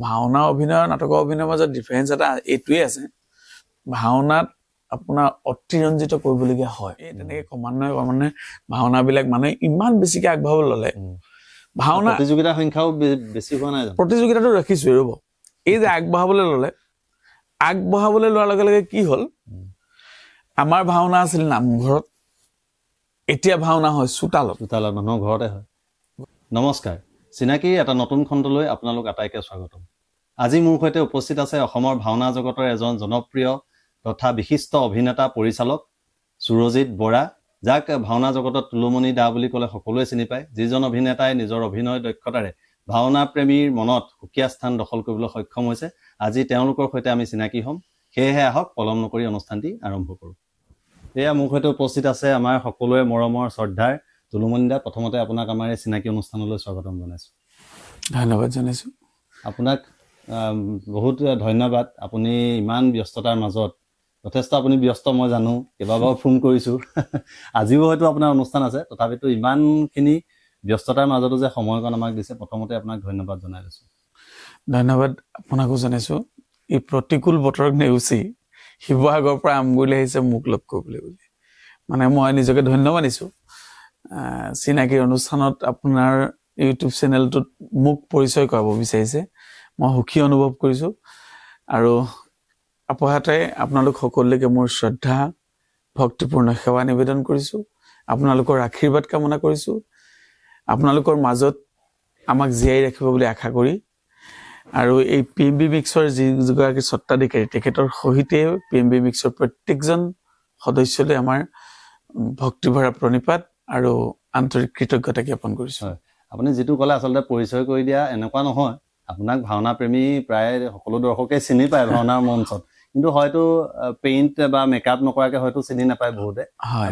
ভাওনা অভিনয় নাটকৰ অভিনয়ৰ মাজত ডিফাৰেন্স এটা এইটোৱে আছে ভাওনাত আপোনাৰ অতিৰঞ্জিত কৰিবলগীয়া হয় এই তেনেকে ক্ৰমান্বয়ে ভাওনাবিলাক মানে ইমান বেছিকে আগভাব ললে ভাওনা প্ৰতিযোগিতাৰ সংখ্যাও বেছি হোৱা নাই প্ৰতিযোগিতাটো ৰাখিছো ৰব এই যে আগবঢ়াবলৈ লোৱাৰ লগে লগে কি হ'ল আমাৰ ভাওনা আছিল নামঘৰত এতিয়া ভাওনা হয় চোতালত মানুহৰ ঘৰতে হয় নমস্কাৰ চিনাকি এটা নতুন খণ্ডলৈ আপোনালোক আটাইকে স্বাগতম আজি মোৰ সৈতে উপস্থিত আছে অসমৰ ভাওনা জগতৰ এজন জনপ্ৰিয় তথা বিশিষ্ট অভিনেতা পৰিচালক সুৰজিত বৰা যাক ভাওনা জগতত তুলুমণি দা বুলি ক'লে সকলোৱে চিনি পায় যিজন অভিনেতাই নিজৰ অভিনয় দক্ষতাৰে ভাওনা প্ৰেমীৰ মনত সুকীয়া স্থান দখল কৰিবলৈ সক্ষম হৈছে আজি তেওঁলোকৰ সৈতে আমি চিনাকি হ'ম সেয়েহে আহক পলম নকৰি অনুষ্ঠানটি আৰম্ভ কৰোঁ এয়া মোৰ সৈতে উপস্থিত আছে আমাৰ সকলোৱে মৰমৰ শ্ৰদ্ধাৰ তুলুমণি দা প্ৰথমতে আপোনাক আমাৰ এই চিনাকি অনুষ্ঠানলৈ স্বাগতম জনাইছোঁ ধন্যবাদ জনাইছোঁ আপোনাক বহুত ধন্যবাদ আপুনি ইমান ব্যস্ততাৰ মাজত যথেষ্ট আপুনি ব্যস্ত মই জানো কেইবাবাৰো ফোন কৰিছোঁ আজিও হয়তো আপোনাৰ অনুষ্ঠান আছে তথাপিতো ইমানখিনি ব্যস্ততাৰ মাজতো যে সময়কণ আমাক দিছে প্ৰথমতে আপোনাক ধন্যবাদ জনাই লৈছোঁ ধন্যবাদ আপোনাকো জনাইছোঁ এই প্ৰতিকূল বতৰক নেওচি শিৱসাগৰৰ পৰা আমগুৰিলৈ আহিছে মোক লগ কৰিবলৈ বুলি মানে মই নিজকে ধন্য মানিছোঁ চিনাকি অনুষ্ঠানত আপোনাৰ ইউটিউব চেনেলটোত মোক পৰিচয় কৰাব বিচাৰিছে মই সুখী অনুভৱ কৰিছোঁ আৰু আপহাতে আপোনালোক সকলোকে মোৰ শ্ৰদ্ধা ভক্তিপূৰ্ণ সেৱা নিবেদন কৰিছোঁ আপোনালোকৰ আশীৰ্বাদ কামনা কৰিছোঁ আপোনালোকৰ মাজত আমাক জীয়াই ৰাখিব বুলি আশা কৰি আৰু এই PMB মিক্সৰ যিগৰাকী স্বত্বাধিকাৰী তেখেতৰ সহিতে PMB মিক্সৰ প্ৰত্যেকজন সদস্যলৈ আমাৰ ভক্তিভৰা প্ৰণিপাত আৰু আন্তৰিক কৃতজ্ঞতা জ্ঞাপন কৰিছোঁ আপুনি যিটো ক'লে আচলতে পৰিচয় কৰি দিয়া এনেকুৱা নহয় আপোনাক ভাওনা প্ৰেমী প্ৰায় সকলো দৰ্শকে চিনি পায় ভাওনাৰ মঞ্চত কিন্তু হয়তো পেইণ্ট বা মেকআপ নকৰাকে হয়তো চিনি নাপায় বহুতে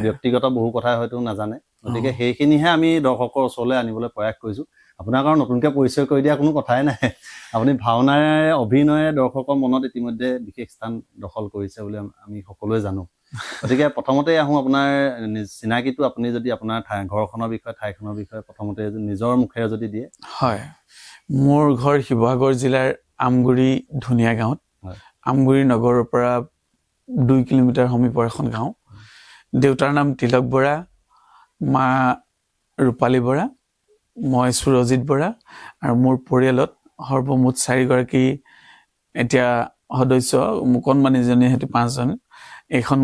ব্যক্তিগত বহু কথা হয়তো নাজানে গতিকে সেইখিনিহে আমি দৰ্শকৰ ওচৰলৈ আনিবলৈ প্ৰয়াস কৰিছোঁ আপোনাক আৰু নতুনকৈ পৰিচয় কৰি দিয়া কোনো কথাই নাই আপুনি ভাওনাৰ অভিনয়ে দৰ্শকৰ মনত ইতিমধ্যে বিশেষ স্থান দখল কৰিছে বুলি আমি সকলোৱে জানো গতিকে প্ৰথমতে আহোঁ আপোনাৰ চিনাকিটো আপুনি যদি আপোনাৰ ঘৰখনৰ বিষয়ে ঠাইখনৰ বিষয়ে প্ৰথমতে নিজৰ মুখেৰে যদি দিয়ে হয় মোৰ ঘৰ শিৱসাগৰ জিলাৰ আমগুৰি ধুনীয়া গাঁৱত আমগুৰি নগৰৰ পৰা 2 কিলোমিটাৰ সমীপৰ এখন গাঁও দেউতাৰ নাম তিলক বৰা মা ৰূপালী বৰা মই সুৰজিত বৰা আৰু মোৰ পৰিয়ালত সৰ্বমুঠ 4 গৰাকী এতিয়া সদস্য মুকনমানিজনী হেতু 5 জন এখন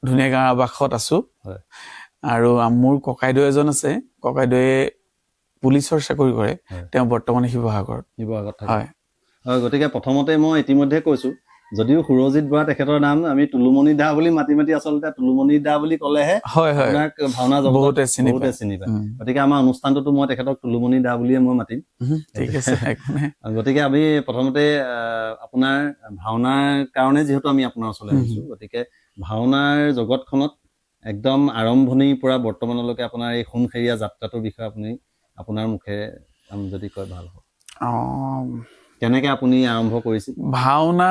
ধুনীয়া গাঁৱৰ আৱাসত আছো আৰু মোৰ ককাইদেউ এজন আছে ককাইদেউয়ে পুলিচৰ চাকৰি কৰে তেওঁ বৰ্তমান শিৱসাগৰত হয় গতিকে প্ৰথমতে মই ইতিমধ্যে কৈছোঁ যদিও সুৰজিত বৰা তেখেতৰ নাম আমি তুলুমণি দা বুলি মাতি আচলতে তুলুমণি দা বুলি ক'লেহে আপোনাক ভাওনা জগতত বহুতে চিনি পায় গতিকে আমাৰ অনুষ্ঠানটোতো মই তেখেতক তুলুমণি দা বুলিয়ে মই মাতিম ঠিক আছে গতিকে আমি প্ৰথমতে আপোনাৰ ভাওনাৰ কাৰণে যিহেতু আমি আপোনাৰ ওচৰলৈ আহিছোঁ গতিকে ভাওনাৰ জগতখনত একদম আৰম্ভণিৰ পৰা বৰ্তমানলৈকে আপোনাৰ এই সোণখেৰীয়া যাত্ৰাটোৰ বিষয়ে আপুনি আপোনাৰ মুখে যদি কয় ভাল হ'ব কেনেকৈ আপুনি আৰম্ভ কৰিছিল ভাওনা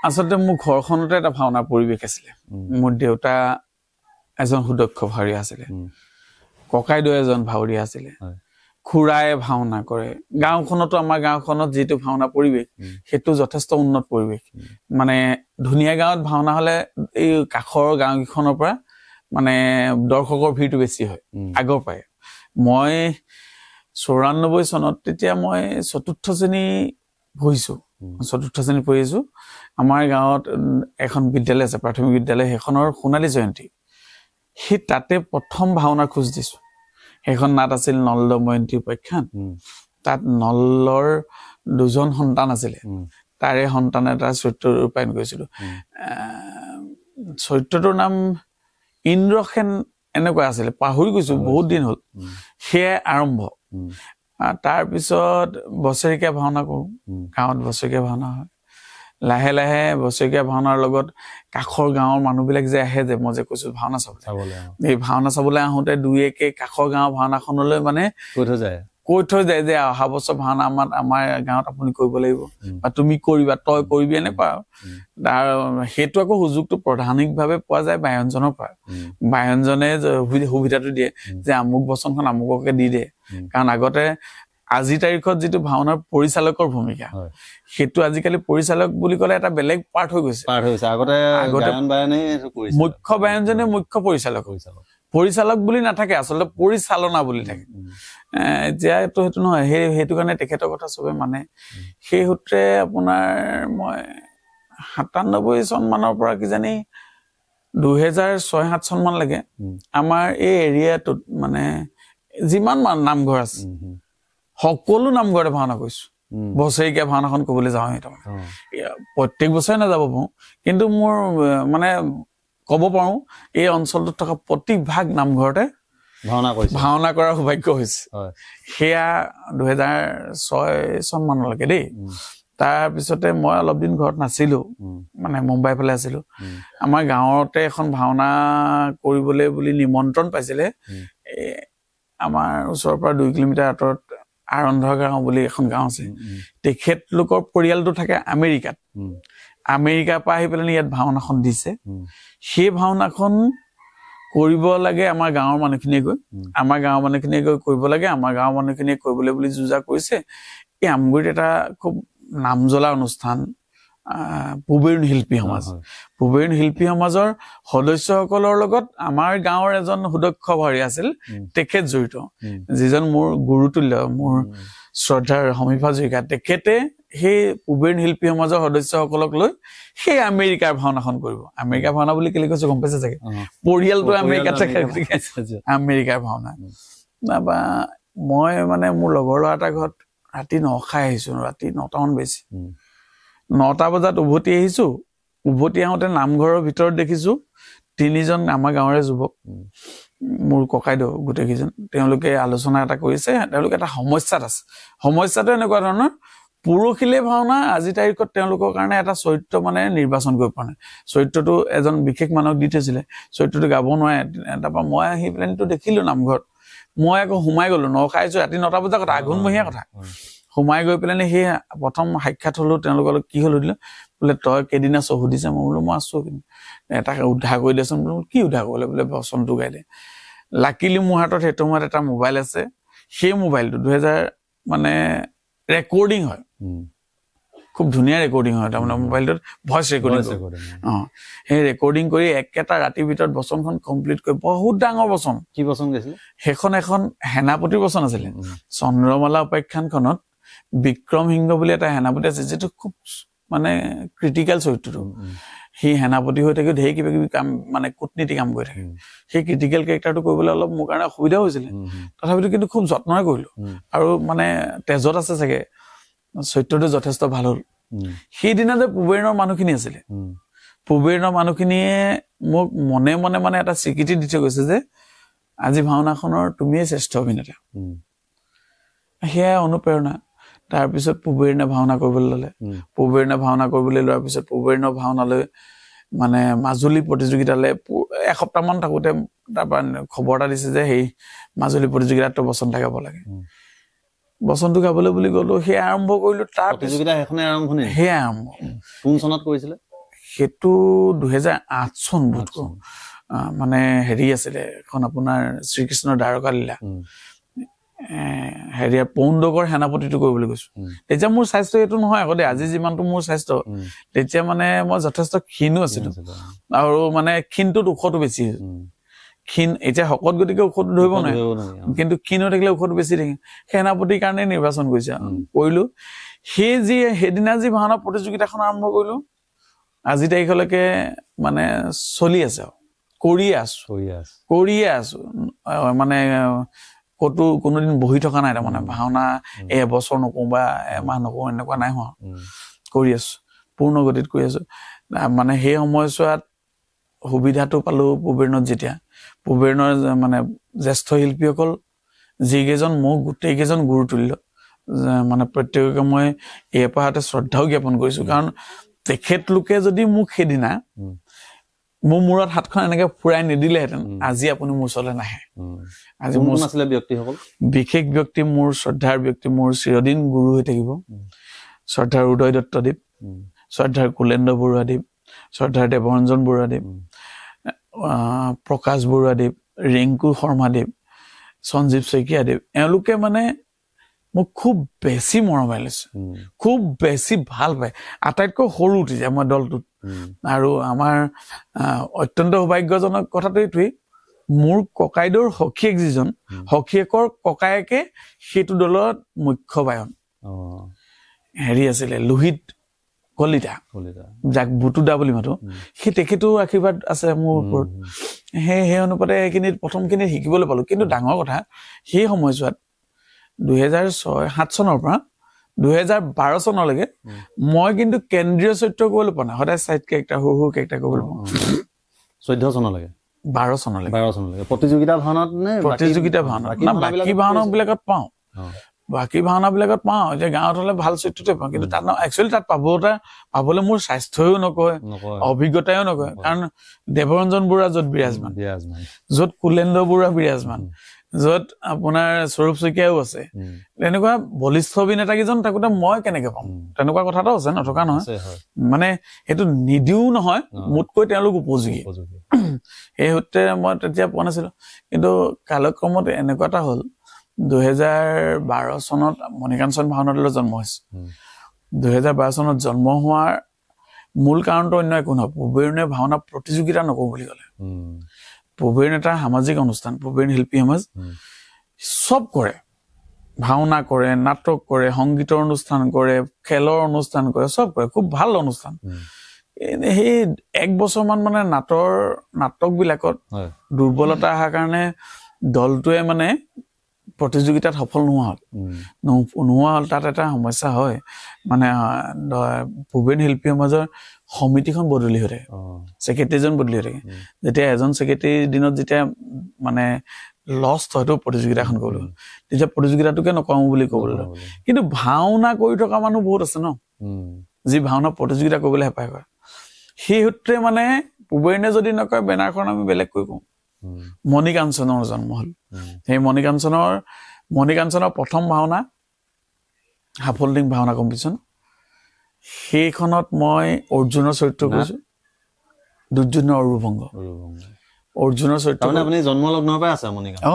আচলতে মোৰ ঘৰখনতে এটা ভাওনা পৰিৱেশ আছিলে মোৰ দেউতা এজন সুদক্ষ ভাৱৰীয়া আছিলে ককাইদেউ এজন ভাৱৰীয়া আছিলে খুৰাই ভাওনা কৰে গাঁওখনতো আমাৰ গাঁওখনত যিটো ভাওনা পৰিৱেশ সেইটো যথেষ্ট উন্নত পৰিৱেশ মানে ধুনীয়া গাঁৱত ভাওনা হ'লে এই কাষৰ গাঁওকেইখনৰ পৰা মানে দৰ্শকৰ ভিৰটো বেছি হয় আগৰ পৰাই মই 94 চনত তেতিয়া মই চতুৰ্থ শ্ৰেণী পঢ়িছোঁ আমাৰ গাঁৱত এখন বিদ্যালয় আছে প্ৰাথমিক বিদ্যালয় সেইখনৰ সোণালী জয়ন্তী সেই তাতে প্ৰথম ভাওনা খোজ দিছোঁ সেইখন নাট আছিল নল দময়ন্তী উপাখ্যান তাত নলৰ 2জন সন্তান আছিলে তাৰে সন্তান এটা চৰিত্ৰ ৰূপায়ণ কৰিছিলোঁ চৰিত্ৰটোৰ নাম ইন্দ্ৰসেন এনেকুৱা আছিলে পাহৰি গৈছোঁ বহুত দিন হ'ল সেয়াই আৰম্ভ তাৰ পিছত বছৰেকীয়া ভাওনা কৰোঁ গাঁৱত বছৰেকীয়া ভাওনা হয় লাহে লাহে বছৰেকীয়া ভাওনাৰ লগত কাষৰ গাঁৱৰ মানুহবিলাক যে আহে যে মই যে কৈছোঁ ভাওনা চাবলৈ এই ভাওনা চাবলৈ আহোঁতে 2-1 কাষৰ গাঁৱৰ ভাওনাখনলৈ মানে কৈ থৈ যায় যে অহা বছৰ ভাওনা আমাৰ গাঁৱত আপুনি কৰিব লাগিব বা তুমি কৰিবা তই কৰিবি এনেকুৱা তাৰ সেইটো আকৌ সুযোগটো প্ৰধানিকভাৱে পোৱা যায় বায়নজনৰ পৰা বায়নজনে সুবিধাটো দিয়ে যে আমুক বচনখন আমুককে দি দে কাৰণ আগতে আজিৰ তাৰিখত যিটো ভাওনাৰ পৰিচালকৰ ভূমিকা সেইটো আজিকালি পৰিচালক বুলি ক'লে এটা বেলেগ পাৰ্ট হৈ গৈছে আগতে গায়ন বায়নে কৰিছিল মুখ্য বায়নজনে মুখ্য পৰিচালক বুলি নাথাকে আচলতে পৰিচালনা বুলি থাকে এতিয়া সেইটো নহয় সেইটো কাৰণে তেখেতৰ কথা চবে মানে সেই সূত্ৰে আপোনাৰ মই 97 চন মানৰ পৰা কিজানি 2006-07 চন মান লাগে আমাৰ এই এৰিয়াটোত মানে যিমান নামঘৰ আছে সকলো নামঘৰতে ভাওনা কৰিছো বছৰীয়া ভাওনাখন ক'বলৈ যাওঁ এটা প্ৰত্যেক বছৰে নাযাব পাৰো কিন্তু মোৰ মানে ক'ব পাৰো এই অঞ্চলটোত থকা প্ৰতিভাগ নামঘৰতে ভাওনা কৰাৰ সৌভাগ্য হৈছে সেয়া 2006 চন মানলৈকে দেই তাৰপিছতে মই অলপ দিন ঘৰত নাছিলো মানে মুম্বাই ফালে আছিলো আমাৰ গাঁৱতে এখন ভাওনা কৰিবলৈ বুলি নিমন্ত্ৰণ পাইছিলে আমাৰ ওচৰৰ পৰা 2 কিলোমিটাৰ আঁতৰত আৰন্ধৰ গাঁও বুলি এখন গাঁও আছে তেখেতলোকৰ পৰিয়ালটো থাকে আমেৰিকাৰ পৰা আহি পেলাই ইয়াত ভাওনাখন দিছে সেই ভাওনাখন কৰিব লাগে আমাৰ গাঁৱৰ মানুহখিনিয়ে গৈ কৰিব লাগে আমাৰ গাঁৱৰ মানুহখিনিয়ে কৰিবলৈ বুলি যুজা কৰিছে এই আমগুৰিত এটা খুব নামজ্বলা অনুষ্ঠান পুবেৰুণ শিল্পী সমাজৰ সদস্যসকলৰ লগত আমাৰ গাঁৱৰ এজন সুদক্ষ ভাৰী আছিল তেখেত জড়িত যিজন মোৰ গুৰুতুল্য মোৰ শ্ৰদ্ধাৰ সমীপ হাজৰিকা তেখেতে সেই পুবেৰুণ শিল্পী সমাজৰ সদস্যসকলক লৈ সেই আমেৰিকাৰ ভাওনাখন কৰিব আমেৰিকাৰ ভাওনা বুলি কেলে কৈছো গম পাইছে চাগে পৰিয়ালটো আমেৰিকাত থাকে আমেৰিকাৰ ভাওনা নাবা মই মানে মোৰ লগৰ ল'ৰা এটা ঘৰত ৰাতি নখাই আহিছো ৰাতি 9টা মান বেছি 9টা বজাত উভতি আহিছো উভতি আহোঁতে নামঘৰৰ ভিতৰত দেখিছো 3জন আমাৰ গাঁৱৰে যুৱক মোৰ ককাইদেউ গোটেইকেইজন তেওঁলোকে আলোচনা এটা কৰিছে তেওঁলোকে এটা সমস্যাত আছে সমস্যাটো এনেকুৱা ধৰণৰ পুৰুষিলে ভাওনা আজি তাৰিখত তেওঁলোকৰ কাৰণে এটা চৰিত্ৰ মানে নিৰ্বাচন কৰিব পৰা নাই চৰিত্ৰটো এজন বিশেষ মানুহক দি থৈছিলে চৰিত্ৰটো গাব নোৱাৰে তাৰপৰা মই আহি পেলাইতো দেখিলো নামঘৰত মই আকৌ সোমাই গলো নখাইছো ৰাতি 9টা বজাৰ কথা আঘোণমহীয়া কথা সোমাই গৈ পেলাই সেই প্ৰথম সাক্ষাৎ হলো তেওঁলোকৰ কি হলো দিলে বোলে তই কেদিনা চহু দিছে মই বোলো মই আছো কিন্তু এটা উদ্ধাৰ কৰি দেচোন বোলো কি উদ্ধাৰ কৰিলে বোলে বচনটো গাই দে লাকিলি মোৰ হাতত সেইটো সময়ত এটা মোবাইল আছে সেই মোবাইলটো 2000 মানে ৰেকৰ্ডিং হয় খুব ধুনীয়া ৰেকৰ্ডিং হয় তাৰমানে মোবাইলটোত ভইচ ৰেকৰ্ডিং সেই ৰেকৰ্ডিং কৰি একেটা ৰাতিৰ ভিতৰত বচনখন কমপ্লিট কৰি বহুত ডাঙৰ বচন কি বচন গৈছিলে সেইখন এখন সেনাপতিৰ বচন আছিলে চন্দ্ৰমালা উপাখ্যানখনত বিক্ৰম সিংহ বুলি এটা সেনাপতি আছে যেটো খুব মানে ক্ৰিটিকেল চৰিত্ৰটো সেই সেনাপতি হৈ থাকে ঢেৰ কিবা কিবি কাম মানে কূটনীতি কাম কৰি থাকে সেই ক্ৰিটিকেল কেৰেক্টাৰটো কৰিবলৈ অলপ মোৰ কাৰণে অসুবিধা হৈছিলে তথাপিতো কিন্তু খুব যত্নৰে কৰিলো আৰু মানে তেজত আছে চাগে চৰিত্ৰটো যথেষ্ট ভাল হ'ল সেইদিনা যে পুবেৰুণৰ মানুহখিনি আছিলে পুবেৰুণৰ মানুহখিনিয়ে মোক মনে মনে মানে এটা স্বীকৃতি দি থৈ গৈছে যে আজি ভাওনাখনৰ তুমিয়ে শ্ৰেষ্ঠ অভিনেতা সেয়া অনুপ্ৰেৰণা তাৰপিছত পুবেৰুণে ভাওনা কৰিবলৈ ল'লে পুবেৰুণে ভাওনা কৰিবলৈ লোৱাৰ পিছত পুবেৰুণৰ ভাওনালৈ মানে মাজুলী প্ৰতিযোগিতালৈ এসপ্তাহ মান থাকোতে তাৰপৰা খবৰ এটা দিছে যে সেই মাজুলী প্ৰতিযোগিতাত বচন গাব লাগে বচনটো গাবলৈ বুলি গলো সেই আৰম্ভ কৰিলো তাৰ প্ৰতিযোগিতা এখনে আৰম্ভণি সেই আৰম্ভ কোন চনত কৰিছিলে সেইটো 2008 চন বোধ কৰো মানে হেৰি আছিলে এখন আপোনাৰ শ্ৰীকৃষ্ণৰ দ্বাৰকা লীলা হেৰিয়া পৌণ্ডকৰ সেনাপতিটো কৰিবলৈ গৈছো তেতিয়া মোৰ স্বাস্থ্য এইটো নহয় আগতে আজি যিমানটো মোৰ স্বাস্থ্য তেতিয়া মানে মই যথেষ্ট ক্ষীণো আছিলো আৰু মানে ক্ষীণটোত ওখটো বেছি ক্ষীণ এতিয়া শকত গতিকে ঔষধ ধৰিব নোৱাৰে কিন্তু ক্ষীণ হৈ থাকিলে ঔষধ বেছি থাকে সেনাপতিৰ কাৰণে নিৰ্বাচন কৰিলো সেইদিনা যি ভাওনা প্ৰতিযোগিতাখন আৰম্ভ কৰিলো আজি তাৰিখলৈকে মানে চলি আছে কৰিয়ে আছো মানে কতো কোনোদিন বহি থকা নাই তাৰমানে ভাওনা এবছৰ নকৰো বা এমাহ নকৰো এনেকুৱা নাই হোৱা কৰি আছো পূৰ্ণ গতিত কৰি আছো মানে সেই সময়ছোৱাত সুবিধাটো পালো পুবেৰুণত যেতিয়া পুবেৰুণৰ মানে জ্যেষ্ঠ শিল্পীসকল যিকেইজন মোক গোটেইকেইজন গুৰুতুল্য মানে প্ৰত্যেককে মই এই পাহাতে শ্ৰদ্ধাও জ্ঞাপন কৰিছো কাৰণ তেখেতলোকে যদি মোক সেইদিনা মোৰ মূৰত হাতখন এনেকে ফুৰাই নিদিলেহেঁতেন আজি আপুনি মোৰ ওচৰলৈ নাহে আজি মোৰ আছিলে ব্যক্তিসকল বিশেষ ব্যক্তি মোৰ শ্ৰদ্ধাৰ ব্যক্তি মোৰ চিৰদিন গুৰু হৈ থাকিব শ্ৰদ্ধাৰ উদয় দত্তদেৱ শ্ৰদ্ধাৰ কুলেন্দ্ৰ বৰুৱাদেৱ শ্ৰদ্ধাৰ দেৱৰঞ্জন বৰুৱাদেৱ প্ৰকাশ বৰুৱাদেৱ ৰিংকু শৰ্মাদেৱ সঞ্জীৱ শইকীয়াদেৱ এওঁলোকে মানে মোক খুব বেছি মৰমাই লৈছে, খুব বেছি ভাল পায়, আটাইতকৈ সৰু উঠি যায় মই দলটোত। আৰু আমাৰ অত্যন্ত সৌভাগ্যজনক কথাটো এইটোৱেই, মোৰ ককাইদেউৰ সখীয়েক যিজন, সখীয়েকৰ ককায়েকে সেইটো দলত মুখ্য বায়ন হেৰি আছিলে, লোহিত কলিতা, যাক বুটুদা বুলি মাতো, সেই তেখেতো আশীৰ্বাদ আছে মোৰ ওপৰত। সেই অনুপাতে সেইখিনিত প্ৰথমখিনিত শিকিবলৈ পালো। কিন্তু ডাঙৰ কথা, সেই সময়ছোৱাত 2006-07 চনৰ পৰা 2012 চনলৈকে মই কিন্তু কেন্দ্ৰীয় চৰিত্ৰ কৰিবলৈ পোৱা নাই, সদায় চাইড কেৰেক্টাৰ, সৰু সৰু কেৰেক্টাৰ কৰিবলৈ পাওঁ। 14 চনলৈকে 12 চনলৈকে প্ৰতিযোগিতা ভাওনাত নে প্ৰতিযোগিতা ভাওনা না, বাকী ভাওনা বিলাকত পাওঁ, বাকী ভাওনা বিলাকত পাওঁ। এতিয়া গাঁৱত হলে ভাল চৰিত্ৰতে পাওঁ, কিন্তু তাত একচুৱেলি তাত পাবলৈ মোৰ স্বাস্থ্যও নকয়, অভিজ্ঞতাও নকয়। কাৰণ দেৱৰঞ্জন বৰুৱা য'ত বিৰাজমান, য'ত কুলেন্দ্ৰ বৰুৱা বিৰাজমান, য'ত আপোনাৰ স্বৰূপ শইকীয়াও আছে, তেনেকুৱা বলিষ্ঠ অভিনেতা কেইজন থাকোতে মই কেনেকে পাম? তেনেকুৱা কথাটো আছে, নথকা নহয়। মানে সেইটো নিদিও নহয়, মোতকৈ তেওঁলোক উপযোগী। সেই সূত্ৰে মই তেতিয়া পোৱা নাছিলো। কিন্তু কালক্ৰমত এনেকুৱা এটা হ'ল, 2012 চনত মণিকাঞ্চন ভাওনা দলৰ জন্ম হৈছে। 2012 চনত জন্ম হোৱাৰ মূল কাৰণটো অন্য একো নহয়, প্ৰবীণে ভাওনা প্ৰতিযোগিতা নকৰো বুলি ক'লে। প্ৰবীণ এটা সামাজিক অনুষ্ঠান, প্ৰবীণ শিল্পী সমাজ চব কৰে, ভাওনা কৰে, নাটক কৰে, সংগীতৰ অনুষ্ঠান কৰে, খেলৰ অনুষ্ঠান কৰে, চব কৰে, খুব ভাল অনুষ্ঠান। সেই 1 বছৰমান মানে নাটক বিলাকত দুৰ্বলতা অহাৰ কাৰণে দলটোৱে মানে প্ৰতিযোগিতাত সফল নোহোৱা হ'ল। তাত এটা সমস্যা হয়, মানে প্ৰবীণ শিল্পী সমাজৰ সমিতিখন বদলি হৈ থাকে, ছেক্ৰেটাৰীজন বদলি হৈ থাকে। যেতিয়া এজন ছেক্ৰেটাৰীৰ দিনত যেতিয়া মানে লষ্ট হয়তো প্ৰতিযোগিতাখন কৰিবলৈ, তেতিয়া প্ৰতিযোগিতাটোকে নকৰো বুলি ক'বলৈ। কিন্তু ভাওনা কৰি থকা মানুহ বহুত আছে ন, যি ভাওনা প্ৰতিযোগিতা কৰিবলৈ হেঁপাহ কৰে। সেই সূত্ৰে মানে প্ৰবীণে যদি নকয়, বেনাৰখন আমি বেলেগকৈ কওঁ। মণিকাঞ্চনৰ জন্ম হ'ল। সেই মণিকাঞ্চনৰ প্ৰথম ভাওনা সাফল্যিং ভাওনা কম্পিটিশ্যন, সেইখনত মই অৰ্জুনৰ চৰিত্ৰ কৰিছো, দুৰ্যোধনৰ অৰুভংগ। অৰ্জুনৰ চৰিত্ৰ আপুনি জন্মলগ্নৰ পৰা আছে মণিকাঞ্চন?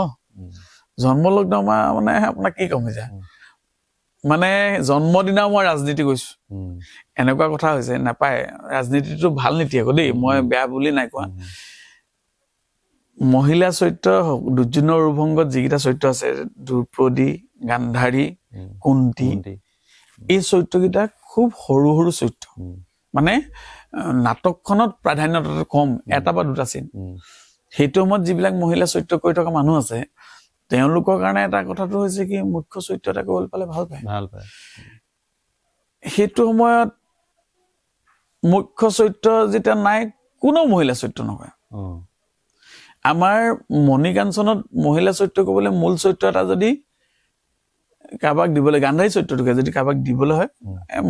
জন্মলগ্ন মানে আপোনাক কি কম, এতিয়া মানে জন্মদিনা মই ৰাজনীতি কৰিছো, এনেকুৱা কথা হৈছে। নাপায়, ৰাজনীতিটো ভাল নীতি আকৌ দেই, মই বেয়া বুলি নাই কোৱা। মহিলা চৰিত্ৰ দুৰ্যোধনৰ অৰুভংগত যিকেইটা চৰিত্ৰ আছে, দ্ৰৌপদী, গান্ধাৰী, কুন্তি, এই চৰিত্ৰকেইটা খুব সৰু সৰু চৰিত্ৰ। মানে নাটকখনত প্ৰাধান্যতাটো কম, 1 বা 2টা চিন। সেইটো সময়ত যিবিলাক মহিলা চৰিত্ৰ কৰি থকা মানুহ আছে, তেওঁলোকৰ কাৰণে এটা কথাটো হৈছে কি, মুখ্য চৰিত্ৰ এটা কৰিবলৈ পালে ভাল পায়। সেইটো সময়ত মুখ্য চৰিত্ৰ যেতিয়া নাই, কোনো মহিলা চৰিত্ৰ নকৰে। আমাৰ মণিকাঞ্চনত মহিলা চৰিত্ৰ কৰিবলৈ মূল চৰিত্ৰ এটা যদি কাৰোবাক দিবলৈ, গান্ধাৰী চৰিত্ৰটোকে যদি কাৰোবাক দিবলৈ হয়,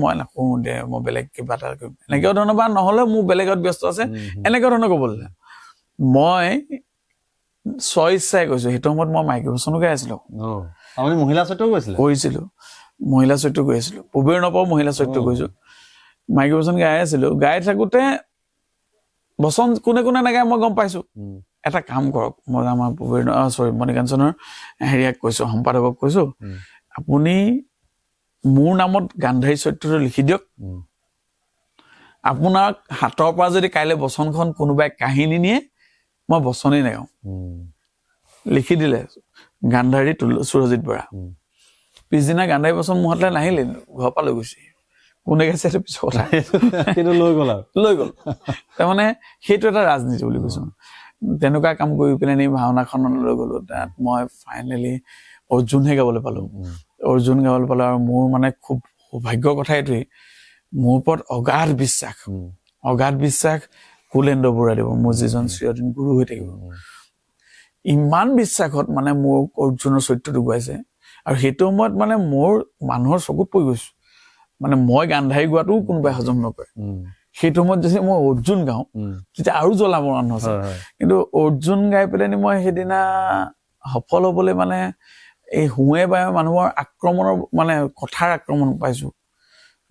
মই নকৰো দে, মই বেলেগ কিবা এটা কৰিম, এনেকুৱা ধৰণৰ, বা নহলে মোৰ বেলেগত ব্যস্ত আছে, এনেকুৱা ধৰণৰ ক'বলৈ। মই স্বইচ্ছাই কৈছো, সেইটো সময়ত মই মাইকী ভাষণো গাই আছিলো। মহিলা চৰিত্ৰ কৰিছিলো, মহিলা চৰিত্ৰ কৰি আছিলো, প্ৰবীণৰ পৰাও মহিলা চৰিত্ৰ কৰিছো, মাইকী ভাষণ গাই আছিলো। গাই থাকোতে বচন কোনে কোনে নাগায় মই গম পাইছো। এটা কাম কৰক, মই আমাৰ মণিকাঞ্চনৰ হেৰিয়াক কৈছো, সম্পাদকক কৈছো, আপুনি মোৰ নামত গান্ধাৰী চৰিত্ৰটো লিখি দিয়ক। আপোনাক হাতৰ পৰা যদি কাইলৈ বচনখন কোনোবাই কাহিনী নিয়ে, মই বচনেই নাগাওঁ। লিখি দিলে গান্ধাৰী সুৰজিত বৰা। পিছদিনা গান্ধাৰী বচন মোৰ হাতলৈ নাহিলে, ঘৰৰ পৰা লৈ গৈছে। কোনে গাইছে সেইটো পিছৰ কথা, লৈ গল। তাৰমানে সেইটো এটা ৰাজনীতি বুলি কৈছো। তেনেকুৱা কাম কৰি পেলাই নি ভাওনাখনলৈ লৈ গলো। তাত মই ফাইনেলি অৰ্জুনহে গাবলৈ পালো। অৰ্জুন গাবলৈ পালো। আৰু মোৰ মানে খুব সৌভাগ্যৰ কথা এইটোৱেই, মোৰ ওপৰত অগাধ বিশ্বাস কুলেন্দ্ৰ বৰুৱাদেৱ, মোৰ যিজন চিৰদিন গুৰু হৈ থাকিব। ইমান বিশ্বাসত মানে মোৰ অৰ্জুনৰ চৰিত্ৰটো গুৱাইছে। আৰু সেইটো সময়ত মানে মোৰ মানুহৰ চকুত পৰি গৈছো, মানে মই গান্ধাৰী গোৱাটোও কোনোবাই হজম নকৰে। সেইটো সময়ত যদি মই অৰ্জুন গাওঁ, তেতিয়া আৰু জ্বলাব মানুহ আছে। কিন্তু অৰ্জুন গাই পেলাই মই সেইদিনা সফল হবলৈ মানে এই হুৱে বায়ে মানুহৰ আক্ৰমণৰ মানে কথাৰ আক্ৰমণ পাইছো।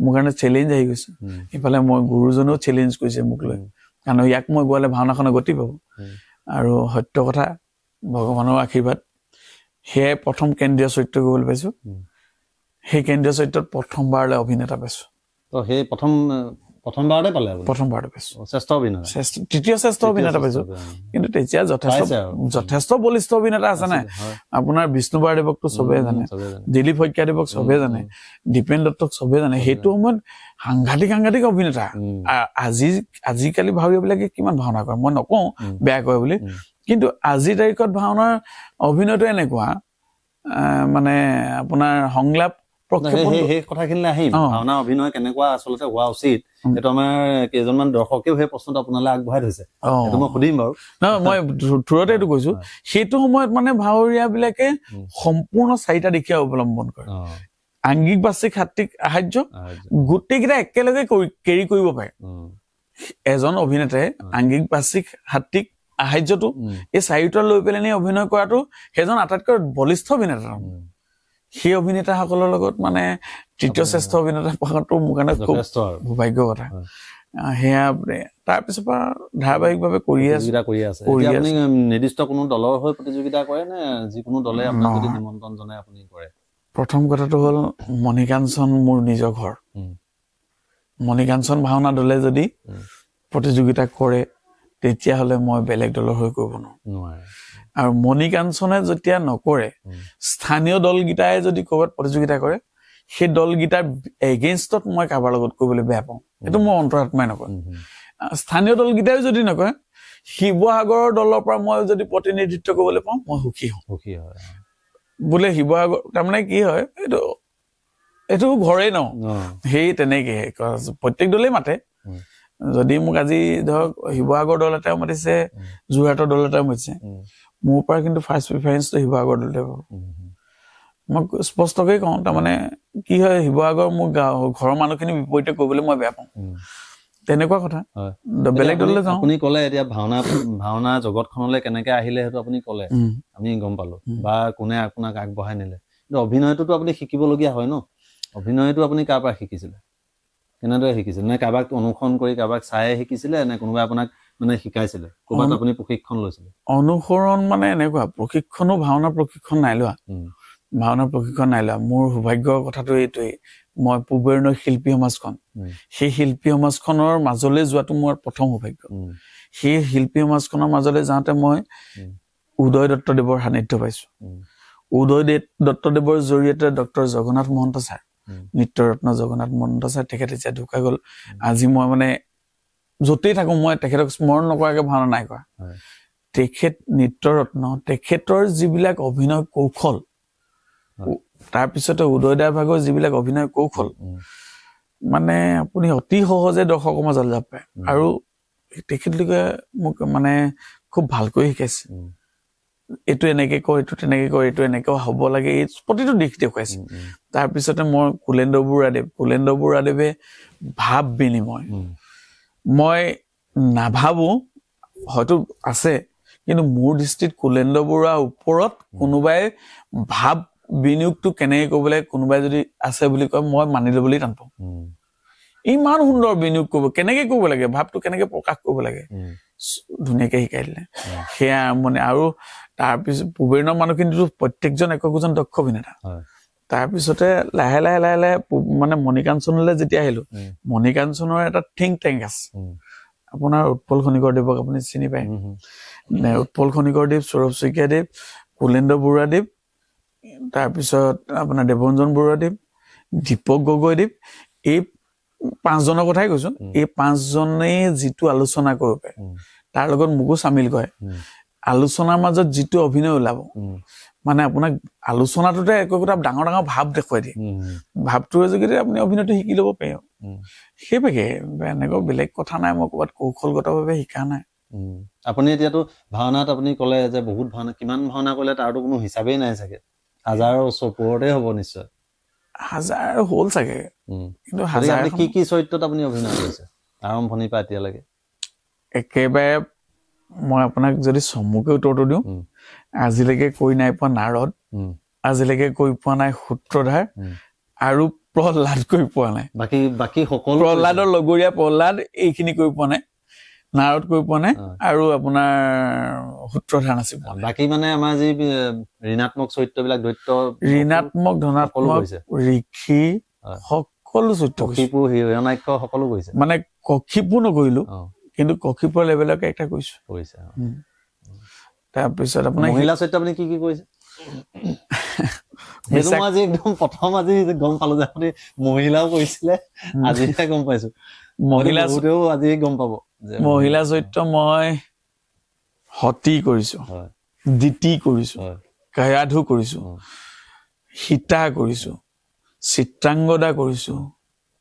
মোৰ কাৰণে চেলেঞ্জ আহি গৈছে। ইফালে মই গুৰুজনেও চেলেঞ্জ কৰিছে মোক লৈ, কাৰণ ইয়াক মই গোৱালে ভাওনাখনে গতি পাব। আৰু সত্য কথা, ভগৱানৰ আশীৰ্বাদ, সেয়াই প্ৰথম কেন্দ্ৰীয় চৰিত্ৰ কৰিবলৈ পাইছো। সেই কেন্দ্ৰীয় চৰিত্ৰত প্ৰথমবাৰলৈ অভিনেতা পাইছো তো সেই প্ৰথমবাৰতে পালে আপুনি প্ৰথমবাৰতে পাইছো শ্ৰেষ্ঠ অভিনেতা তৃতীয় শ্ৰেষ্ঠ অভিনেতা পাইছো কিন্তু তেতিয়া যথেষ্ট বলিষ্ঠ অভিনেতা আছে নাই আপোনাৰ বিষ্ণু বৰাদেৱকতো চবেই জানে দিলীপ শইকীয়াদেৱক চবেই জানে দীপেন দত্তক চবেই জানে সেইটো সময়ত সাংঘাতিক অভিনেতা আজিকালি ভাৱৰীয়াবিলাকে কিমান ভাওনা কৰে মই নকওঁ বেয়া কৰে বুলি কিন্তু আজিৰ তাৰিখত ভাওনাৰ অভিনয়টো এনেকুৱা মানে আপোনাৰ সংলাপ সেই কথাখিনিলৈ আহিম ভাওনা অভিনয় কেনেকুৱা আচলতে হোৱা উচিত এইটো আমাৰ কেইজনমান দৰ্শকেও সেই প্ৰশ্নটো আপোনালৈ আগবঢ়াই থৈছে সেইটো মই সুধিম বাৰু মই থোৰতে এইটো কৈছো সেইটো সময়ত মানে ভাৱৰীয়া বিলাকে সম্পূৰ্ণ 4টা দিশা অৱলম্বন কৰে আংগিক বাচিক সাত্বিক আহাৰ্য গোটেইকেইটা একেলগে কেৰি কৰিব পাৰে এজন অভিনেতাই আংগিক বাচিক সাত্বিক আহাৰ্যটো এই 4টা লৈ পেলাই অভিনয় কৰাটো সেইজন আটাইতকৈ বলিষ্ঠ অভিনেতা সেই অভিনেতাসকলৰ লগত মানে তৃতীয় শ্ৰেষ্ঠ অভিনেতা পোৱাটো মোৰ কাৰণে খুব সৌভাগ্য কথা সেয়া তাৰপিছৰ পৰা ধাৰাবাহিকভাৱে কৰি আছে আপুনি নিৰ্দিষ্ট কোনো দলৰ হৈ প্ৰতিযোগিতা কৰে নে যিকোনো দলে আপোনাক যদি নিমন্ত্ৰণ জনায় আপুনি কৰে প্ৰথম কথাটো হ'ল মণিকাঞ্চন মোৰ নিজৰ ঘৰ মণিকাঞ্চন ভাওনা দলে যদি প্ৰতিযোগিতা কৰে তেতিয়াহ'লে মই বেলেগ দলৰ হৈ কৰিব নোৱাৰো আৰু মণিকাঞ্চনে যেতিয়া নকৰে স্থানীয় দলগিটাই যদি ক'ৰবাত প্ৰতিযোগিতা কৰে সেই দলগিটাৰ এগেইনষ্টত মই কাৰোবাৰ লগত কৰিবলৈ বেয়া পাওঁ এইটো মোৰ অন্তৰাত্মাই নকয় স্থানীয় দলগিটাই যদি নকয় শিৱসাগৰৰ দলৰ পৰা মই যদি প্ৰতিনিধিত্ব কৰিবলৈ পাওঁ মই সুখী হয় বোলে শিৱসাগৰ তাৰমানে কি হয় এইটো ঘৰেই ন সেই তেনেকে প্ৰত্যেক দলেই মাতে যদি মোক আজি ধৰক শিৱসাগৰ দল এটাও মাতিছে যোৰহাটৰ দল এটাও মাতিছে মোৰ পৰা কিন্তু ফাৰ্ষ্ট প্ৰিফাৰেঞ্চটো শিৱসাগৰ দলতে পাব মই স্পষ্টকৈ কওঁ তাৰমানে কি হয় শিৱসাগৰ মোৰ ঘৰৰ মানুহখিনি বিপৰীতে কৰিবলৈ মই বেয়া পাওঁ তেনেকুৱা কথা বেলেগ দললৈ যাওঁ আপুনি ক'লে এতিয়া ভাওনা জগতখনলৈ কেনেকে আহিলে সেইটো আপুনি ক'লে আমি গম পালো বা কোনে আপোনাক আগবঢ়াই নিলে কিন্তু অভিনয়টোতো আপুনি শিকিবলগীয়া হয় ন অভিনয়টো আপুনি কাৰ পৰা শিকিছিলে কেনেদৰে শিকিছিলে নে কাৰোবাক অনুসৰণ কৰি কাৰোবাক চাই শিকিছিলে নে কোনোবাই আপোনাক মানে শিকাইছিলে ক'ৰবাত আপুনি প্ৰশিক্ষণ লৈছিলে অনুসৰণ মানে এনেকুৱা প্ৰশিক্ষণো ভাওনা প্ৰশিক্ষণ নাই লোৱা মোৰ সৌভাগ্যৰ কথাটো এইটোৱেই মই পূবেৰ নৈ শিল্পী সমাজখন সেই শিল্পী সমাজখনৰ মাজলৈ যোৱাটো মোৰ প্ৰথম সৌভাগ্য সেই শিল্পী সমাজখনৰ মাজলৈ যাওঁতে মই উদয় দত্তদেৱৰ সান্নিধ্য পাইছো উদয় দত্তদেৱৰ জৰিয়তে doctor Jagannath Mahanta sir Nrityaratna Jagannath Mahanta sir তেখেত এতিয়া ঢুকাই গ'ল আজি মই মানে য'তেই থাকো মই তেখেতক স্মৰণ নকৰাকে ভাওনা নাই কৰা তেখেত নৃত্যৰত্ন তেখেতৰ যিবিলাক অভিনয় কৌশল তাৰপিছতে উদয়দাৰ ভাগৰ যিবিলাক অভিনয় কৌশল মানে আপুনি অতি সহজে দৰ্শকৰ মাজত যাব পাৰে আৰু তেখেতলোকে মোক মানে খুব ভালকৈ শিকাইছে এইটো এনেকে কৰ এইটো তেনেকে কৰ এইটো এনেকে হ'ব লাগে এই প্ৰতিটো দিশ দেখুৱাইছে তাৰপিছতে মই কুলেন্দ্ৰ বৰুৱাদেৱে ভাৱ বিনিময় মই নাভাবো হয়তো আছে কিন্তু মোৰ দৃষ্টিত কুলেন্দ্ৰ বৰুৱাৰ ওপৰত কোনোবাই ভাৱ বিনিয়োগটো কেনেকে কৰিব লাগে কোনোবাই যদি আছে বুলি কয় মই মানি ল'বলৈ টান পাওঁ ইমান সুন্দৰ বিনিয়োগ কেনেকে কৰিব লাগে ভাৱটো কেনেকে প্ৰকাশ কৰিব লাগে ধুনীয়াকে শিকাই দিলে সেয়া আৰম্ভণি আৰু তাৰপিছত পূবেৰ নৈৰ মানুহখিনিতো প্ৰত্যেকজন একোজন দক্ষ অভিনেতা তাৰপিছতে লাহে মানে মণিকাঞ্চনলৈ যেতিয়া আহিলো মণিকাঞ্চনৰ এটা থিংক টেংক আছে আপোনাৰ উৎপল খনিকৰদেৱক আপুনি চিনি পায় উৎপল খনিকৰদেৱ সৌৰভ শইকীয়াদেৱ কুলেন্দ্ৰ বৰুৱাদেৱ তাৰপিছত আপোনাৰ দেৱৰঞ্জন বৰুৱাদেৱ দীপক গগৈদেৱ এই 5জনৰ কথাই কৈছো এই 5জনেই যিটো আলোচনা কৰিব পাৰে তাৰ লগত মোকো চামিল কৰে আলোচনাৰ মাজত যিটো অভিনয় ওলাব মানে আপোনাক আলোচনাটোতে একোটা ডাঙৰ ভাৱ দেখুৱাই দিয়ে ভাৱটোৰ যোগেদি আপুনি অভিনয়টো শিকি ল'ব পাৰে সেইভাগে এনেকুৱা বেলেগ কথা নাই মই ক'ৰবাত কৌশলগতভাৱে শিকা নাই আপুনি এতিয়াতো ভাওনাত আপুনি ক'লে যে বহুত ভাওনা কিমান ভাওনা কৰিলে তাৰতো কোনো হিচাপেই নাই চাগে হাজাৰৰ ওপৰতে হ'ব নিশ্চয় হাজাৰ হ'ল চাগে কিন্তু হাজাৰ কি চৰিত্ৰত আপুনি অভিনয় কৰিছে আৰম্ভণিৰ পৰা এতিয়ালৈকে একেবাৰে মই আপোনাক যদি চমুকে উত্তৰটো দিওঁ আজিলৈকে কৈ নাই পোৱা নাৰদ আজিলৈকে কৈ পোৱা নাই সূত্ৰধাৰ আৰু প্ৰহ্লাদ কৈ পোৱা নাই বাকী সকলো প্ৰহ্লাদৰ লগৰীয়া প্ৰহ্লাদ এইখিনি কৈ পোৱা নাই নাৰত কৈ পোৱা নাই আৰু আপোনাৰ সূত্ৰধাৰ নাচি পোৱা নাই। বাকী মানে আমাৰ যি ঋণাত্মক চৰিত্ৰবিলাক দৈত্য ঋণাত্মক ধনাত্মক ঋষি সকলো চৰিত্ৰ কক্ষিপু হিৰণ্যাক্ষ সকলো কৰিছে মানে কক্ষিপু নকৰিলো কিন্তু কক্ষিপুৰ লেভেলকে একটা কৰিছো তাৰপিছত আপোনাৰ মহিলা চৰিত্ৰ আপুনি কি কৰিছে সেইটো আজি একদম প্ৰথম আজি গম পালো যে আপুনি মহিলাও কৰিছিলে আজিহে গম পাইছো মহিলাও আজি গম পাব মহিলা চৰিত্ৰ মই সতী কৰিছো দিতি কৰিছো কায়াধু কৰিছো সীতা কৰিছো চিত্ৰাংগদা কৰিছো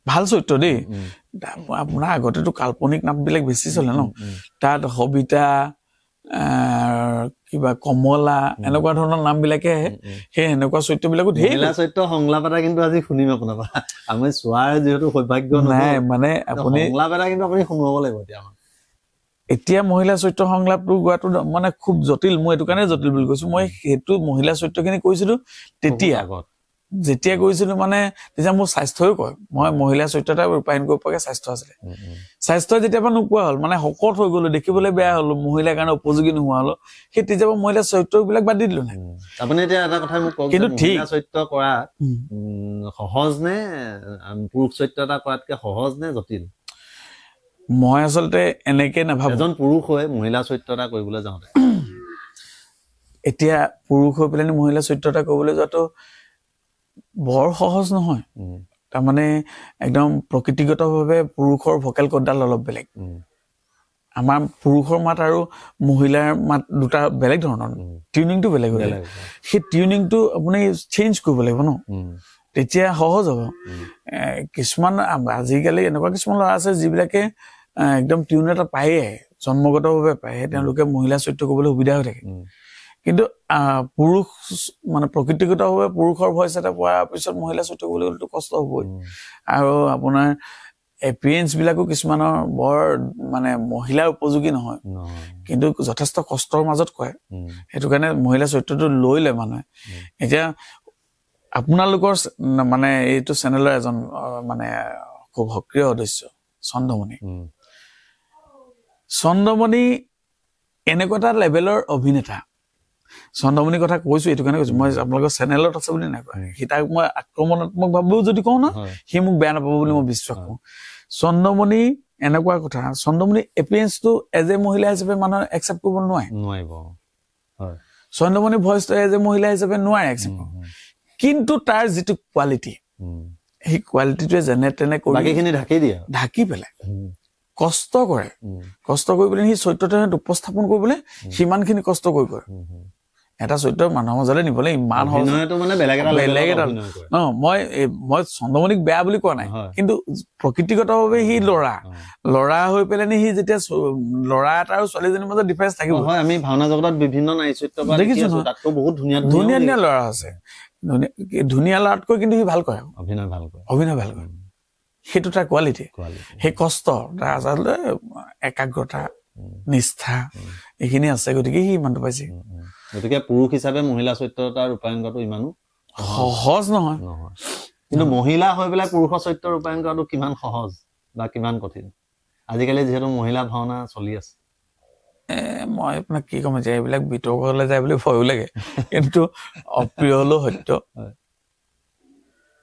ভাল চৰিত্ৰ দেই আপোনাৰ আগতেতো কাল্পনিক নামবিলাক বেছি চলে ন তাত সবিতা কিবা কমলা এনেকুৱা ধৰণৰ নাম বিলাকে আহে সেই এনেকুৱা চৰিত্ৰবিলাকো ধেৰ মহিলা চৰিত্ৰ সংলাপ এটা কিন্তু আজি শুনিম আপোনাৰ পৰা আমি চোৱাৰ যিহেতু সৌভাগ্য নাই মানে আপুনি সংলাপ এটা কিন্তু আপুনি শুনাব লাগিব এতিয়া মহিলা চৰিত্ৰ সংলাপটো গোৱাটো মানে খুব জটিল মই এইটো কাৰণে জটিল বুলি কৈছো মই সেইটো মহিলা চৰিত্ৰখিনি কৈছিলো তেতিয়া যেতিয়া কৈছিলো মানে তেতিয়া মোৰ স্বাস্থ্যও কয় মই মহিলা চৰিত্ৰ এটা ৰূপায়ণ কৰিব পৰাকে স্বাস্থ্য আছিলে স্বাস্থ্য যেতিয়াবা নোপোৱা হ'ল মানে শকত হৈ গলো দেখিবলৈ বেয়া হলো মহিলাৰ কাৰণে উপযোগী নোহোৱা হলো সেই তেতিয়াবা মহিলা চৰিত্ৰবিলাক বাদ দি দিলো নাই আপুনি এতিয়া এটা কথা মোক কওক কিন্তু মহিলা চৰিত্ৰ কৰা সহজ নে পুৰুষ চৰিত্ৰ এটা কৰাতকে সহজ নে জটিল মই আচলতে এনেকে নাভাবো এজন পুৰুষ হৈ মহিলা চৰিত্ৰ এটা কৰিবলৈ যাওঁতে এতিয়া পুৰুষ হৈ পেলাই মহিলা চৰিত্ৰ এটা কৰিবলৈ যোৱাটো বৰ সহজ নহয় তাৰমানে একদম প্ৰকৃতিগতভাৱে পুৰুষৰ ভোকেল কৰ্ডডাল অলপ বেলেগ আমাৰ পুৰুষৰ মাত আৰু মহিলাৰ মাত দুটা বেলেগ ধৰণৰ টিউনিংটো বেলেগ হৈ যায় সেই টিউনিংটো আপুনি চেঞ্জ কৰিব লাগিব ন তেতিয়া সহজ হ'ব কিছুমান আজিকালি এনেকুৱা কিছুমান ল'ৰা আছে যিবিলাকে একদম টিউন এটা পায়ে জন্মগতভাৱে পায় তেওঁলোকে মহিলা চৰিত্ৰ কৰিবলৈ সুবিধা হৈ থাকে কিন্তু পুৰুষ মানে প্ৰকৃতিগতভাৱে পুৰুষৰ ভইচ এটা পোৱাৰ পিছত মহিলা চৰিত্ৰ কৰিবলৈ গ'লেতো কষ্ট হ'বই আৰু আপোনাৰ এপিয়েন্স বিলাকো কিছুমানৰ বৰ মানে মহিলাৰ উপযোগী নহয় কিন্তু যথেষ্ট কষ্টৰ মাজত কয় সেইটো কাৰণে মহিলা চৰিত্ৰটো লৈ লয় মানুহে এতিয়া আপোনালোকৰ মানে এইটো চেনেলৰ এজন মানে খুব সক্ৰিয় সদস্য চন্দ্ৰমণি এনেকুৱা এটা লেভেলৰ অভিনেতা চন্দ্ৰমণিৰ কথা কৈছো এইটো কাৰণে কৈছো মই আপোনালোকৰ চেনেলত আছে বুলি নাই কোৱা সি তাক মই আক্ৰমণাত্মক ভাৱেও যদি কওঁ না সি মোক বেয়া নাপাব বুলি মই বিশ্বাস কৰো চন্দ্ৰমণি এনেকুৱা কথা চন্দ্ৰমণি এপিয়েন্সটো এজ এ মহিলা হিচাপে মানুহে একচেপ্ট কৰিব নোৱাৰিব চন্দ্ৰমণি ভইচটো এজ এ মহিলা হিচাপে নোৱাৰে একচেপ্ট কিন্তু তাৰ যিটো কোৱালিটি সেই কোৱালিটিটোৱে যেনে তেনে কৰি ঢাকি পেলাই কষ্ট কৰে কষ্ট কৰি পেলাই সি চৰিত্ৰটো উপস্থাপন কৰিবলৈ সিমানখিনি কষ্ট কৰি কৰে এটা চৰিত্ৰ মানুহৰ মাজলৈ নিবলৈ ইমান মই চন্দ্ৰমণিক বেয়া বুলি কোৱা নাই কিন্তু প্ৰকৃতিগতভাৱে সি লৰা হৈ পেলাই সি যেতিয়া লৰা এটা আৰু ছোৱালীজনীৰ মাজত ডিফাৰেঞ্চ থাকিব আমি ভাওনা জগতত বিভিন্ন নাৰী চৰিত্ৰ দেখিছো বহুত ধুনীয়া ধুনীয়া ল'ৰা আছে ধুনীয়া ল'ৰাতকৈ কিন্তু সি ভাল কৰে অভিনয় ভাল কৰে সেইটো তাৰ কোৱালিটি সেই কষ্ট তাৰ আচলতে একাগ্ৰতা নিষ্ঠা এইখিনি আছে গতিকে সি ইমানটো পাইছে গতিকে পুৰুষ হিচাপে মহিলা চৰিত্ৰ এটা ৰূপায়ণ কৰাটো ইমানো সহজ নহয় কিন্তু মহিলা হৈ পেলাই পুৰুষৰ চৰিত্ৰ ৰূপায়ণ কৰাটো কিমান সহজ বা কিমান কঠিন আজিকালি যিহেতু মহিলা ভাওনা চলি আছে মই আপোনাক কি কম যে এইবিলাক বিতৰ্কলৈ যায় বুলি ভয়ো লাগে কিন্তু অপ্ৰিয় হলেও সত্য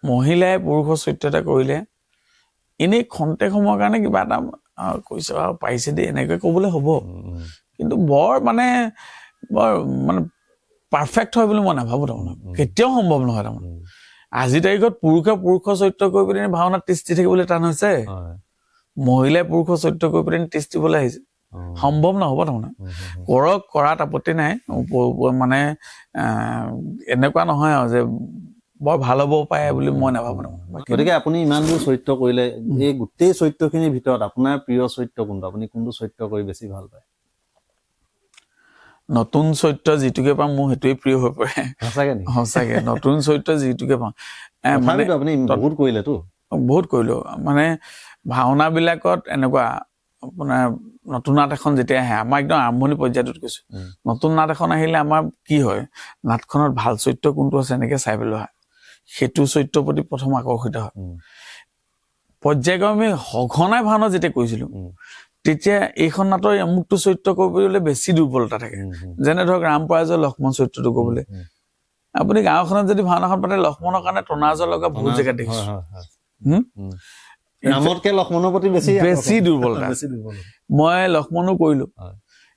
মহিলাই পুৰুষৰ চৰিত্ৰ এটা কৰিলে এনেই খন্তেক সময়ৰ কাৰণে কিবা এটা কৈছে আৰু পাইছে দেই এনেকৈ ক'বলৈ হ'ব কিন্তু বৰ মানে পাৰফেক্ট হয় বুলি মই নাভাবো তাৰমানে কেতিয়াও সম্ভৱ নহয় তাৰমানে আজিৰ তাৰিখত পুৰুষৰ চৰিত্ৰ কৰি পেলাই ভাওনাত তিষ্টি থাকিবলৈ টান হৈছে মহিলাই পুৰুষৰ চৰিত্ৰ কৰি পেলাই তিষ্টিবলৈ আহিছে সম্ভৱ নহব তাৰমানে কৰাত আপত্তি নাই মানে এনেকুৱা নহয় আৰু যে বৰ ভাল হ'ব পাৰে বুলি মই নাভাবো গতিকে আপুনি ইমানবোৰ চৰিত্ৰ কৰিলে এই গোটেই চৰিত্ৰখিনিৰ ভিতৰত আপোনাৰ প্ৰিয় চৰিত্ৰ কোনটো আপুনি কোনটো চৰিত্ৰ কৰি বেছি ভাল পায় নতুন চৰিত্ৰ যিটোকে পাওঁ মোৰ সেইটোৱে প্ৰিয় হৈ পৰে সঁচাকে নতুন চৰিত্ৰ যিটোকে পাওঁ মানে আপুনি বহুত কৰিলো মানে ভাওনা বিলাকত এনেকুৱা আপোনাৰ নতুন নাট এখন যেতিয়া আহে আমাৰ একদম আৰম্ভণি পৰ্যায়টোত কৈছো নতুন নাট এখন আহিলে আমাৰ কি হয় নাটখনত ভাল চৰিত্ৰ কোনটো আছে এনেকে চাই পেলোৱা সেইটো চৰিত্ৰৰ প্ৰতি প্ৰথম আকৰ্ষিত হয় পৰ্যায়ক্ৰমে সঘনাই ভাওনা যেতিয়া কৰিছিলো তেতিয়া এইখন নাটৰ অমুকটো চৰিত্ৰ কৰিবলৈ বেছি দুৰ্বলতা থাকে যেনে ধৰক ৰাম পৰাজয় লক্ষ্মণ চৰিত্ৰটো ক'বলৈ আপুনি গাঁওখনত যদি ভাওনাখন পাতে লক্ষ্মণৰ কাৰণে টনাজৰ লগা বহুত জেগাত দেখিছো ৰামতকে লক্ষ্মণৰ প্ৰতি বেছি দুৰ্বলতা মই লক্ষ্মণো কৰিলো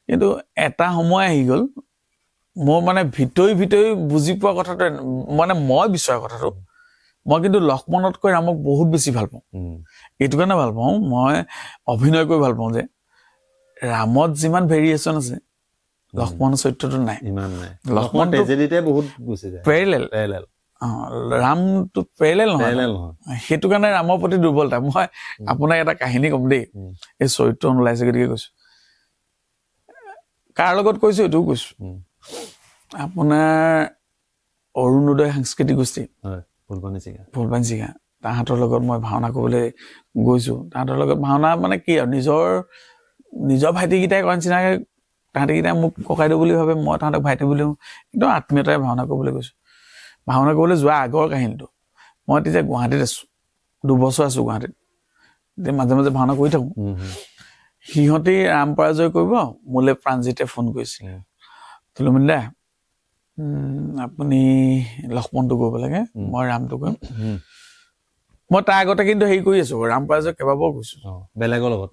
কিন্তু এটা সময় আহি গ'ল মই মানে ভিতৰি বুজি পোৱা কথাটো মানে মই বিচৰা কথাটো মই কিন্তু লক্ষ্মণতকৈ ৰামক বহুত বেছি ভাল পাওঁ এইটো কাৰণে ভাল পাওঁ মই অভিনয় কৰি ভাল পাওঁ যে ৰামত যিমান ভেৰিয়েশ্যন আছে লক্ষ্মণ চৰিত্ৰটো নাই লক্ষ্মণ ট্ৰেজেডিতে বহুত গুচি যায় পেৰেলেল ৰামটো পেৰেলেল নহয় সেইটো কাৰণে ৰামৰ প্ৰতি দুৰ্বলতা মই আপোনাক এটা কাহিনী কম দেই এই চৰিত্ৰ নোলাইছে গতিকে কৈছো কাৰ লগত কৈছো এইটোও কৈছো আপোনাৰ অৰুণোদয় সাংস্কৃতিক গোষ্ঠী ফুলপানী চিগা তাহাঁতৰ লগত মই ভাওনা কৰিবলৈ গৈছো তাহাঁতৰ লগত ভাওনা মানে কি আৰু নিজৰ ভাইটিকেইটাই কৰা নিচিনাকে তাহাঁতিকেইটাই মোক ককাইদেউ বুলি ভাবে মই তাহাঁতক ভাইটি বুলি একদম আত্মীয়তাৰে ভাওনা কৰিবলৈ গৈছো ভাওনা কৰিবলৈ যোৱা আগৰ কাহিনীটো মই তেতিয়া গুৱাহাটীত আছো 2 বছৰ আছো গুৱাহাটীত তেতিয়া মাজে মাজে ভাওনা কৰি থাকো সিহঁতি ৰাম পৰাজয় কৰিব মোলে প্ৰাণজিতে ফোন কৰিছিল তুলুমিন দা আপুনি লক্ষ্মণটো কৰিব লাগে মই ৰামটো কৰিম মই তাৰ আগতে কিন্তু হেৰি কৰি আছো ৰাম পৰাজয় কেইবাবাৰ কৈছো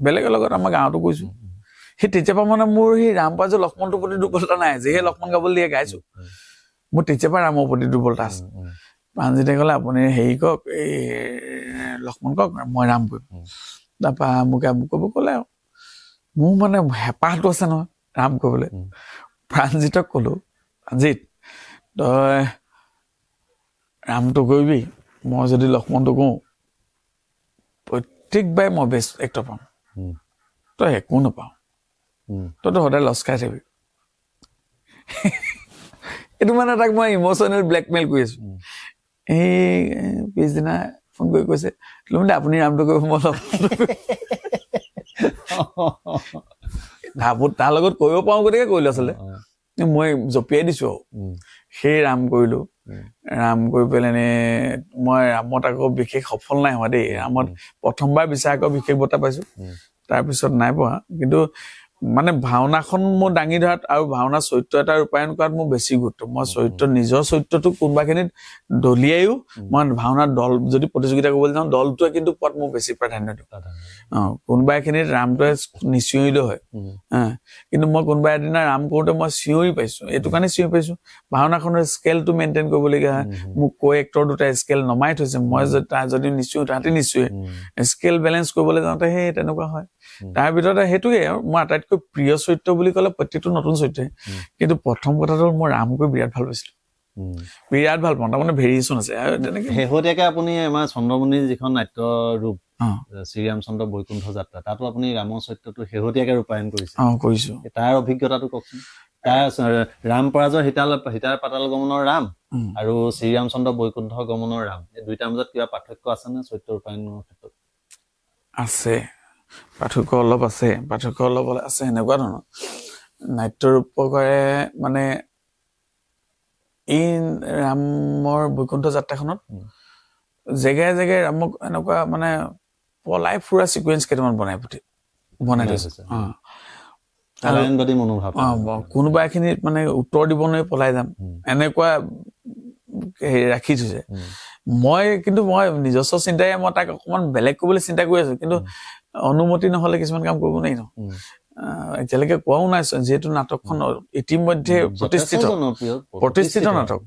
বেলেগৰ লগত আমাৰ গাঁৱতো কৈছো সেই তেতিয়াৰ পৰা মানে মোৰ সেই ৰাম পৰাজয় লক্ষ্মণটোৰ প্ৰতি দুৰ্বলতা নাই যিহে লক্ষ্মণ গাবলৈ দিয়ে গাইছো মোৰ তেতিয়াৰ পৰা ৰামৰ প্ৰতি দুৰ্বলতা আছে প্ৰাণজিতে ক'লে আপুনি হেৰি কওক এই লক্ষ্মণ কওক মই ৰাম কৰিম তাৰপৰা মোক ক'ব ক'লে আৰু মোৰ মানে হেঁপাহটো আছে নহয় ৰাম কৰিবলৈ প্ৰাণজিতক ক'লো প্ৰাণজিত তই ৰামটো কৰিবি মই যদি লক্ষ্মণটো কওঁ প্ৰত্যেকবাৰে মই বেষ্ট এক্টৰ পাম তই একো নাপাওঁ তইতো সদায় লচ খাই থাকিবি এইটো মানে তাক মই ইম'চনেল ব্লেকমেইল কৰি আছো এই পিছদিনা ফোন কৰি কৈছে তুলুমিন দা আপুনি ৰামটো কৰিব মই তাৰ লগত কৰিব পাৰো গতিকে কৰিলো আচলতে মই জপিয়াই দিছো সেই ৰাম কৰিলো ৰাম কৰি পেলাই মই ৰামত আকৌ বিশেষ সফল নাই হোৱা দেই ৰামত প্ৰথমবাৰ বিচাৰকৰ বিশেষ বঁটা পাইছো তাৰপিছত নাই পোৱা কিন্তু মানে ভাওনাখন মোৰ দাঙি ধৰাত আৰু ভাওনা চৰিত্ৰ এটা ৰূপায়ণ কৰাত মোৰ বেছি গুৰুত্ব মই নিজৰ চৰিত্ৰটো কোনোবাখিনিত দলিয়াইও মই ভাওনাৰ দল যদি প্ৰতিযোগিতা কৰিবলৈ যাওঁ দলটোৱে কিন্তু পোৱাত মোৰ বেছি প্ৰাধান্য দিওঁ কোনোবা এখিনিত ৰামটোৱে নিচিঞৰিলেও হয় কিন্তু মই কোনোবা এদিনা ৰাম কৰোঁতে মই চিঞৰি পাইছো এইটো কাৰণে চিঞৰি পাইছো ভাওনাখনৰ স্কেলটো মেইনটেইন কৰিবলগীয়া হয় মোক এক্টৰ দুটা স্কেল নমাই থৈছে মই যদি নিচিঞৰো তাহাঁতি নিচিঞৰে স্কেল বেলেঞ্চ কৰিবলৈ যাওঁতে সেই তেনেকুৱা হয় তাৰ ভিতৰতে সেইটোৱে আৰু মই আটাইতকৈ প্ৰিয় চৰিত্ৰ বুলি ক'লে প্ৰত্যেকটো নতুন চৰিত্ৰই কিন্তু প্ৰথম কথাটো মই ৰাম কৰি বিৰাট ভাল পাইছিলো বিৰাট ভাল পাওঁ তাৰমানে ভেৰিয়েশ্যন আছে আৰু তেনেকে শেহতীয়াকে আপুনি আমাৰ চন্দ্ৰমণিৰ যিখন নাট্য ৰূপ শ্ৰীৰামচন্দ্ৰ বৈকুণ্ঠ যাত্ৰা তাতো আপুনি ৰামৰ চৰিত্ৰটো শেহতীয়াকে ৰূপায়ণ কৰিছে তাৰ অভিজ্ঞতাটো কওকচোন তাৰ ৰাম পৰাজয় সীতাৰ পাতাল গমনৰ ৰাম আৰু শ্ৰীৰামচন্দ্ৰ বৈকুণ্ঠ গমনৰ ৰাম এই দুইটাৰ মাজত কিবা পাৰ্থক্য আছে নে চৰিত্ৰ ৰূপায়ণৰ ক্ষেত্ৰত আছে পাৰ্থক্য অলপ আছে এনেকুৱা ধৰণৰ নাট্য ৰূপকাৰে মানে এই ৰামৰ বৈকুণ্ঠ যাত্ৰাখনত জেগাই জেগাই ৰামক এনেকুৱা মানে পলাই ফুৰা চিকুৱেঞ্চ কেইটামান বনাই থৈছে কোনোবা এখিনিত মানে উত্তৰ দিব নোৱাৰি পলাই যাম এনেকুৱা ৰাখি থৈছে মই নিজস্ব চিন্তাই মই তাক অকমান বেলেগ কৰিবলৈ চিন্তা কৰি আছো কিন্তু অনুমতি নহলে কিছুমান কাম কৰিব নোৱাৰি ন এতিয়ালৈকে কোৱাও নাই যিহেতু নাটকখন ইতিমধ্যে প্ৰতিষ্ঠিত নাটক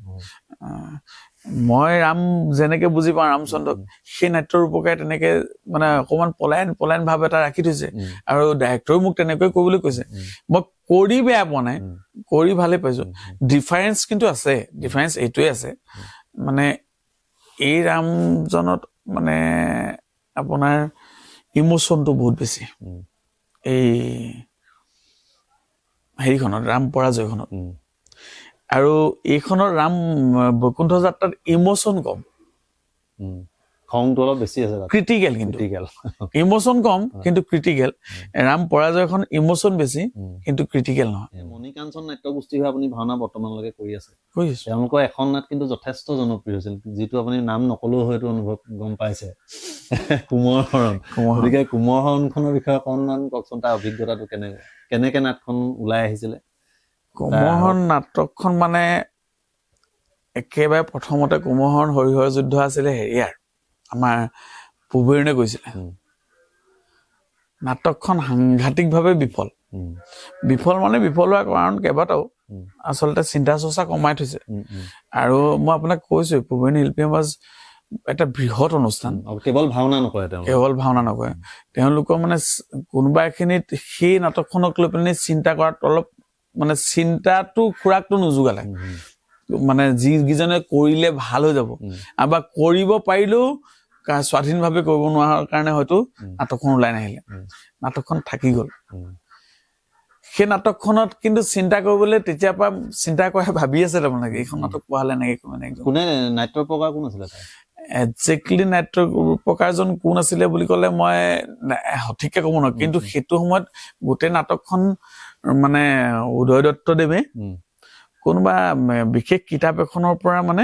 মই ৰাম যেনেকে বুজি পাওঁ ৰামচন্দ্ৰক সেই নাট্য ৰূপকাৰে তেনেকে মানে অকমান পলায়ন ভাৱ এটা ৰাখি থৈছে আৰু ডাইৰেক্টৰেও মোক তেনেকৈ কৰিবলৈ কৈছে মই কৰি বেয়া পোৱা নাই কৰি ভালে পাইছো ডিফাৰেঞ্চ কিন্তু আছে ডিফাৰেঞ্চ এইটোৱে আছে মানে এই ৰামজনত মানে আপোনাৰ ইমোচনটো বহুত বেছি এই হেৰিখনত ৰাম পৰাজয়খনত আৰু এইখনৰ ৰাম বৈকুণ্ঠ যাত্ৰাত ইমোচন কম খংটো অলপ বেছি আছে তাত ক্ৰিটিকেল কিন্তু ক্ৰিটিকেল ইমোশন কম কিন্তু ক্ৰিটিকেল ৰাম পৰাজয়খন ইমোশন বেছি কিন্তু ক্ৰিটিকেল নহয় মণিকাঞ্চন নাট্যগোষ্ঠী হৈ আপুনি ভাওনা বৰ্তমানলৈকে কৰি আছে বুজিছো তেওঁলোকৰ এখন নাট কিন্তু যথেষ্ট জনপ্ৰিয় হৈছিল যিটো আপুনি নাম নকলেও হয়তো অনুভৱ গম পাইছে কুমৰ হৰণ গতিকে কুমৰ হৰণখনৰ বিষয়ে অকণমান কওকচোন তাৰ অভিজ্ঞতাটো কেনেকে নাটখন ওলাই আহিছিলে কুমৰ হৰণ নাটকখন মানে একেবাৰে প্ৰথমতে কুমৰ হৰণ হৰিহৰ যুদ্ধ আছিলে হেৰিয়াৰ আমাৰ পুবুৰণে কৈছিলে নাটকখন সাংঘাতিকভাৱে বিফল মানে বিফল হোৱাৰ কাৰণ কেইবাটাও আচলতে চিন্তা চৰ্চা কমাই থৈছে আৰু মই আপোনাক কৈছো পুবুৰণি শিল্পী সমাজ এটা বৃহৎ অনুষ্ঠান কেৱল ভাওনা নকৰে তেওঁলোকৰ মানে কোনোবা এখিনিত সেই নাটকখনক লৈ পেলাই চিন্তা কৰাত অলপ মানে চিন্তাটো খোৰাকটো নোযোগালে মানে যিকেইজনে কৰিলে ভাল হৈ যাব বা কৰিব পাৰিলেও স্বাধীনভাৱে কৰিব নোৱাৰাৰ কাৰণে হয়তো নাটকখন ওলাই নাহিলে নাটকখন থাকি গ'ল সেই নাটকখনত কিন্তু চিন্তা কৰিবলৈ তেতিয়াৰ পৰা চিন্তা কৰা ভাবি আছে তাৰমানে এইখন নাটক পোৱা হলে এনেকে কোনে নাট্যৰ প্ৰকাৰ কোন আছিলে একজেক্টলি নাট্যৰ প্ৰকাৰজন কোন আছিলে বুলি ক'লে মই সঠিককে ক'ব নোৱাৰো কিন্তু সেইটো সময়ত গোটেই নাটকখন মানে উদয় দত্তদেৱে কোনোবা বিশেষ কিতাপ এখনৰ পৰা মানে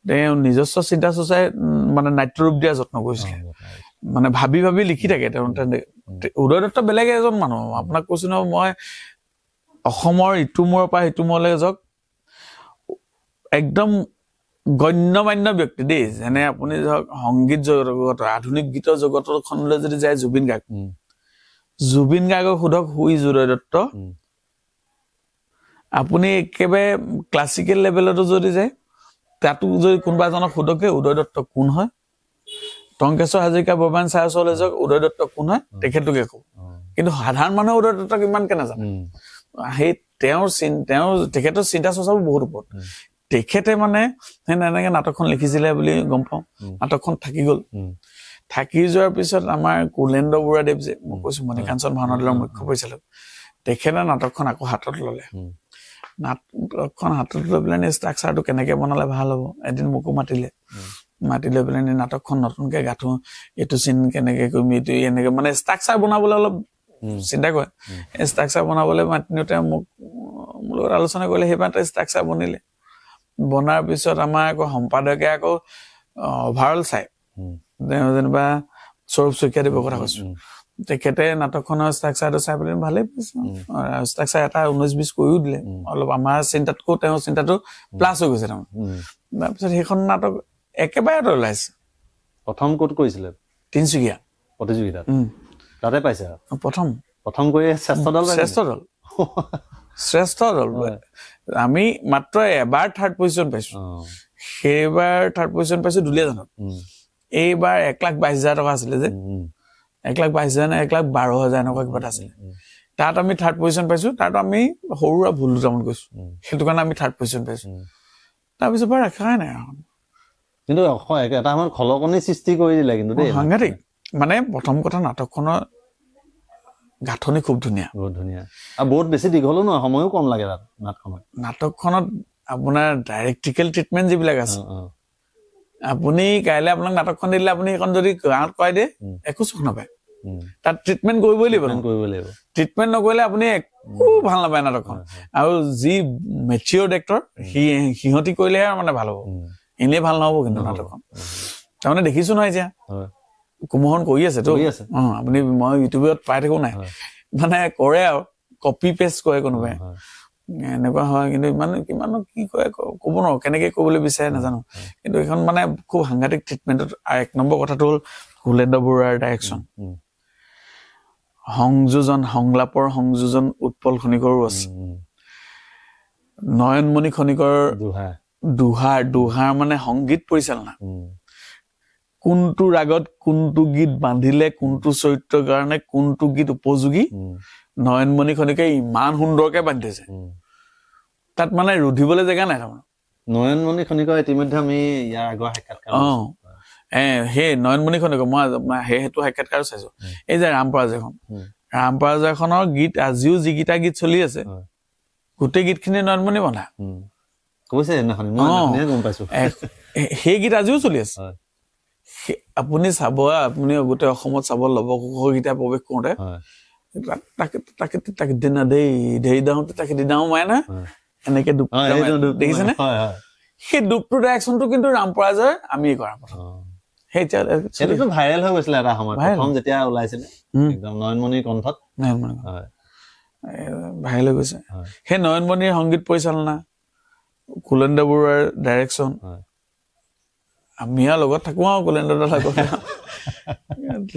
তেওঁ নিজস্ব চিন্তা চৰ্চাই মানে নাট্যৰূপ দিয়া যত্ন কৰিছিলে মানে ভাবি ভাবি লিখি থাকে তেওঁ উদয় দত্ত বেলেগ এজন মানুহ আপোনাক কৈছো ন মই অসমৰ ইটো মূৰৰ পৰা সিটো মূৰলৈ যাওক একদম গণ্যমান্য ব্যক্তি দেই যেনে আপুনি ধৰক সংগীত জগতৰ আধুনিক গীতৰ জগতখনলৈ যদি যায় জুবিন গাৰ্গক সোধক হুই উদয় দত্ত আপুনি একেবাৰে ক্লাছিকেল লেভেলতো যদি যায় তাতো যদি কোনোবা এজনক সোধকে উদয় দত্ত কোন হয় টংকেশ্বৰ হাজৰিকা বৰ্মন ছাৰ ওচৰলৈ যাওক উদয় দত্ত কোন হয় তেখেতলোকে কব কিন্তু সাধাৰণ মানুহে উদয় দত্তক ইমানকে নাজানে সেই তেখেতৰ চিন্তা চৰ্চাও বহুত ওপৰত তেখেতে মানে এনেকে নাটকখন লিখিছিলে বুলি গম পাওঁ নাটকখন থাকি গ'ল থাকি যোৱাৰ পিছত আমাৰ কুলেন্দ্ৰ বৰুৱাদেৱ যে মই কৈছো মণিকাঞ্চন ভাওনা দলৰ মুখ্য পৰিচালক তেখেতে নাটকখন আকৌ হাতত ললে নাটকখন হাতত লৈ পেলাই ষ্ট্ৰাকচাৰটো কেনেকে বনালে ভাল হ'ব এদিন মোকো মাতি লৈ পেলাই নাটকখন নতুনকে গাঁঠো এইটো চিন কেনেকে কৰিম এইটো এনেকে মানে ষ্ট্ৰাকচাৰ বনাবলৈ অলপ চিন্তা কৰে ষ্ট্ৰাকচাৰ বনাবলৈ মাতিনোতে মোৰ লগত আলোচনা কৰিলে সেইবাৰ এটা ষ্ট্ৰাকচাৰ বনিলে বনাৰ পিছত আমাৰ আকৌ সম্পাদকে আকৌ অভাৰঅল চাই যেনিবা সৌৰভ শইকীয়াদেৱৰ কথা কৈছো তেখেতে নাটকখনৰ ষ্ট্ৰাকচাৰটো চাই পেলাই ভালেই পাইছে ষ্ট্ৰাকচাৰ এটা 19-20 কৰিও দিলে অলপ আমাৰ চিন্তাতকৈ তেওঁৰ চিন্তাটো প্লাছ হৈ গৈছে তাৰপিছত সেইখন নাটক একেবাৰে ওলাইছে প্ৰথম ক'ত কৰিছিলে তিনচুকীয়া প্ৰতিযোগিতাত তাতে পাইছে প্ৰথম কৰি শ্ৰেষ্ঠ দল আমি মাত্ৰ এবাৰ থাৰ্ড পজিশ্যন পাইছো সেইবাৰ থাৰ্ড পজিশ্যন পাইছো দুলীয়াজানত এইবাৰ 1,22,000 টকা আছিলে যে 1,22,000 নে 1,12,000 এনেকুৱা কিবা এটা আছিলে তাত আমি থাৰ্ড পজিশ্যন পাইছো তাত আমি সৰুৰা ভুল দুটামান কৈছো সেইটো কাৰণে আমি থাৰ্ড পজিশ্যন পাইছো তাৰপিছত বাৰু ৰখাই নাই কিন্তু এটা আমাৰ খলকনি সৃষ্টি কৰি দিলে কিন্তু দেই সাংঘাতিক মানে প্ৰথম কথা নাটকখনৰ গাঁথনি খুব ধুনীয়া আৰু বহুত বেছি দীঘলো নহয় সময়ো কম লাগে তাত নাটকখনত আপোনাৰ ডাইৰেক্টিকেল ট্ৰিটমেণ্ট যিবিলাক আছে আপুনি কাইলৈ আপোনাক নাটকখন দিলে আপুনি সেইখন যদি গাঁৱত কৰাই দিয়ে একো চোখ নাপায় তাত ট্ৰিটমেণ্ট কৰিবই লাগিব ট্ৰিটমেণ্ট নকৰিলে আপুনি একো ভাল নাপায় নাটকখন আৰু যি মেচিয়ৰ এক্টৰ সিহঁতি কৰিলেহে মানে ভাল হ'ব এনেই ভাল নহ'ব কিন্তু নাটকখন তাৰমানে দেখিছো নহয় এতিয়া কুমহৰণ কৰি আছে তো আপুনি মই ইউটিউবত পাই থাকো নাই মানে কৰে আৰু কপি পেষ্ট কৰে কোনোবাই এনেকুৱা হয় কিন্তু কিমান কি কয় ক'ব নোৱাৰো কেনেকে ক'বলৈ বিচাৰে নাজানো কিন্তু এইখন মানে খুব সাংঘাতিক ট্ৰিটমেণ্টত আৰু 1 নম্বৰ কথাটো হ'ল কুলেন্দ্ৰ বৰুৱাৰ ডাইৰেকশ্যন সংলাপৰ সংযোজন উৎপল খনিকৰো আছে নয়নমণি খনিকৰ দুহাৰ মানে সংগীত পৰিচালনা কোনটো ৰাগত কোনটো গীত বান্ধিলে কোনটো চৰিত্ৰৰ কাৰণে কোনটো গীত উপযোগী নয়নমণি খনিকে ইমান সুন্দৰকে বান্ধিছে তাত মানে ৰুধিবলৈ জেগা নাই তাৰমানে নয়নমণি খনিকৰ ইতিমধ্যে আমি ইয়াৰ আগৰ সাক্ষাৎকাৰ সেই নয়নমণি খনিকৰ মই সেইটো সাক্ষাৎকাৰ চাইছো এই যে ৰামপৰাজয়খনৰ গীত আজিও যিকেইটা গীত চলি আছে গোটেই গীতখিনি নয়নমণি বন্ধা কৈছে সেই গীত আজিও চলি আছে আপুনি চাব, আপুনি গোটেই অসমত চাব লৱকুশকেইটা প্ৰৱেশ কৰোঁতে তাকে দিনা দেই দাওঁতে তাকে দিনাও মাৰে না এনেকে ডুব দেখিছেনে? সেই ডুবটো ডাইৰেকশ্যনটো কিন্তু ৰামপৰাজয় আমি কৰা প্ৰথম। সেইটোতো ভাইৰেল হৈ গৈছিলে এটা সময়ত, প্ৰথম যেতিয়া ওলাইছিলে একদম নয়নমণিৰ কণ্ঠত ভাইৰেল হৈ গৈছে। সেই নয়নমণিৰ সংগীত পৰিচালনা, কুলেন্দ্ৰ বৰুৱাৰ ডাইৰেকশ্যন, আমি আৰু লগত থাকো আৰু কুলেন্দ্ৰ দাৰ লগত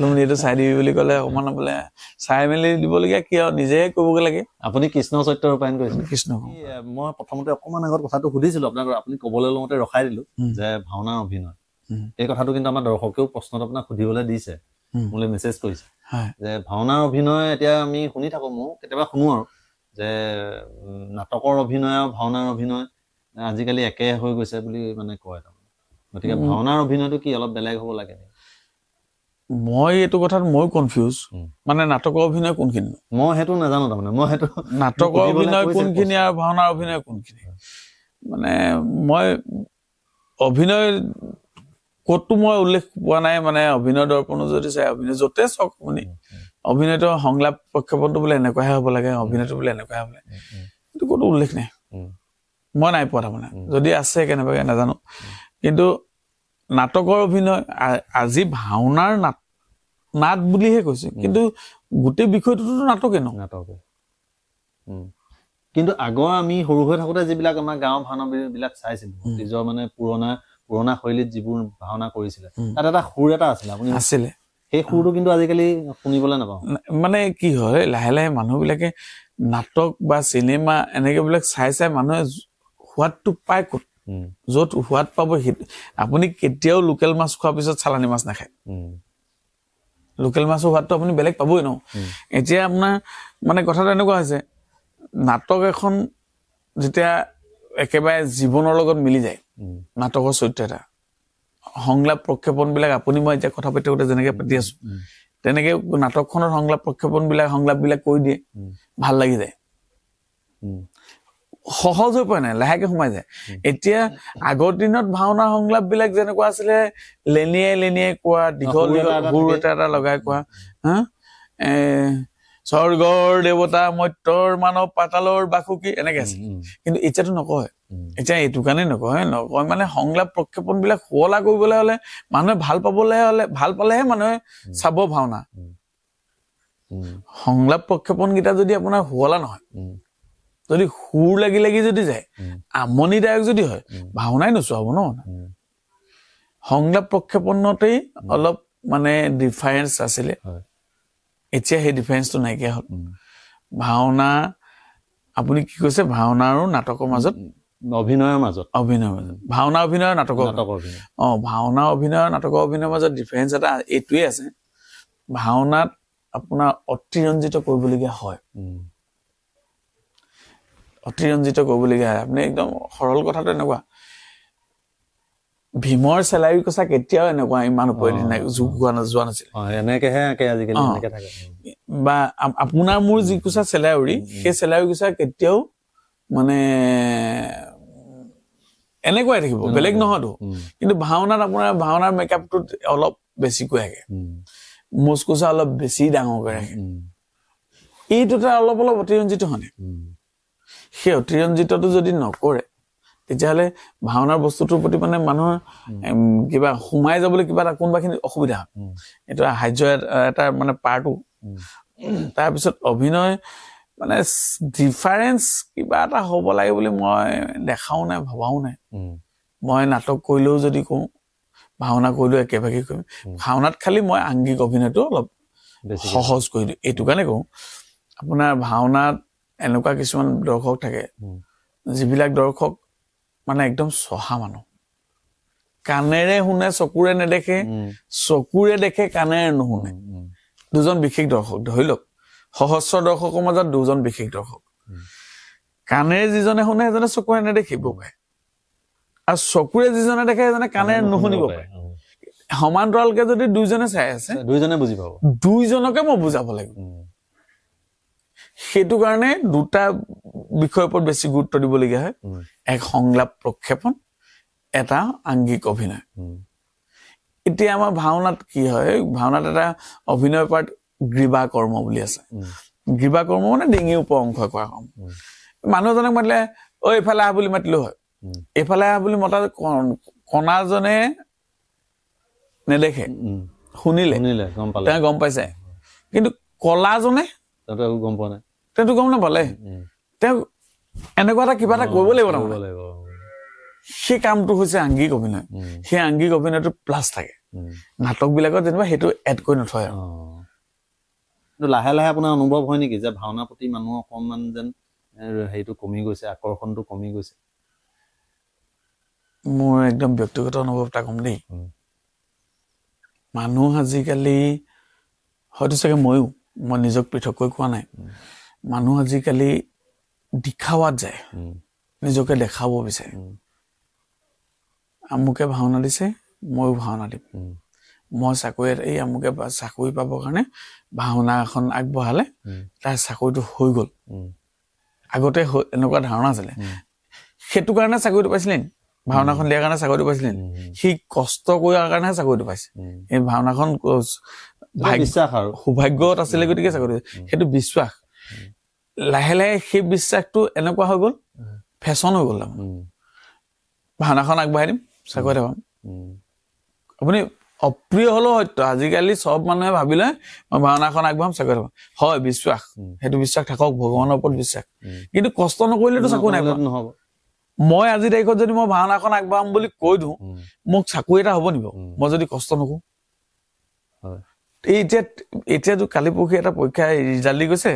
তুমি এইটো চাই দিবি বুলি ক'লে অকমান বোলে চাই মেলি দিবলগীয়া কি আৰু নিজে কৰিবগৈ লাগে। আপুনি কৃষ্ণ চৰিত্ৰ ৰূপায়ণ কৰিছে? কৃষ্ণ। মই প্ৰথমতে অকমান আগত কথাটো সুধিছিলো আপোনাক, আপুনি কবলৈ লওঁতে ৰখাই দিলো যে ভাওনাৰ অভিনয়, এই কথাটো কিন্তু আমাৰ দৰ্শকেও প্ৰশ্নত আপোনাক সুধিবলৈ দিছে, মোলৈ মেছেজ কৰিছে যে ভাওনাৰ অভিনয় এতিয়া আমি শুনি থাকো, মই কেতিয়াবা শুনো আৰু যে নাটকৰ অভিনয় আৰু ভাওনাৰ অভিনয় আজিকালি একে হৈ গৈছে বুলি মানে কয়। গতিকে ভাওনাৰ অভিনয়টো কি অলপ বেলেগ হ'ব লাগে? মই এইটো কথাত মই কনফিউজ, মানে নাটকৰ অভিনয় কোনখিনি মই সেইটো নাজানো। তাৰমানে মই সেইটো নাটকৰ অভিনয় কোনখিনি আৰু ভাওনাৰ অভিনয় কোনখিনি, মানে মই অভিনয় ক'তো মই উল্লেখ পোৱা নাই। মানে অভিনয় দৰ্পণো যদি চাই, অভিনয় য'তে চাওক আপুনি অভিনয়টো সংলাপ প্ৰক্ষেপণটো বোলে এনেকুৱাহে হ'ব লাগে, অভিনয়টো বোলে এনেকুৱাহে হ'ব লাগে, সেইটো ক'তো উল্লেখ নাই, মই নাই পোৱা। তাৰমানে যদি আছে কেনেবাকে নাজানো। কিন্তু নাটকৰ অভিনয়, আজি ভাওনাৰ নাট বুলিহে কৈছে, কিন্তু গোটেই বিষয়টোতো নাটকে ন। নাটকে। কিন্তু আগৰ আমি সৰু হৈ থাকোতে যিবিলাক আমাৰ গাঁৱৰ ভাওনা বিলাক চাইছিলো, নিজৰ মানে পুৰণা শৈলীত যিবোৰ ভাওনা কৰিছিলে, তাত এটা সুৰ এটা আছিলে, আপুনি আছিলে, সেই সুৰটো কিন্তু আজিকালি শুনিবলৈ নাপাওঁ। মানে কি হয়, লাহে লাহে মানুহ বিলাকে নাটক বা চিনেমা এনেকে বিলাক চাই চাই মানুহে সোৱাদটো পায় ক'ত, য'ত সোৱাদ পাব সেইটো। আপুনি কেতিয়াও লোকেল মাছ খোৱাৰ পিছত চালানী মাছ নাখায়, লোকেল মাছৰ সোৱাদটো আপুনি বেলেগ পাবই ন। এতিয়া আপোনাৰ মানে কথাটো এনেকুৱা হৈছে, নাটক এখন যেতিয়া একেবাৰে জীৱনৰ লগত মিলি যায়, নাটকৰ চৰিত্ৰ এটা, সংলাপ প্ৰক্ষেপণ বিলাক আপুনি মই এতিয়া কথা পাতি থাকোঁতে যেনেকে পাতি আছো, তেনেকে নাটকখনৰ সংলাপ বিলাক কৈ দিয়ে, ভাল লাগি যায়, সহজ হৈ পৰে নাই, লাহেকে সোমাই যায়। এতিয়া আগৰ দিনত ভাওনাৰ সংলাপ বিলাক যেনেকুৱা আছিলে, লেনিয়াই কোৱা, দীঘল সুৰ এটা লগাই কোৱা, স্বৰ্গৰ দেৱতা মৰ্ত্যৰ মানৱ পাতালৰ বাসুকী এনেকে আছে। কিন্তু এতিয়াতো নকয়, এতিয়া এইটো কাৰণে নকয় মানে সংলাপ প্ৰক্ষেপণ বিলাক শুৱলা কৰিবলৈ হলে, মানুহে ভাল পালেহে মানুহে চাব ভাওনা। সংলাপ প্ৰক্ষেপণ কেইটা যদি আপোনাৰ শুৱলা নহয়, যদি সুৰ লাগি যদি যায়, আমনিদায়ক যদি হয়, ভাওনাই নোচোৱাব ন। সংলাপ প্ৰক্ষেপণতেই অলপ মানে ডিফাৰেঞ্চ আছিলে, এতিয়া সেই ডিফাৰেঞ্চটো নাইকিয়া হ'ল। ভাওনা আপুনি কি কৈছে, ভাওনা আৰু নাটকৰ মাজত, অভিনয়ৰ মাজত ভাওনা অভিনয় নাটকৰ ভাওনা অভিনয় নাটকৰ অভিনয়ৰ মাজত ডিফাৰেঞ্চ এটা এইটোৱে আছে, ভাওনাত আপোনাৰ অতিৰঞ্জিত কৰিবলগীয়া হয়, অতিৰঞ্জিত কৰিবলগীয়া হয়। আপুনি একদম সৰল কথাটো এনেকুৱা, ভীমৰ চেলাউৰি কচা কেতিয়াও এনেকুৱা ইমান ওপৰেদি যোৱা নাছিল, বা আপোনাৰ মোৰ যি কোচা চেলাউৰি, সেই চেলাউৰি কোচা কেতিয়াও মানে এনেকুৱাই থাকিব, বেলেগ নহয়তো। কিন্তু ভাওনাত আপোনাৰ ভাওনাৰ মেকআপটোত অলপ বেছিকৈ আহে, মুচকোচা অলপ বেছি ডাঙৰকৈ ৰাখে, এইটোতে অলপ অতিৰঞ্জিত হয়। সেই অতিৰঞ্জিতটো যদি নকৰে, তেতিয়াহ'লে ভাওনাৰ বস্তুটোৰ প্ৰতি মানে মানুহৰ কিবা সোমাই যাবলৈ কিবা এটা কোনোবাখিনি অসুবিধা হয়। এইটো সাহায্য এটা মানে পাৰ্টো। তাৰপিছত অভিনয় মানে ডিফাৰেঞ্চ কিবা এটা হ'ব লাগে বুলি মই দেখাও নাই, ভবাও নাই। মই নাটক কৰিলেও যদি কওঁ, ভাওনা কৰিলেও একেভাগে কৰিম। ভাওনাত খালি মই আংগিক অভিনয়টো অলপ সহজ কৰি দিওঁ, এইটো কাৰণে কওঁ। আপোনাৰ ভাওনাত এনেকুৱা কিছুমান দৰ্শক থাকে, যিবিলাক দৰ্শক মানে একদম চহা মানুহ, কাণেৰে শুনে চকুৰে নেদেখে, চকুৰে দেখে কাণেৰে নুশুনে, দুজন বিশেষ দৰ্শক। ধৰি লওক সহস্ৰ দৰ্শকৰ মাজত দুজন বিশেষ দৰ্শক, কাণেৰে যিজনে শুনে সেইজনে চকুৰে নেদেখিব পাৰে, আৰু চকুৰে যিজনে দেখে সেইজনে কাণেৰে নুশুনিব পাৰে। সমান্তৰালকে যদি দুইজনে চাই আছে, দুইজনে বুজি পাব, দুইজনকে মই বুজাব লাগিব। সেইটো কাৰণে দুটা বিষয়ৰ ওপৰত বেছি গুৰুত্ব দিবলগীয়া হয়, এক সংলাপ প্ৰক্ষেপণ, এটা আংগিক অভিনয়। এতিয়া আমাৰ ভাওনাত কি হয় ভাওনাত এটা অভিনয় পাৰ্ট গ্ৰীবা কৰ্ম বুলি আছে গ্ৰীবা কৰ্ম মানে ডিঙিৰ ওপৰ অংশ কৰা কাম মানুহজনক মাতিলে ঐ এইফালে আহ বুলি মাতিলো হয় এইফালে আহ বুলি মতা কণাজনে নেদেখে শুনিলে তেওঁ গম পাইছে কিন্তু কলাজনে গম পোৱা নাই তেওঁতো গম নাপালে তেওঁ এনেকুৱা এটা কিবা এটা কৰিব লাগিব তাৰমানে সেই কামটো হৈছে আংগিক অভিনয় সেই আংগিক অভিনয়টো প্লাছ থাকে নাটক বিলাকত যেনিবা সেইটো এড কৰি নথয় লাহে লাহে আপোনাৰ অনুভৱ হয় নেকি যে ভাওনাৰ প্ৰতি মানুহ অকণমান যেন সেইটো কমি গৈছে আকৰ্ষণটো কমি গৈছে মোৰ একদম ব্যক্তিগত অনুভৱ এটা কম দেই মানুহ আজিকালি হয়তো চাগে মই নিজক পৃথককৈ কোৱা নাই মানুহ আজিকালি দেখাৱাত যায় নিজকে দেখাব বিচাৰে আমুকে ভাওনা দিছে ময়ো ভাওনা দিম মই চাকৰি এই আমুকে চাকৰি পাবৰ কাৰণে ভাওনা এখন আগবঢ়ালে তাৰ চাকৰিটো হৈ গ'ল আগতে এনেকুৱা ধাৰণা আছিলে সেইটো কাৰণে চাকৰিটো পাইছিলে ভাওনাখন দিয়াৰ কাৰণে চাকৰিটো পাইছিলে সি কষ্ট কৰাৰ কাৰণে চাকৰিটো পাইছে এই ভাওনাখন সৌভাগ্যত আছিলে গতিকে চাকৰি সেইটো বিশ্বাস লাহে লাহে সেই বিশ্বাসটো এনেকুৱা হৈ গ'ল ফেশ্বন হৈ গ'ল ভাওনাখন আগবঢ়াই দিম চাকৰি এটা পাম আপুনি অপ্ৰিয় হলেও সত্য আজিকালি চব মানুহে ভাবিলে মই ভাওনাখন আগবঢ়াম চাকৰি এটা পাম হয় বিশ্বাস সেইটো বিশ্বাস থাকক ভগৱানৰ ওপৰত বিশ্বাস কিন্তু কষ্ট নকৰিলেতো চাকৰি নাই নহ'ব মই আজি তাৰিখত যদি মই ভাওনাখন আগবঢ়াম বুলি কৈ দিওঁ মোক চাকৰি এটা হ'ব নিব মই যদি কষ্ট নকৰো এতিয়াতো কালি পৰহি এটা পৰীক্ষা ৰিজাল্ট দি গৈছে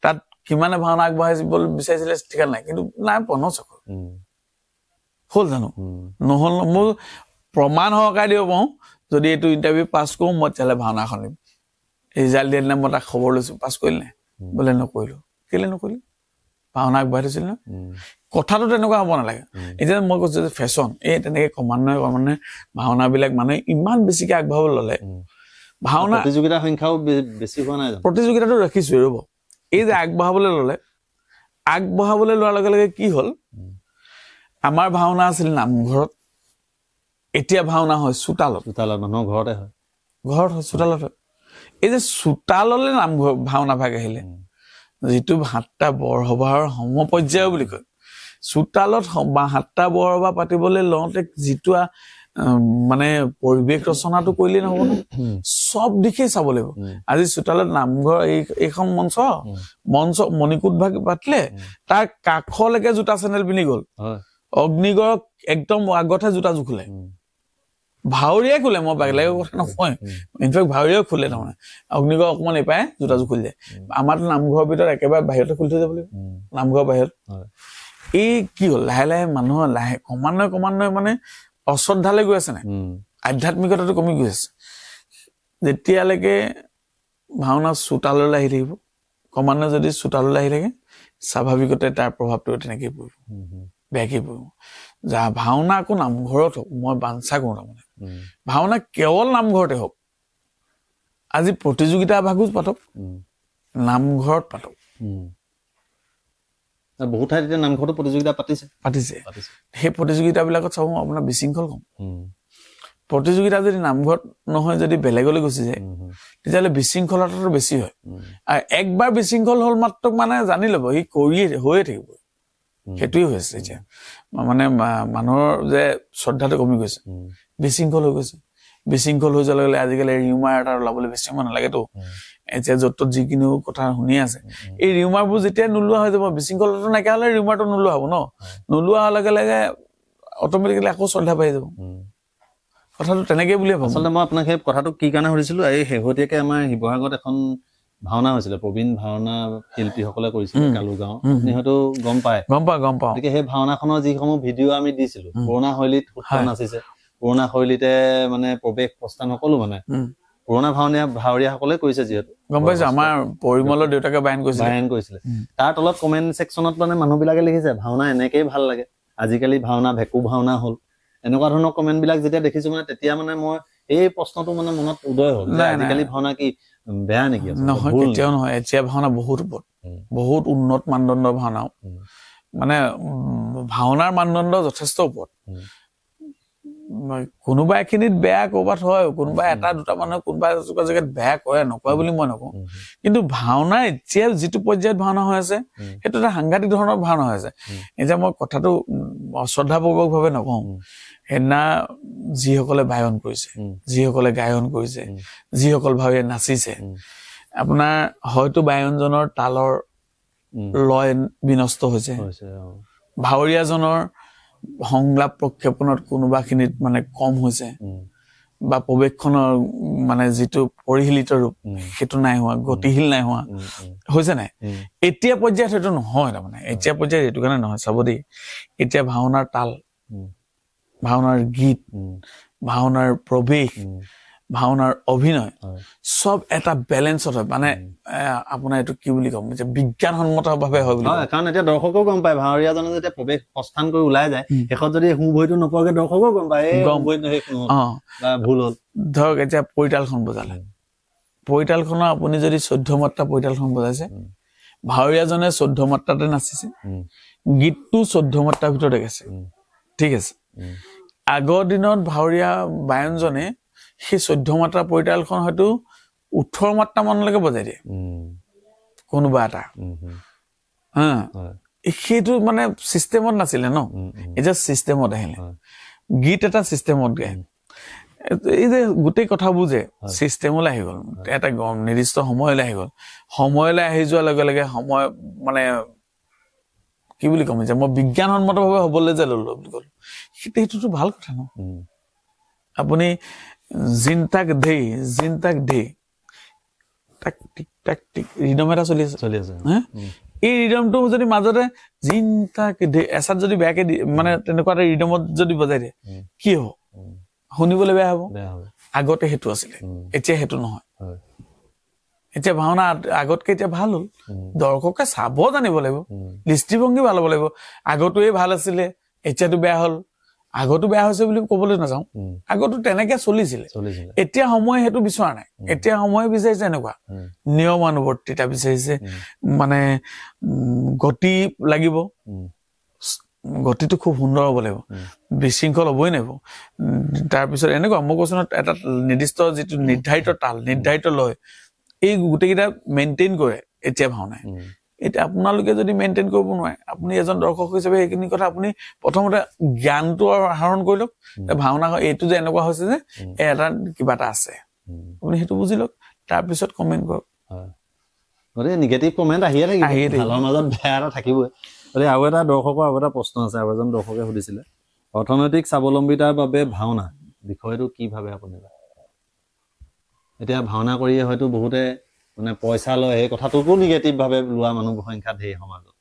তাত কিমানে ভাওনা আগবঢ়াইব বিচাৰিছিলে ঠিকান নাই কিন্তু নাই 50 চাকৰি হ'ল জানো নহ'ল মোৰ প্ৰমাণ সহকাৰে দিব পাৰোঁ যদি এইটো ইণ্টাৰভিউ পাছ কৰোঁ মই তেতিয়াহ'লে ভাওনাখন দিম ৰিজাল্ট দিয়া দিনা মই তাক খবৰ লৈছো পাছ কৰিলে নাই বোলে নকৰিলো কেলে নকৰিলো ভাওনা আগবঢ়াই থৈছিল ন কথাটো তেনেকুৱা হ'ব নালাগে এতিয়া মই কৈছো যে ফেশ্বন এই তেনেকে ক্ৰমান্বয়ে ভাওনাবিলাক মানুহে ইমান বেছিকে আগবঢ়াব ল'লে ভাওনা প্ৰতিযোগিতাৰ সংখ্যাও বেছি হোৱা নাই প্ৰতিযোগিতাটো ৰাখিছো ৰ'ব এই যে আগবঢ়াবলৈ লোৱাৰ লগে লগে কি হ'ল আমাৰ ভাওনা আছিল নামঘৰত এতিয়া ভাওনা হয় চোতালত মানুহৰ ঘৰতে হয় ঘৰত হয় চোতালত হয় এই যে চোতাললে নামঘৰ ভাওনা ভাগ আহিলে যিটো 7টা বৰসভাৰ সমপৰ্যায় বুলি কয় চোতালত 7টা বৰসভা পাতিবলৈ লওঁতে যিটো মানে পৰিৱেশ ৰচনাটো কৰিলে নহ'ব সব দিশে চাব লাগিব আজি চোতালত নামঘৰ এইখন মঞ্চ মণিকূট ভাগ পাতিলে তাৰ কাষলৈকে জোতা চেণ্ডেল পিন্ধি গ'ল অগ্নিগড় একদম আগতহে জোতা জোখলে ভাউৰীয়ে খোলে মই বেলেগৰ কথা নকয় ইনফেক্ট ভাউৰীয়েও খোলে তাৰমানে অগ্নিগড় অকমান এপাই জোতা জোখ খুলি যায় আমাৰতো নামঘৰৰ ভিতৰত একেবাৰে বাহিৰতে খুলি থৈ যাব লাগিব নামঘৰৰ বাহিৰত এই কি হ'ল লাহে লাহে মানুহৰ ক্ৰমান্বয়ে মানে অশ্ৰদ্ধালৈ গৈ আছে নাই আধ্যাত্মিকতাটো কমি গৈ আছে যেতিয়ালৈকে ভাওনা চোতাললৈ আহি থাকিব ক্ৰমান্বয়ে যদি চোতাললৈ আহি থাকে স্বাভাৱিকতে তাৰ প্ৰভাৱটো তেনেকেই পৰিব বেয়াকেই পৰিব যা ভাওনা আকৌ নামঘৰত হওক মই বাঞ্ছা কৰোঁ তাৰমানে ভাওনা কেৱল নামঘৰতে হওক আজি প্ৰতিযোগিতা ভাগো পাতক নামঘৰত পাতক বহুত ঠাইত এতিয়া নামঘৰতো প্ৰতিযোগিতা পাতিছে সেই প্ৰতিযোগিতাবিলাকত চাব আপোনাৰ বিশৃংখল কম প্ৰতিযোগিতা যদি নামঘৰত নহয় যদি বেলেগলৈ গুচি যায় তেতিয়াহ'লে বিশৃংখলতাটো বেছি হয় আৰু একবাৰ বিশৃংখল হ'ল মাত্ৰ মানে জানি ল'ব সি হৈয়ে থাকিব সেইটোৱে হৈছে এতিয়া মানে মানুহৰ যে শ্ৰদ্ধাটো কমি গৈছে বিশৃংখল হৈ গৈছে বিশৃংখল হৈ যোৱাৰ লগে আজিকালি ৰিউমাৰ এটা ওলাবলৈ বেছি সময় নালাগেতো এতিয়া য'ত যিকোনো কথা শুনি আছে এই ৰিউমাৰবোৰ যেতিয়া নোলোৱা হৈ যাব বিশৃংখলতাটো নাইকিয়া হ'লে ৰিউমাৰটো নোলোৱা হ'ব নোলোৱা হোৱাৰ লগে লগে অট'মেটিকেলি আকৌ শ্ৰদ্ধা পাই যাব কথাটো তেনেকেই বুলিয়ে ভাবোঁ আচলতে মই আপোনাক সেই কথাটো কি কাৰণে সুধিছিলোঁ এই শেহতীয়াকৈ আমাৰ শিৱসাগৰত এখন ভাওনা হৈছিলে প্ৰবীণ ভাওনা শিল্পীসকলে কৰিছিলে কালুগাঁও আপুনি হয়তো গম পায় গতিকে সেই ভাওনাখনৰ যিসমূহ ভিডিঅ' আমি দিছিলো পুৰণা শৈলীত সূত্ৰ নাচিছে পুৰণা শৈলীতে মানে প্ৰৱেশ প্ৰস্থান সকলো মানে পুৰণা ভাৱৰীয়াসকলে কৰিছে যিহেতু গম পাইছো আমাৰ পৰিমলৰ দেউতাকে বায়ন কৰিছিলে তাৰ তলত কমেণ্ট ছেকশ্যনত মানে মানুহবিলাকে লিখিছে ভাওনা এনেকেই ভাল লাগে আজিকালি ভাওনা ভেকু ভাওনা হ'ল এনেকুৱা ধৰণৰ কমেণ্ট বিলাক যেতিয়া দেখিছো মানে তেতিয়া মানে মই এই প্ৰশ্নটো মানে মনত উদয় হ'ল আজিকালি ভাওনা কি বেয়া নেকি নহয় কেতিয়াও নহয় এতিয়া ভাওনা বহুত উন্নত মানদণ্ডৰ ভাওনাও মানে ভাওনাৰ মানদণ্ড যথেষ্ট ওপৰত কোনোবা এখিনিত বেয়া কৰবাত হয়, কোনোবা এটা দুটা মানুহে কোনোবা এটুকুৰা জেগাত বেয়া কৰে, নকৰে বুলি মই নকওঁ। কিন্তু ভাওনা এতিয়া যিটো পৰ্যায়ত ভাওনা হৈ আছে সেইটো এটা সাংঘাতিক ধৰণৰ ভাওনা হৈ আছে। এতিয়া মই কথাটো অশ্ৰদ্ধাপূৰ্বক ভাৱে নকওঁ, সেইদিনা যিসকলে বায়ন কৰিছে, যিসকলে গায়ন কৰিছে, যিসকল ভাৱে নাচিছে, আপোনাৰ হয়তো বায়নজনৰ তালৰ লয় বিনষ্ট হৈছে, ভাৱৰীয়াজনৰ সংলাপ প্ৰক্ষেপণত কোনোবাখিনিত মানে কম হৈছে, বা প্ৰৱেশখনৰ মানে যিটো পৰিশীলিত ৰূপ সেইটো নাই হোৱা, গতিশীল নাই হোৱা, হৈছে নাই? এতিয়া পৰ্যায়ত সেইটো নহয়। তাৰমানে এতিয়া পৰ্যায়ত এইটো কাৰণে নহয়, চাব দেই, এতিয়া ভাওনাৰ তাল, ভাওনাৰ গীত, ভাওনাৰ প্ৰৱেশ, ভাওনাৰ অভিনয় সব এটা বেলেঞ্চত হয়। মানে আপোনাৰ এইটো কি বুলি ক'ম, এতিয়া বিজ্ঞানসন্মত ভাৱে হয় বুলি কাৰণ এতিয়া দৰ্শকেও গম পায় ভাৱৰীয়াজনে যেতিয়া প্ৰৱেশ প্ৰস্থান কৰি ওলাই যায়, শেষত যদি সোঁ ভৰিটো নপৰাকে দৰ্শকেও গম পায় ভুল হল। ধৰক এতিয়া পৰিতালখন বজালে, পৰিতালখনৰ আপুনি যদি 14 মাত্ৰা পৰিতালখন বজাইছে, ভাৱৰীয়াজনে 14 মাত্ৰাতে নাচিছে, গীতটো 14 মাত্ৰাৰ ভিতৰতে গেছে, ঠিক আছে। আগৰ দিনত ভাৱৰীয়া বায়নজনে সেই 14 মাত্ৰা পৰিতালখন হয়তো 18 মাত্ৰা মানলৈকে বজাই দিয়ে কোনোবা এটা। সেইটো মানে চিষ্টেমত নাছিলে ন, এতিয়া চিষ্টেমত আহিলে, গীত এটা চিষ্টেমত গায়। এই যে গোটেই কথাবোৰ যে চিষ্টেমলৈ আহি গ'ল, এটা নিৰ্দিষ্ট সময়লৈ আহি গ'ল, সময়লৈ আহি যোৱাৰ লগে লগে সময় মানে কি বুলি ক'ম, যে মই বিজ্ঞানসন্মত ভাৱে হবলৈ যে ললো বুলি ক'লো, সেইটোতো ভাল কথা ন। আপুনি জিনতাক ধেই টাক টিক টাক টিক ৰিদম এটা চলি আছে। এই ৰিদমটো যদি মাজতে জিনতাক ধেই এচাত যদি বেয়াকে মানে তেনেকুৱা এটা ৰিদমত যদি বজাই দিয়ে কি হ'ব? শুনিবলৈ বেয়া হ'ব। আগতে সেইটো আছিলে, এতিয়া সেইটো নহয়। এতিয়া ভাওনা আগতকে এতিয়া ভাল হ'ল, দৰ্শকে চাব জানিব লাগিব, দৃষ্টিভংগী ভাল হ'ব লাগিব। আগতেই ভাল আছিলে, এতিয়াতো বেয়া হ'ল, আগতো বেয়া হৈছে বুলি ক'বলৈ নাযাওঁ, আগতো তেনেকে চলিছিলে। এতিয়া সময় সেইটো বিচৰা নাই, এতিয়া সময় বিচাৰিছে এনেকুৱা নিয়মানুৱৰ্তিতা বিচাৰিছে, মানে গতি লাগিব, গতিটো খুব সুন্দৰ হ'ব লাগিব, বিশৃংখল হ'বই লাগিব। তাৰপিছত এনেকুৱা মই কৈছো এটা নিৰ্দিষ্ট যিটো নিৰ্ধাৰিত তাল, নিৰ্ধাৰিত লয়, এই গোটেইকেইটা মেইনটেইন কৰে এতিয়া ভাওনাই। এতিয়া আপোনালোকে যদি মেইনটেইন কৰিব নোৱাৰে, আপুনি এজন দৰ্শক হিচাপে সেইখিনি কথা আপুনি প্ৰথমতে জ্ঞানটো আহৰণ কৰি লওক, ভাওনা এইটো যে এনেকুৱা হৈছে যে এটা কিবা এটা আছে, আপুনি সেইটো বুজি লওক, তাৰপিছত কমেণ্ট কৰক। নিগেটিভ কমেণ্ট আহিয়ে থাকিব, ভালৰ মাজত বেয়া এটা থাকিবই। আৰু এটা দৰ্শকৰ আৰু এটা প্ৰশ্ন আছে, আৰু এজন দৰ্শকে সুধিছিলে, অৰ্থনৈতিক স্বাৱলম্বিতাৰ বাবে ভাওনা বিষয়টো কি ভাবে আপুনি? এতিয়া ভাওনা কৰিয়ে হয়তো বহুতে মানে পইচা লয়, সেই কথাটোকো নিগেটিভ ভাৱে লোৱা মানুহৰ সংখ্যা ধেৰ সমাজত।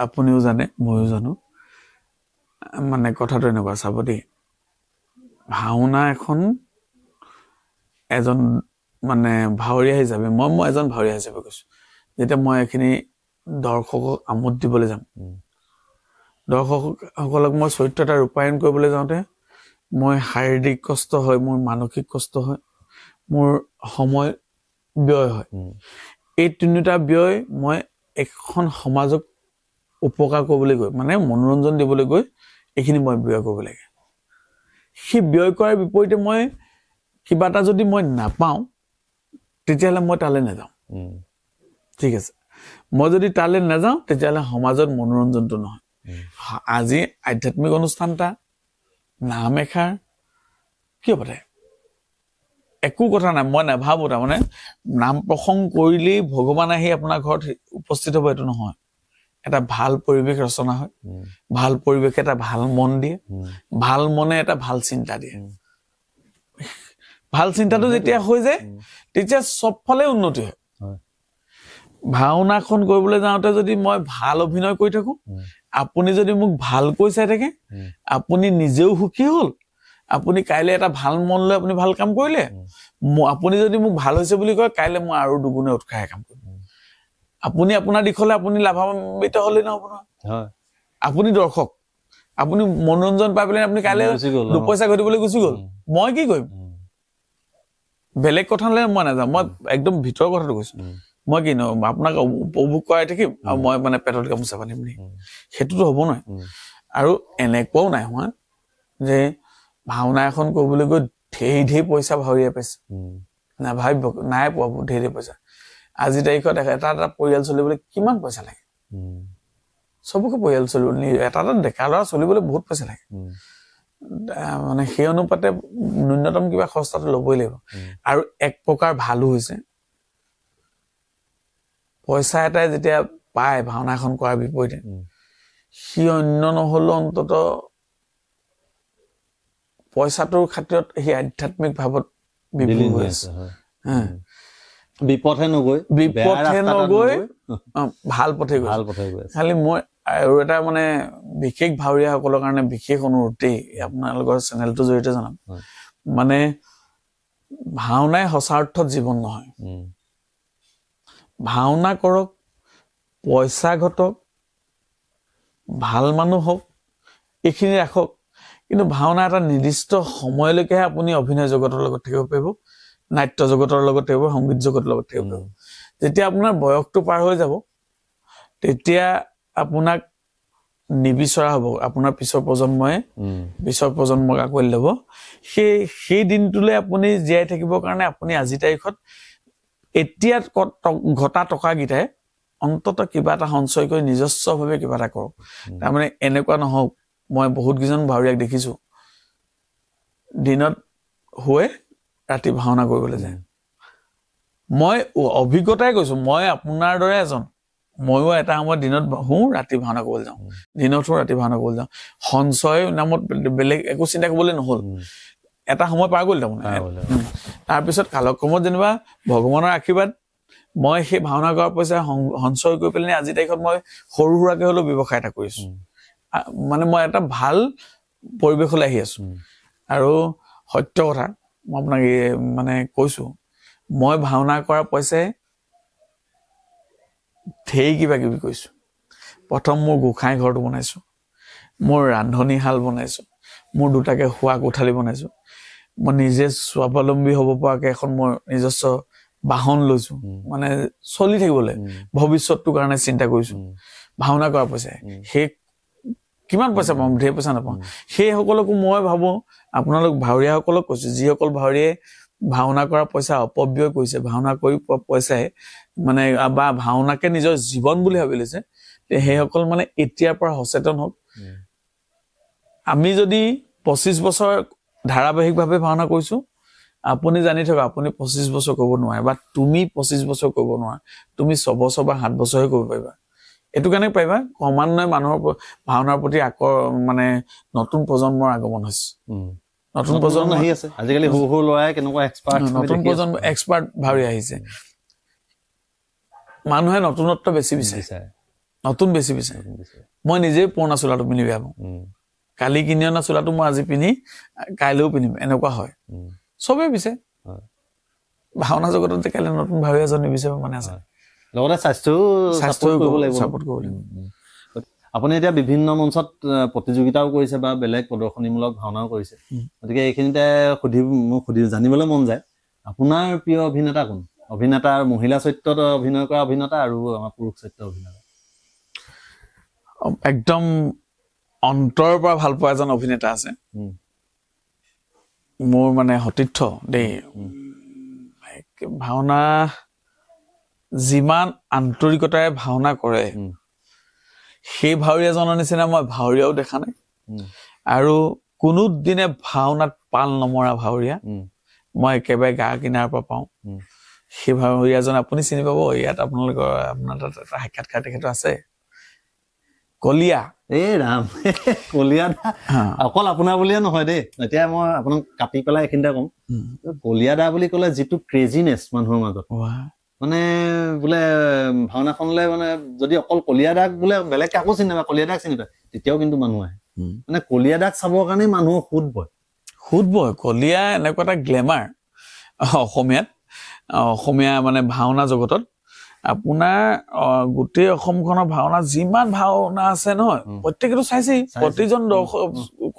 আপুনিও জানে, ময়ো জানো, মানে কথাটো এনেকুৱা, চাব দেই, ভাওনা এখন এজন মানে ভাৱৰীয়া হিচাপে, মই এজন ভাৱৰীয়া হিচাপে কৈছো, যেতিয়া মই এইখিনি দৰ্শকক আমোদ দিবলৈ যাম, দৰ্শকসকলক মই চৰিত্ৰ এটা ৰূপায়ণ কৰিবলৈ যাওঁতে মই শাৰীৰিক কষ্ট হয়, মোৰ মানসিক কষ্ট হয়, মোৰ সময় ব্যয় হয়। এই তিনিটা ব্যয় মই এখন সমাজক উপকাৰ কৰিবলৈ গৈ, মানে মনোৰঞ্জন দিবলৈ গৈ এইখিনি মই ব্যয় কৰিব লাগে। সেই ব্যয় কৰাৰ বিপৰীতে মই কিবা এটা যদি মই নাপাওঁ, তেতিয়াহ'লে মই তালৈ নাযাওঁ, ঠিক আছে। মই যদি তালৈ নাযাওঁ, তেতিয়াহ'লে সমাজত মনোৰঞ্জনটো নহয়। আজি আধ্যাত্মিক অনুষ্ঠান এটা, নাম এষাৰ কিয় পাতে? একো কথা নাই, মই নাভাবো। তাৰমানে নাম প্ৰসংগ কৰিলেই ভগৱান আহি আপোনাৰ ঘৰত উপস্থিত হ'ব, এইটো নহয়। এটা ভাল পৰিৱেশ ৰচনা হয়, ভাল পৰিৱেশে এটা ভাল মন দিয়ে, ভাল মনে এটা ভাল চিন্তা দিয়ে। ভাল চিন্তাটো যেতিয়া হৈ যায়, তেতিয়া চবফালে উন্নতি হয়। ভাওনাখন কৰিবলৈ যাওঁতে যদি মই ভাল অভিনয় কৰি থাকো, আপুনি যদি মোক ভালকৈ চাই থাকে, আপুনি নিজেও সুখী হ'ল, আপুনি কাইলৈ এটা ভাল মন লৈ আপুনি ভাল কাম কৰিলে, আপুনি যদি মোক ভাল হৈছে বুলি কয়, কাইলৈ মই আৰু দুগুণে উৎসাহে কাম কৰিম। আপুনি আপোনাৰ দিশলৈ আপুনি লাভান্বিত হলেই নহব নহয়। আপুনি দৰ্শক, আপুনি মনোৰঞ্জন পাই পেলাই আপুনি কাইলৈ দুপইচা ঘটিবলৈ গুচি গ'ল, মই কি কৰিম? বেলেগ কথালৈ মই নাযাওঁ, মই একদম ভিতৰৰ কথাটো কৈছো। মই কি আপোনাক উপভোগ কৰাই থাকিম আৰু মই মানে পেটত গামোচা বান্ধিম নেকি? সেইটোতো হ'ব নহয়। আৰু এনেকুৱাও নাই হোৱা যে ভাওনা এখন কৰিবলৈ গৈ ঢেৰ পইচা ভাৱৰীয়া পাইছে নাভাবিব নাই পোৱা ঢেৰ পইচা আজি তাৰিখত এটা পৰিয়াল চলিবলৈ কিমান পইচা লাগে সবকে পৰিয়াল চলিবলৈ এটা ডেকা ল'ৰা চলিবলৈ বহুত পইচা লাগে মানে সেই অনুপাতে ন্যূনতম কিবা খৰচটো ল'বই লাগিব আৰু এক প্ৰকাৰ ভালো হৈছে পইচা এটাই যেতিয়া পায় ভাওনা এখন কৰাৰ বিপৰীতে সি অন্য নহ'লেও অন্তত পইচাটোৰ খাতিৰত সেই আধ্যাত্মিক ভাৱত বিলীন হৈ আছে বিপথে নগৈ ভাল পথে গৈ খালি মই আৰু এটা মানে বিশেষ ভাৱৰীয়াসকলৰ কাৰণে বিশেষ অনুৰোধ দেই আপোনালোকৰ চেনেলটোৰ জৰিয়তে জনাম মানে ভাওনাই সঁচা অৰ্থত জীৱন নহয় ভাওনা কৰক পইচা ঘটক ভাল মানুহ হওক এইখিনি ৰাখক কিন্তু ভাওনা এটা নিৰ্দিষ্ট সময়লৈকেহে আপুনি অভিনয় জগতৰ লগত থাকিব পাৰিব নাট্য জগতৰ লগত থাকিব সংগীত জগতৰ লগত থাকিব পাৰিব যেতিয়া আপোনাৰ বয়সটো পাৰ হৈ যাব তেতিয়া আপোনাক নিবিচৰা হ'ব আপোনাৰ পিছৰ প্ৰজন্মক আঁকোৱালি ল'ব সেই দিনটোলৈ আপুনি জীয়াই থাকিবৰ কাৰণে আপুনি আজি তাৰিখত এতিয়া ঘটা টকাকেইটাই অন্তত কিবা এটা সঞ্চয় কৰি নিজস্বভাৱে কিবা এটা কৰক তাৰমানে এনেকুৱা নহওক মই বহুত কেইজন ভাৱৰীয়াক দেখিছো দিনত শুৱে ৰাতি ভাওনা কৰিবলৈ যায় মই অভিজ্ঞতাই কৈছো মই আপোনাৰ দৰে এজন ময়ো এটা সময়ত দিনত শুওঁ ৰাতি ভাওনা কৰিবলৈ যাওঁ দিনত শুওঁ ৰাতি ভাওনা কৰিবলৈ যাওঁ সঞ্চয় নামত বেলেগ একো চিন্তা কৰিবলৈ নহ'ল এটা সময় পাৰ কৰিলে তাৰমানে তাৰপিছত কালক্ৰমত যেনিবা ভগৱানৰ আশীৰ্বাদ মই সেই ভাওনা কৰাৰ পইচা সঞ্চয় কৰি পেলাই আজি তাৰিখত মই সৰু সুৰাকে হ'লেও ব্যৱসায় এটা কৰিছো মানে মই এটা ভাল পৰিৱেশলৈ আহি আছো আৰু সত্য কথা মই আপোনাক মানে কৈছো মই ভাওনা কৰা পইচাই ঢেৰ কিবা কিবি কৰিছো প্ৰথম মোৰ গোসাঁই ঘৰটো বনাইছো মোৰ ৰান্ধনীশাল বনাইছো মোৰ দুটাকে শোৱা কোঠালি বনাইছো মই নিজে স্বাৱলম্বী হ'ব পৰাকে এখন মোৰ নিজস্ব বাহন লৈছো মানে চলি থাকিবলৈ ভৱিষ্যতটোৰ কাৰণে চিন্তা কৰিছো ভাওনা কৰাৰ পইচাই সেই কিমান পইচা পাম ঢেৰ পইচা নাপাওঁ সেই সকলকো মই ভাবো আপোনালোক ভাৱৰীয়াসকলক কৈছো যিসকল ভাৱৰীয়াই ভাওনা কৰা পইচা অপব্যয় কৰিছে ভাওনা কৰি পইচাই মানে বা ভাওনাকে নিজৰ জীৱন বুলি ভাবি লৈছে সেইসকল মানে এতিয়াৰ পৰা সচেতন হওক আমি যদি 25 বছৰ ধাৰাবাহিকভাৱে ভাওনা কৰিছো আপুনি জানি থকা আপুনি 25 বছৰ কৰিব নোৱাৰে বা তুমি 25 বছৰ কৰিব নোৱাৰা তুমি 6 বছৰ বা 7 বছৰহে কৰিব পাৰিবা এটো কাৰণে পাৰিবা ক্ৰমান্বয়ে মানুহৰ ভাওনাৰ প্ৰতি মানে নতুন প্ৰজন্মৰ আগমন হৈছে নতুন প্ৰজন্ম আহি আছে আজিকালি সৰু লৰাই কেনেকুৱা এক্সপাৰ্ট নতুন প্ৰজন্ম এক্সপাৰ্ট ভাৱৰীয়া আহিছে মানুহে নতুনত্ব বেছি বিচাৰে নতুন বেছি বিচাৰে মই নিজে পুৰণা চোলাটো পিন্ধি বেয়া পাওঁ কালি কিনি অনা চোলাটো মই আজি পিন্ধি কাইলৈও পিন্ধিম এনেকুৱা হয় চবেই বিচাৰে ভাওনা জগতত কাইলৈ নতুন ভাৱৰীয়া এজন নিবিচাৰে মানে আছে লগতে স্বাস্থ্য সাপোৰ্ট কৰিব লাগিব আপুনি এতিয়া বিভিন্ন মঞ্চত প্ৰতিযোগিতাও কৰিছে বা বেলেগ প্ৰদৰ্শনীমূলক ভাওনাও কৰিছে গতিকে এইখিনিতে জানিবলৈ মন যায় আপোনাৰ প্ৰিয় অভিনেতা কোন অভিনেতাৰ মহিলা চৰিত্ৰত অভিনয় কৰা অভিনেতা আৰু আমাৰ পুৰুষ চৰিত্ৰৰ অভিনেতা একদম অন্তৰৰ পৰা ভাল পোৱা এজন অভিনেতা আছে মোৰ মানে সতীৰ্থ দেই ভাওনা যিমান আন্তৰিকতাৰে ভাওনা কৰে সেই ভাৱৰীয়াজনৰ নিচিনা মই ভাৱৰীয়াও দেখা নাই আৰু কোনো দিনে ভাওনাত পাল নমৰা ভাৱৰীয়া মই একেবাৰে গা কিনাৰ পৰা পাওঁ সেই ভাৱৰীয়াজন আপুনি চিনি পাব ইয়াত আপোনাৰ তাত এটা সাক্ষাৎকাৰ তেখেত আছে কলিয়া ৰাম কলিয়া অকল আপোনাৰ বুলিয়ে নহয় দেই এতিয়া মই আপোনাক কাটি পেলাই এইখিনিতে কম কলিয়া দা বুলি ক'লে যিটো ক্ৰেজিনেছ মানুহৰ মাজত মানে বোলে ভাওনাখনলে মানে যদি অকল কলিয়া দাক বোলে বেলেগ কাকো চিনি নাপায় কলিয়া দাক চিনি পায় তেতিয়াও কিন্তু মানুহ আহে মানে কলিয়া দাক চাবৰ কাৰণে মানুহ সুদ বয় কলিয়া এনেকুৱা এটা গ্লেমাৰ অসমীয়া মানে ভাওনা জগতত আপোনাৰ গোটেই অসমখনৰ ভাওনা যিমান ভাওনা আছে নহয় প্ৰত্যেকেতো চাইছেই প্ৰতিজন দৰ্শক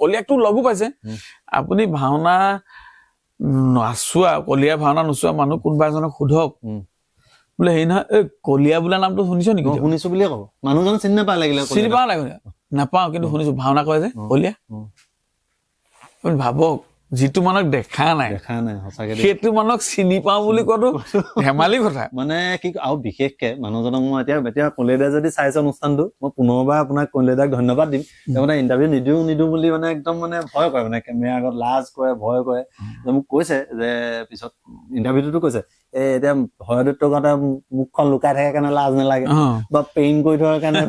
কলিয়াকটো লগো পাইছে আপুনি ভাওনা নাচোৱা কলিয়া ভাওনা নোচোৱা মানুহ কোনোবা এজনক সোধক বোলে হেৰি নহয় এই কলিয়া বোলা নামটো শুনিছ নেকি শুনিছো বুলিয়ে কব মানুহজন চিনি নাপায় লাগিলে চিনি পাওঁ লাগে নাপাওঁ কিন্তু শুনিছো ভাওনা কৰে যে কলীয়া আপুনি ভাবক যিটো মানুহক দেখা নাই সঁচাকে সেইটো মানুহক চিনি পাওঁ বুলি কোৱাটো ধেমালি কথা মানে কি আৰু বিশেষকে মানুহজনক মই এতিয়া কলিদাই যদি চাইছে অনুষ্ঠানটো মই পুনৰবাৰ আপোনাক কলিদাক ধন্যবাদ দিম মানে ইণ্টাৰভিউ নিদিওঁ বুলি মানে একদম মানে ভয় কৰে মানে কেমেৰাৰ আগত লাজ কৰে ভয় কৰে মোক কৈছে যে পিছত ইণ্টাৰভিউটোতো কৈছে এতিয়া হৰদত্তৰ কথা মুখখন লুকাই থাকে কাৰণে লাজ নালাগে বা পেইন কৰি থকাৰ কাৰণে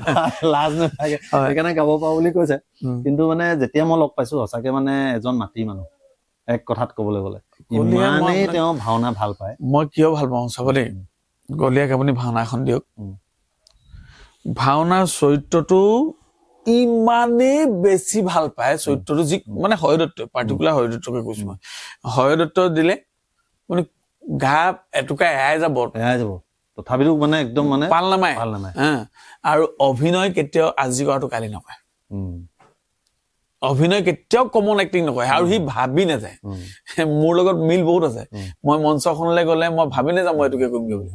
লাজ নালাগে সেইকাৰণে গাব পাৰো বুলি কৈছে কিন্তু মানে যেতিয়া মই লগ পাইছো সঁচাকে মানে এজন মাটি মানুহ এক কথাত কবলৈ গলে ইমানেই তেওঁ ভাওনা ভাল পায় মই কিয় ভাল পাওঁ চাব দেই কলীয়াক আপুনি ভাওনা এখন দিয়ক ভাওনাৰ চৰিত্ৰটো ইমানেই বেছি ভাল পায় চৰিত্ৰটো যি মানে হৰদত্ত পাৰ্টিকুলাৰ হৰদত্তকে কৈছো মই হৰদত্ত দিলে মানে গা এটুকা এৰাই যাব তথাপিতো মানে একদম মানে পাল নামায় আৰু অভিনয় কেতিয়াও আজি কৰাটো কালি নকয় অভিনয় কেতিয়াও কমন এক্টিং নকৰে আৰু সি ভাবি নাযায় মোৰ লগত মিল বহুত আছে মই মঞ্চখনলৈ গলে মই ভাবি নাযাওঁ মই এইটোকে কৰিমগৈ বুলি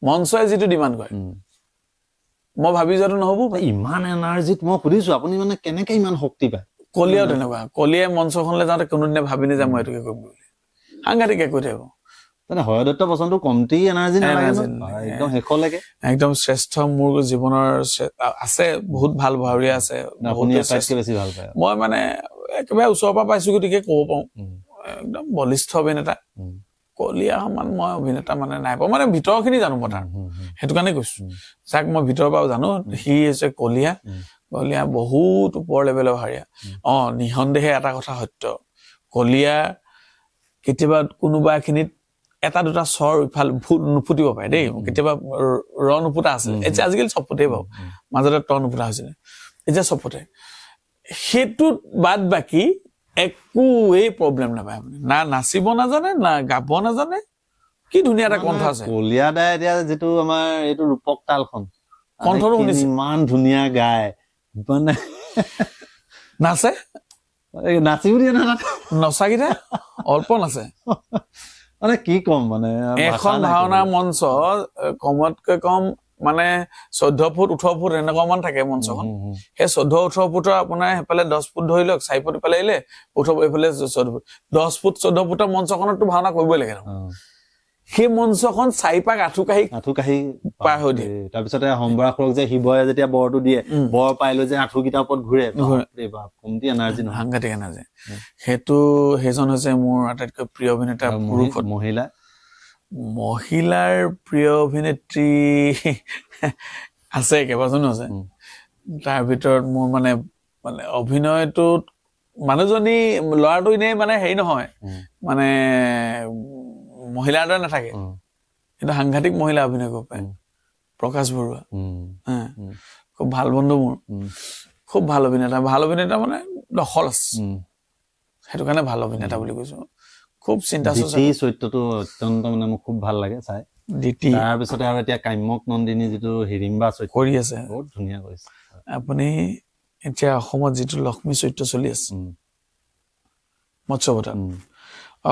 মঞ্চই যিটো ডিমাণ্ড কৰে মই ভাবি যোৱাটো নহব ইমান এনাৰ্জিত মই সুধিছো আপুনি মানে কেনেকে ইমান শক্তি পায় কলীয়াও তেনেকুৱা কলীয়াই মঞ্চখনলৈ যাওঁতে কোনোদিনে ভাবি নাযায় মই এইটোকে কৰিম বুলি সাংঘাতিকে কৈ থাকিব হৰদত্ত বচনটো কমটি এনাৰ্জি নালাগে একদম শেষলৈকে একদম শ্ৰেষ্ঠ মোৰ জীৱনৰ আছে বহুত ভাল ভাৱৰীয়া আছে বেছি ভাল পায় মই মানে একেবাৰে ওচৰৰ পৰা পাইছো গতিকে ক'ব পাৰো একদম বলিষ্ঠ অভিনেতা কলীয়া সমান মই অভিনেতা মানে নাই পাওঁ মানে ভিতৰৰ খিনি জানো মই তাৰ সেইটো কাৰণে কৈছো যাক মই ভিতৰৰ পৰাও জানো সি হৈছে কলীয়া বহুত ওপৰ লেভেলৰ ভাৱৰীয়া নিঃসন্দেহে এটা কথা সত্য কলীয়া কেতিয়াবা কোনোবা খিনিত এটা দুটা স্বৰ ইফালে নুফুটিব পাৰে দেই কেতিয়াবা ৰ নুফুটা আছিলে এতিয়া আজিকালি চব ফুটেই বাৰু মাজতে ত নুফুটা হৈছিলে এতিয়া চব ফুটে সেইটোত বাদ বাকী একোৱেই প্ৰব্লেম নাপায় আপুনি না নাচিব নাজানে না গাব নাজানে কি ধুনীয়া এটা কণ্ঠ আছে কলীয়া দাই এতিয়া যিটো আমাৰ এইটো ৰূপক তালখন কণ্ঠটো শুনিছে ইমান ধুনীয়া গায় মানে নাচে নাচিও দিয়ে নচাকেইটা অল্প নাচে মানে কি কম মানে এখন ভাওনাৰ মঞ্চ কমতকৈ কম মানে 14 ফুট 18 ফুট এনেকুৱা মান থাকে মঞ্চখন সেই 14 18 ফুটৰ আপোনাৰ সেইফালে 10 ফুট ধৰি লওক 4 ফুট ইফালে আহিলে 18 এইফালে 14 ফুট 10 ফুট 14 ফুটৰ মঞ্চখনতো ভাওনা কৰিবই লাগে সেই মঞ্চখন 4 পাক আঁঠু কাঢ়ি পাৰ হৈ দিয়ে তাৰপিছতে সম্বৰাসুৰক যে শিৱয়ে যেতিয়া বৰটো দিয়ে বৰ পাই লৈ যে আঁঠুকেইটাৰ ওপৰত ঘূৰে কমটি এনাৰ্জি নহয় সাংঘাতিক এনাৰ্জি সেইটো সেইজন হৈছে মোৰ আটাইতকৈ প্ৰিয় অভিনেতা পুৰুষত মহিলাৰ প্ৰিয় অভিনেত্ৰী আছে কেইবাজনো আছে তাৰ ভিতৰত মোৰ মানে অভিনয়টোত মানুহজনী ল'ৰাটো এনেই মানে হেৰি নহয় মানে মহিলাৰ দৰে নাথাকে কিন্তু সাংঘাতিক মহিলা অভিনয় কৰিব পাৰে প্ৰকাশ বৰুৱা খুব ভাল বন্ধু মোৰ খুব ভাল অভিনেতা মানে দখল আছে সেইটো কাৰণে ভাল অভিনেতা বুলি কৈছো খুব চিন্তা চৰিত্ৰটো অত্যন্ত মানে মোক খুব ভাল লাগে চাই তাৰপিছতে আৰু এতিয়া কাম্যক নন্দিনী যিটো হিৰিম্বা চৰিত্ৰ কৰি আছে বহুত ধুনীয়া কৰিছে আপুনি এতিয়া অসমত যিটো লক্ষ্মী চৰিত্ৰ চলি আছে মৎস্যবতাৰ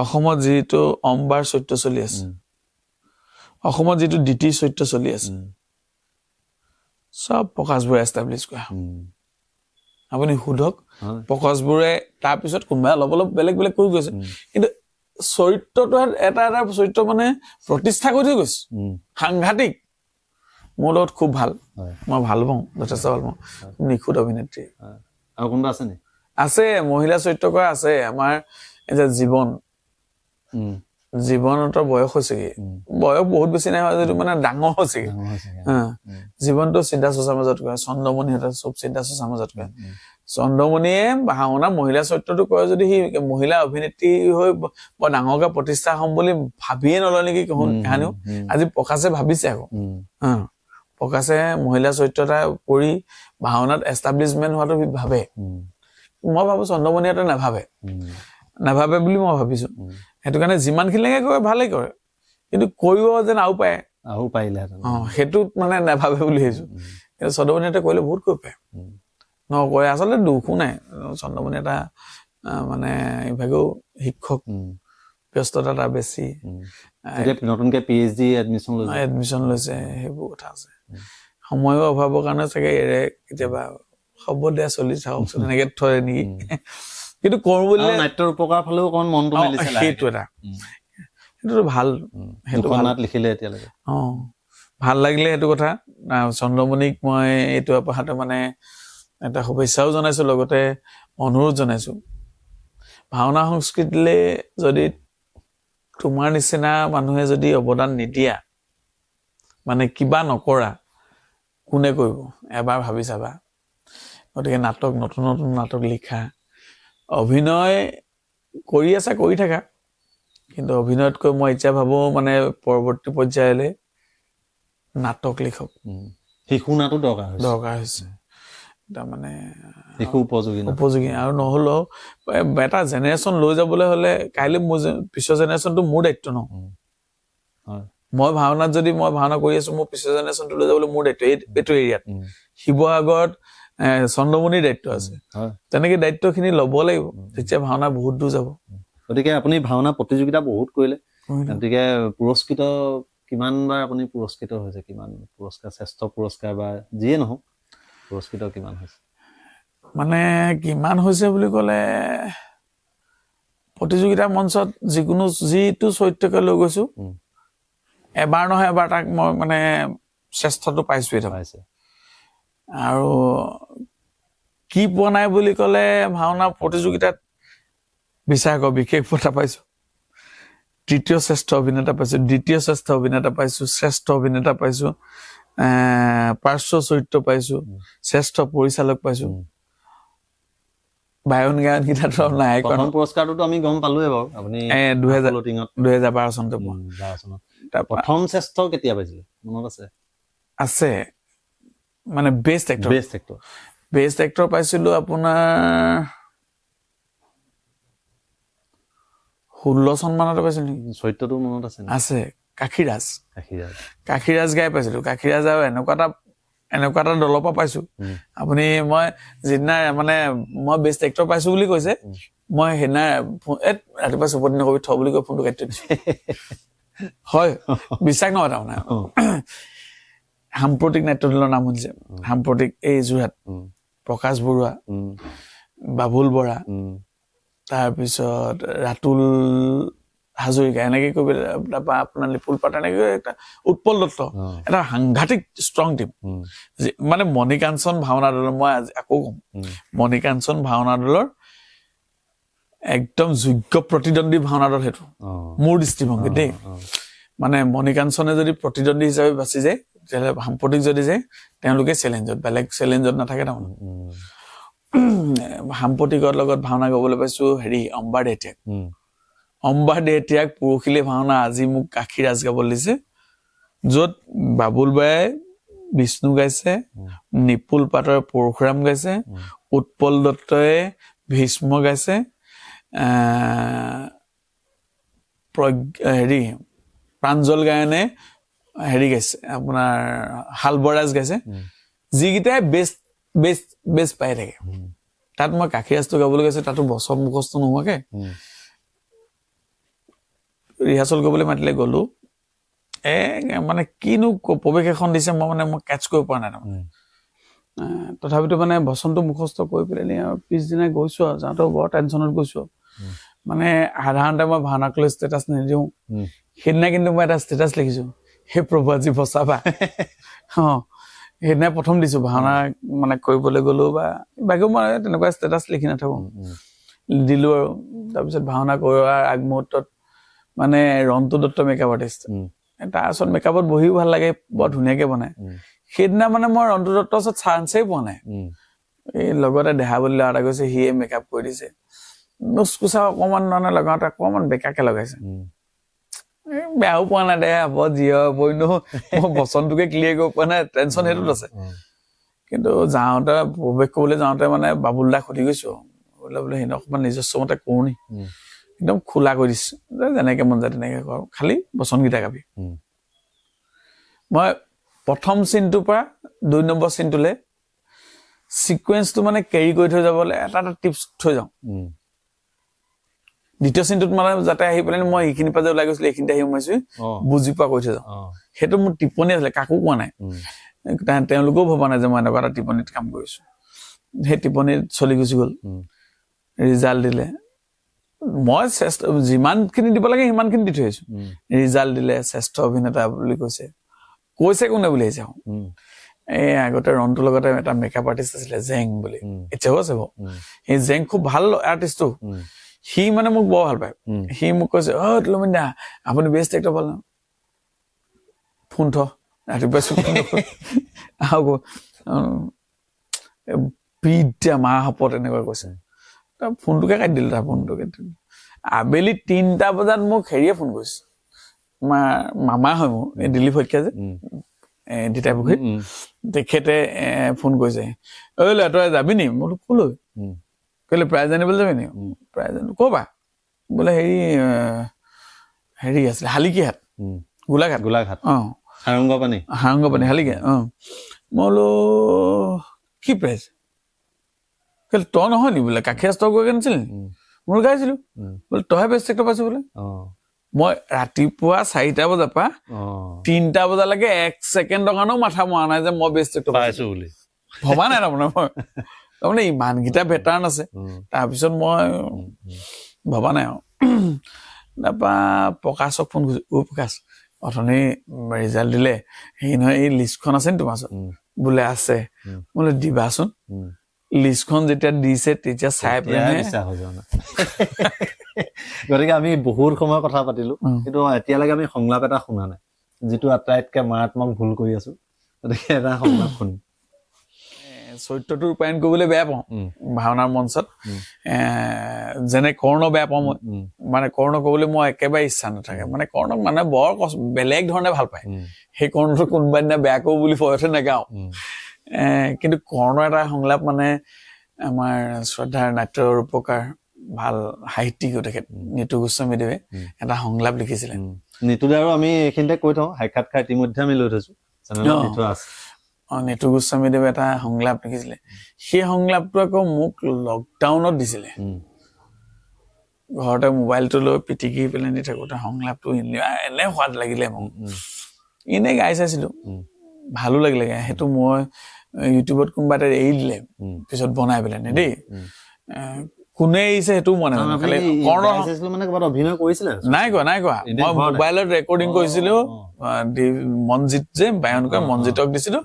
অসমত যিটো অম্বাৰ চৰিত্ৰ চলি আছে অসমত যিটো দ্বিতীয় চৰিত্ৰ চলি আছে সব প্ৰকাশ বৰুৱাই এষ্টাব্লিছ কৰা আপুনি সুধক প্ৰকাশ বৰুৱাই তাৰপিছত কোনোবাই অলপ অলপ বেলেগ কৰি গৈছে কিন্তু চৰিত্ৰটো এটা চৰিত্ৰ মানে প্ৰতিষ্ঠা কৰি থৈ গৈছে সাংঘাতিক মোৰ লগত খুব ভাল মই ভাল পাওঁ যথেষ্ট ভাল পাওঁ নিখুঁত অভিনেত্ৰী আৰু কোনোবা আছে নে আছে মহিলা চৰিত্ৰ কৰা আছে আমাৰ এতিয়া জীৱনতৰ বয়স হৈছেগে বয়স বহুত বেছি নাই যদিও মানে ডাঙৰ হৈছেগে জীৱনটো চিন্তা চৰ্চাৰ মাজত কৰে চন্দ্ৰমণিহঁতে চব চিন্তা চৰ্চাৰ মাজত কৰে চন্দ্ৰমণিয়ে ভাওনা মহিলা চৰিত্ৰটো কৰে যদি সি মহিলা অভিনেত্ৰী হৈ বৰ ডাঙৰকে প্ৰতিষ্ঠা হম বুলি ভাবিয়ে নলয় নেকি কাহানিও আজি প্ৰকাশে ভাবিছে আকৌ প্ৰকাশে মহিলা চৰিত্ৰ এটা কৰি ভাওনাত এষ্টাব্লিছমেণ্ট হোৱাটো ভাবে মই ভাবো চন্দ্ৰমণিহঁতে নাভাবে বুলি মই ভাবিছো সেইটো কাৰণে যিমানখিনিলৈকে কৰে ভালেই কৰে কিন্তু কৰিব যেন আৰু পাৰিলে সেইটোত মানে নাভাবে বুলি ভাবিছো কিন্তু চন্দ্ৰমণিহঁতে কৰিলে বহুত কৰিব পাৰে নকৰে আচলতে দুখো নাই চন্দ্ৰমণি এটা মানে ইভাগেও শিক্ষক ব্যস্ততা এটা বেছি নতুনকে PhD এডমিশ্যন লৈছে সেইবোৰ কথা আছে সময়ৰ অভাৱৰ কাৰণে চাগে এৰে কেতিয়াবা হ'ব দিয়া চলি চাওকচোন এনেকে থয় নেকি কিন্তু কৰো বুলিলে নাট্যৰ উপকাৰ ফালেও অকণ মনটো মেলিছে সেইটো এটা সেইটোতো ভাল সেইটো নাট লিখিলে এতিয়ালৈকে ভাল লাগিলে সেইটো কথা চন্দ্ৰমণিক মই এইটো আপাহাতে মানে এটা শুভেচ্ছাও জনাইছো লগতে অনুৰোধ জনাইছো ভাওনা সংস্কৃতিলে যদি তোমাৰ নিচিনা মানুহে যদি অৱদান নিদিয়া মানে কিবা নকৰা কোনে কৰিব এবাৰ ভাবি চাবা গতিকে নাটক নতুন নতুন নাটক লিখা অভিনয় কৰি আছা কৰি থাকা কিন্তু অভিনয়তকৈ মই এতিয়া ভাবো মানে পৰৱৰ্তী পৰ্যায়লৈ নাটক লিখক শিশু নাটো দৰকাৰ হৈছে তাৰমানে শিশু উপযোগী আৰু নহ'লেও এটা জেনেৰেশ্যন লৈ যাবলৈ হ'লে কাইলৈ মোৰ পিছৰ জেনেৰেশ্যনটো মোৰ দায়িত্ব ন মই ভাওনাত যদি মই ভাওনা কৰি আছো মোৰ পিছৰ জেনেৰেশ্যনটো লৈ যাবলৈ মোৰ দায়িত্ব এইটো এৰিয়াত শিৱসাগৰত চন্দ্ৰমণিৰ দায়িত্ব আছে তেনেকে দায়িত্বখিনি ল'ব লাগিব তেতিয়া ভাওনা বহুত দূৰ যাব গতিকে আপুনি ভাওনা প্ৰতিযোগিতা বহুত কৰিলে গতিকে পুৰস্কৃত কিমানবাৰ আপুনি পুৰস্কৃত হৈছে কিমান পুৰস্কাৰ শ্ৰেষ্ঠ পুৰস্কাৰ বা যিয়ে নহওক পুৰস্কৃত কিমান হৈছে মানে কিমান হৈছে বুলি ক'লে প্ৰতিযোগিতা মঞ্চত যিকোনো যিটো চৰিত্ৰকে লৈ গৈছো এবাৰ নহয় এবাৰ তাক মই মানে শ্ৰেষ্ঠটো পাইছোৱেই পাইছে আৰু কি পোৱা নাই বুলি ক'লে ভাওনা প্ৰতিযোগিতাত বিচাৰক বিশেষ বঁটা পাইছো তৃতীয় শ্ৰেষ্ঠ অভিনেতা পাইছো দ্বিতীয় শ্ৰেষ্ঠ অভিনেতা পাইছো শ্ৰেষ্ঠ অভিনেতা পাইছো পাৰ্শ্ব চৰিত্ৰ পাইছো শ্ৰেষ্ঠ পৰিচালক পাইছো বায়ন গায়ন গীতাটো নাই প্ৰথম পুৰস্কাৰটো আমি গম পালোৱে বাৰু আপুনি 2012 চনতে প্ৰথম শ্ৰেষ্ঠ কেতিয়া পাইছিলে মনত আছে মানে বেষ্ট এক্টৰ পাইছিলো আপোনাৰ 16 চন মানতে পাইছিলো নেকি চৰিত্ৰটো মনত আছে কাশীৰাজ গাই পাইছিলো কাশীৰাজ আৰু এনেকুৱা এটা দলৰ পৰা পাইছো আপুনি মই যিদিনা মানে মই বেষ্ট এক্টৰ পাইছো বুলি কৈছে মই সেইদিনা ৰাতিপুৱা চুপতি নকবি থ বুলি কৈ ফোনটো কাটি দিছো হয় বিশ্বাস নহয় তাৰমানে সাম্প্ৰতিক নাট্যদলৰ নাম শুনিছে সাম্প্ৰতিক এই যোৰহাট প্ৰকাশ বৰুৱা বাবুল বৰা তাৰপিছত ৰাতুল হাজৰিকা এনেকে কৈ তাৰপৰা আপোনাৰ লিপুল পাট এনেকে এটা উৎপল দত্ত এটা সাংঘাতিক ষ্ট্ৰং টিম মানে মণিকাঞ্চন ভাওনা দলৰ মই আকৌ কম মণিকাঞ্চন ভাওনা দলৰ একদম যোগ্য প্ৰতিদ্বন্দ্বী ভাওনা দল সেইটো মোৰ দৃষ্টিভংগী দেই মানে মণিকাঞ্চনে যদি প্ৰতিদ্বন্দ্বী হিচাপে বাচি যায় তেতিয়াহ'লে সাম্প্ৰতিক যদি যায় তেওঁলোকে চেলেঞ্জত বেলেগ চেলেঞ্জত নাথাকে তাৰমানে সাম্প্ৰতিকৰ লগত ভাওনা গাবলৈ পাইছো হেৰি অম্বাৰ দেহতিয়াক পুৰখিলে ভাওনা আজি মোক কাশীৰাজ গাবলৈ দিছে য'ত বাবুল বাই বিষ্ণু গাইছে নিপুল পাটৰ পৰশুৰাম গাইছে উৎপল দত্তই ভীষ্ম গাইছে হেৰি প্ৰাঞ্জল গায়নে হেৰি গাইছে আপোনাৰ হালবৰাজ গাইছে যিকেইটাই বেষ্ট পাই থাকে তাত মই কাশীৰাজটো গাবলৈ গৈছে তাতো বচন মুখস্থ নোহোৱাকে ৰিহাৰ্চল কৰিবলৈ মাতিলে গলো মানে কিনো প্ৰৱেশ এখন দিছে মই কেটচ কৰিব পৰা নাই তাৰমানে তথাপিতো মানে বচনটো মুখস্থ কৰি পেলাই আৰু পিছদিনা গৈছো আৰু যাওঁতে বৰ টেনশ্যনত গৈছো মানে সাধাৰণতে মই ভাওনা কলে ষ্টেটাছ নিদিওঁ সেইদিনা কিন্তু মই এটা ষ্টেটাছ লিখিছো হে প্ৰভু আজি বচাবা সেইদিনাই প্ৰথম দিছো ভাওনা মানে কৰিবলৈ গলো বা বাকী মই তেনেকুৱা ষ্টেটাছ লিখি নাথাকো দিলো আৰু তাৰপিছত ভাওনা কৰাৰ আগমুহূৰ্তত মানে ৰন্তু দত্ত মেকআপ আৰ্টিষ্ট তাৰ ওচৰত মেকআপত বহিও ভাল লাগে বৰ ধুনীয়াকে বনায় সেইদিনা মানে মই ৰন্তু দত্তৰ ওচৰত চান্সেই পোৱা নাই এই লগতে দেহা বুলি ল'ৰা এটা গৈছে সিয়ে মেকআপ কৰি দিছে নুচকুচা অকমান মানে লগাওতে অকমান বেকাকে লগাইছে বেয়াও পোৱা নাই দে হ'ব যি হ'ব মই বচনটোকে ক্লিয়াৰ কৰিব পৰা নাই টেনশ্যন সেইটোত আছে কিন্তু যাওঁতে প্ৰৱেশ কৰিবলৈ যাওঁতে মানে বাবুল দাক সুধি গৈছো বোলে সিহঁতক অকমান নিজস্ব মতে কৰো নি একদম খোলা কৰি দিছো যেনেকে মন যায় তেনেকে কৰো খালি বচনকেইটা গাবি মই প্ৰথম চিনটোৰ পৰা 2 নম্বৰ চিনটোলে সিকুৱেন্সটো মানে কেৰি কৰি থৈ যাবলৈ এটা টিপছ থৈ যাওঁ দ্বিতীয় চিনটোত মানে যাতে আহি পেলাই মই এইখিনি পৰা যে ওলাই গৈছিলো এইখিনিতে আহি সোমাইছো বুজি পোৱা কৈ থৈ যাওঁ সেইটো মোৰ টিপনি আছিলে কাকো কোৱা নাই তেওঁলোকেও ভবা নাই যে মই এনেকুৱা এটা টিপনিত কাম কৰিছো সেই টিপনিত চলি গুচি গ'ল ৰিজাল্ট দিলে মই যিমানখিনি দিব লাগে সিমানখিনি দি থৈ আহিছো ৰিজাল্ট দিলে শ্ৰেষ্ঠ অভিনেতা বুলি কৈছে কোনে বুলি আহিছে এই আগতে ৰন্টুৰ লগতে এটা মেকআপ আৰ্টিষ্ট আছিলে জেং বুলি এতিয়াও আছে সেই জেং খুব ভাল আৰ্টিষ্টটো সি মানে মোক বৰ ভাল পায় সি মোক কৈছে লুমিন্দা আপুনি বেষ্ট এক্টৰ পালে ফোন থ ৰাতিপুৱা পিঠা মাহ হপত এনেকুৱা কৈছে ফোনটোকে কাটি দিলো তাৰ ফোনটোকে আবেলি 3টা বজাত মোক হেৰিয়ে ফোন কৰিছে মামা হয় মোৰ এই দিলীপ শইকীয়া যে দিতাই পুখুৰী তেখেতে ফোন কৰিছে তই যাবি নি মই কলৈ কলে প্ৰাইজ আনিবলৈ যাবি নি প্ৰাইজ কবা বোলে হেৰি আছিলে শালিকীহাট গোলাঘাট হাৰংগপানী শালিকীহাট মই বোলো কি প্ৰাইজ কলে তই নহয় নি বোলে কাঠিয়া ষ্টক গৈ আনিছিল নি মই গাইছিলো বোলে তইহে বেষ্ট এক্টৰ পাইছো বোলে মই ৰাতিপুৱা 4টা বজাৰ পৰা 3টা বজালৈকে 1 ছেকেণ্ডৰ কাৰণেও মাথা মৰা নাই যে মই বেষ্ট এক্টৰ পাইছো বুলি ভবা নাই তাৰমানে ইমানকেইটা ভেটাৰান আছে তাৰপিছত মই ভবা নাই তাৰপৰা প্ৰকাশক ফোন কৰিছো প্ৰকাশ অথনি ৰিজাল্ট দিলে সেই নহয় এই লিষ্টখন আছে নি তোমাৰ ওচৰত বোলে আছে বোলে দিবাচোন লিষ্টখন যেতিয়া দিছে তেতিয়া চাই পেলাই গতিকে আমি বহুত সময় কথা পাতিলো কিন্তু এতিয়ালৈকে আমি সংলাপ এটা শুনা নাই যিটো আটাইতকৈ মাৰাত্মক ভুল কৰি আছো গতিকে এটা সংলাপ শুনিম চৰিত্ৰটো ৰূপায়ণ কৰিবলৈ বেয়া পাওঁ ভাওনাৰ মঞ্চত যেনে কৰ্ণ বেয়া পাওঁ মই মানে কৰ্ণ ক'বলৈ মই একেবাৰে ইচ্ছা নাথাকে মানে কৰ্ণক মানে বৰ বেলেগ ধৰণে ভাল পায় সেই কৰ্ণটো কোনোবা দিনা বেয়া কৰো বুলি ভয়তে নাগাওঁ কিন্তু কৰ্ণ এটা সংলাপ মানে আমাৰ শ্ৰদ্ধাৰ নাট্য ৰূপকাৰ ভাল সাহিত্যিকো তেখেত নিতু গোস্বামীদেৱে এটা সংলাপ লিখিছিলে নিতুদে আৰু আমি এইখিনিতে কৈ থওঁ সাক্ষাৎকাৰ ইতিমধ্যে আমি লৈ থৈছো নিতু গোস্বামীদেৱে এটা সংলাপ লিখিছিলে সেই সংলাপটো আকৌ মোক লকডাউনত দিছিলে ঘৰতে মোবাইলটো লৈ পিটিকি পেলাই নি থাকোতে সংলাপটো এনে সোৱাদ লাগিলে মোক এনে গাই চাইছিলো ভালো লাগিলে সেইটো মই ইউটিউবত কোনোবা এটা এৰি দিলে পিছত বনাই পেলাই নে দেই কোনে এৰিছে সেইটো মনে অভিনয় কৰিছিলে নাই কোৱা মই মোবাইলত ৰেকৰ্ডিং কৰিছিলো মনজিত যে বায়নকৈ মনজিতক দিছিলো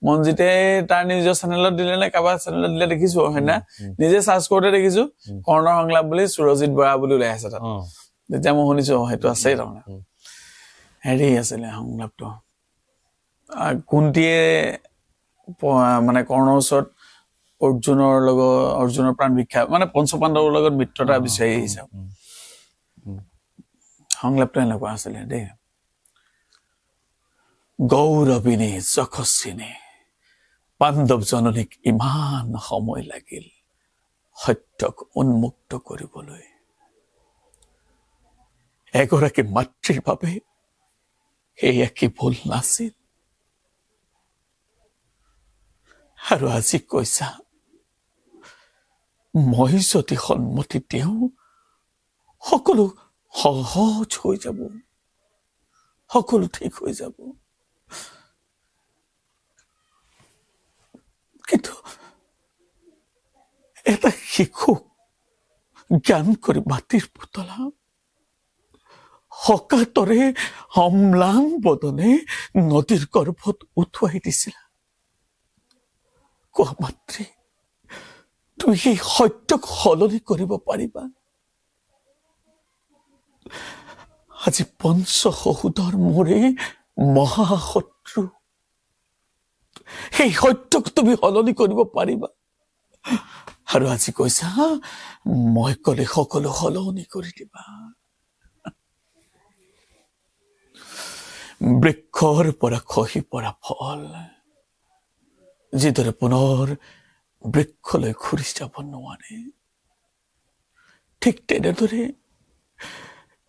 মনজিতে তাৰ নিজৰ চেনেলত দিলে নে কাৰোবাৰ চেনেলত দিলে দেখিছো সেইদিনা নিজে চাৰ্চ কৰোতে দেখিছো কৰ্ণৰ সংলাপ বুলি সুৰজিত বৰা বুলি ওলাই আছে তাত তেতিয়া মই শুনিছো সেইটো আছেই তাৰমানে হেৰি আছিলে সংলাপটো কুন্তীয়ে মানে কৰ্ণৰ ওচৰত অৰ্জুনৰ প্ৰাণ ভিক্ষা মানে পঞ্চপাণ্ডৱৰ লগত মিত্ৰতা বিচাৰি আহিছে সংলাপটো এনেকুৱা আছিলে দেই গৌৰবিনী যশস্বিনী পাণ্ডৱ জননীক ইমান সময় লাগিল সত্যক উন্মুক্ত কৰিবলৈ এগৰাকী মাতৃৰ বাবে সেয়া কি ভুল নাছিল আৰু আজি কৈছা মই যদি সন্মতি দিওঁ সকলো সহজ হৈ যাব সকলো ঠিক হৈ যাব কিন্তু এটা শিশুক জ্ঞান কৰি মাটিৰ পুতলা হকাতৰে অম্লান বদনে নদীৰ গৰ্ভত উঠুৱাই দিছিলা কোৱা মাতৃ তুমি সেই সত্যক সলনি কৰিব পাৰিবা আজি পঞ্চশহুধৰ মোৰে মহাশত্ৰু সেই সত্যক তুমি সলনি কৰিব পাৰিবা আৰু আজি কৈছা মই কলে সকলো সলনি কৰি দিবা বৃক্ষৰ পৰা খহি পৰা ফল যিদৰে পুনৰ বৃক্ষলৈ ঘূৰি যাব নোৱাৰে ঠিক তেনেদৰে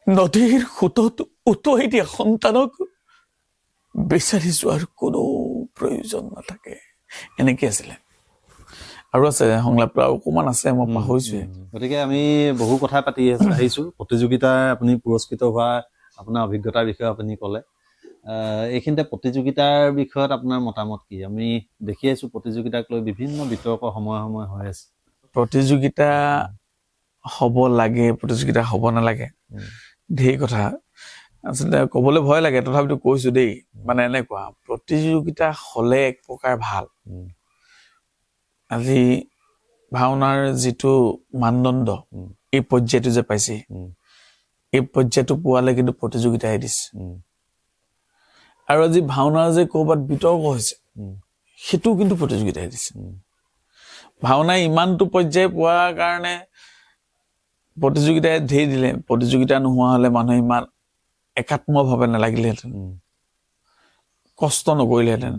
নদীৰ সোঁতত উটুৱাই দিয়া সন্তানক বিচাৰি যোৱাৰ কোনো প্ৰয়োজন নাথাকে এনেকে আছিলে আৰু আছে সংলাপটো অকমান আছে মই পাহৰিছোৱে গতিকে আমি বহু কথা পাতি আহিছো প্ৰতিযোগিতাৰ আপুনি পুৰস্কৃত হোৱা আপোনাৰ অভিজ্ঞতাৰ বিষয়ে আপুনি ক'লে এইখিনিতে প্ৰতিযোগিতাৰ বিষয়ত আপোনাৰ মতামত কি? আমি দেখি আছো প্ৰতিযোগিতাক লৈ বিভিন্ন বিতৰ্ক সময়ে সময়ে হৈ আছে। প্ৰতিযোগিতা হ'ব লাগে, প্ৰতিযোগিতা হ'ব নালাগে, ঢেৰ কথা আচলতে ক'বলৈ ভয় লাগে, তথাপিতো কৈছো দেই। মানে এনেকুৱা প্ৰতিযোগিতা হ'লে এক প্ৰকাৰ ভাল। আজি ভাওনাৰ যিটো মানদণ্ড এই পৰ্যায়টো যে পাইছে, এই পৰ্যায়টো পোৱালে কিন্তু প্ৰতিযোগিতাই দিছে। আৰু আজি ভাওনাৰ যে ক'ৰবাত বিতৰ্ক হৈছে, সেইটোও কিন্তু প্ৰতিযোগিতাই দিছে। ভাওনাই ইমানটো পৰ্যায় পোৱাৰ কাৰণে প্ৰতিযোগিতাই ধেৰ দিলে। প্ৰতিযোগিতা নোহোৱা হলে মানুহে ইমান একাত্মভাৱে নালাগিলেহেঁতেন, কষ্ট নকৰিলেহেঁতেন।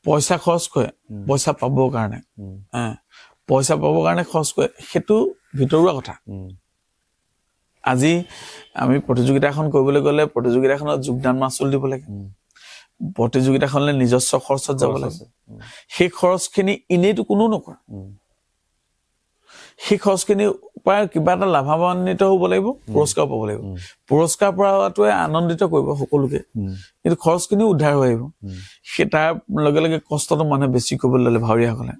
পইচা খৰচ কৰে, পইচা পাবৰ কাৰণে, পইচা পাবৰ কাৰণে খৰচ কৰে, সেইটো ভিতৰুৱা কথা। আজি আমি প্ৰতিযোগিতা এখন কৰিবলৈ গ'লে প্ৰতিযোগিতাখনত যোগদান মাচুল দিব লাগে, প্ৰতিযোগিতাখনলৈ নিজস্ব খৰচত যাব লাগে। সেই খৰচখিনি এনেইতো কোনো নকৰে। সেই খৰচখিনিৰ পৰা কিবা এটা লাভান্বিত হ'ব লাগিব, পুৰস্কাৰ পাব লাগিব। পুৰস্কাৰ পোৱাটোৱে আনন্দিত কৰিব সকলোকে, কিন্তু খৰচখিনি উদ্ধাৰ হৈ আহিব। সেই তাৰ লগে লগে কষ্টটো মানুহে বেছি কৰিবলৈ ল'লে ভাৱৰীয়াসকলে।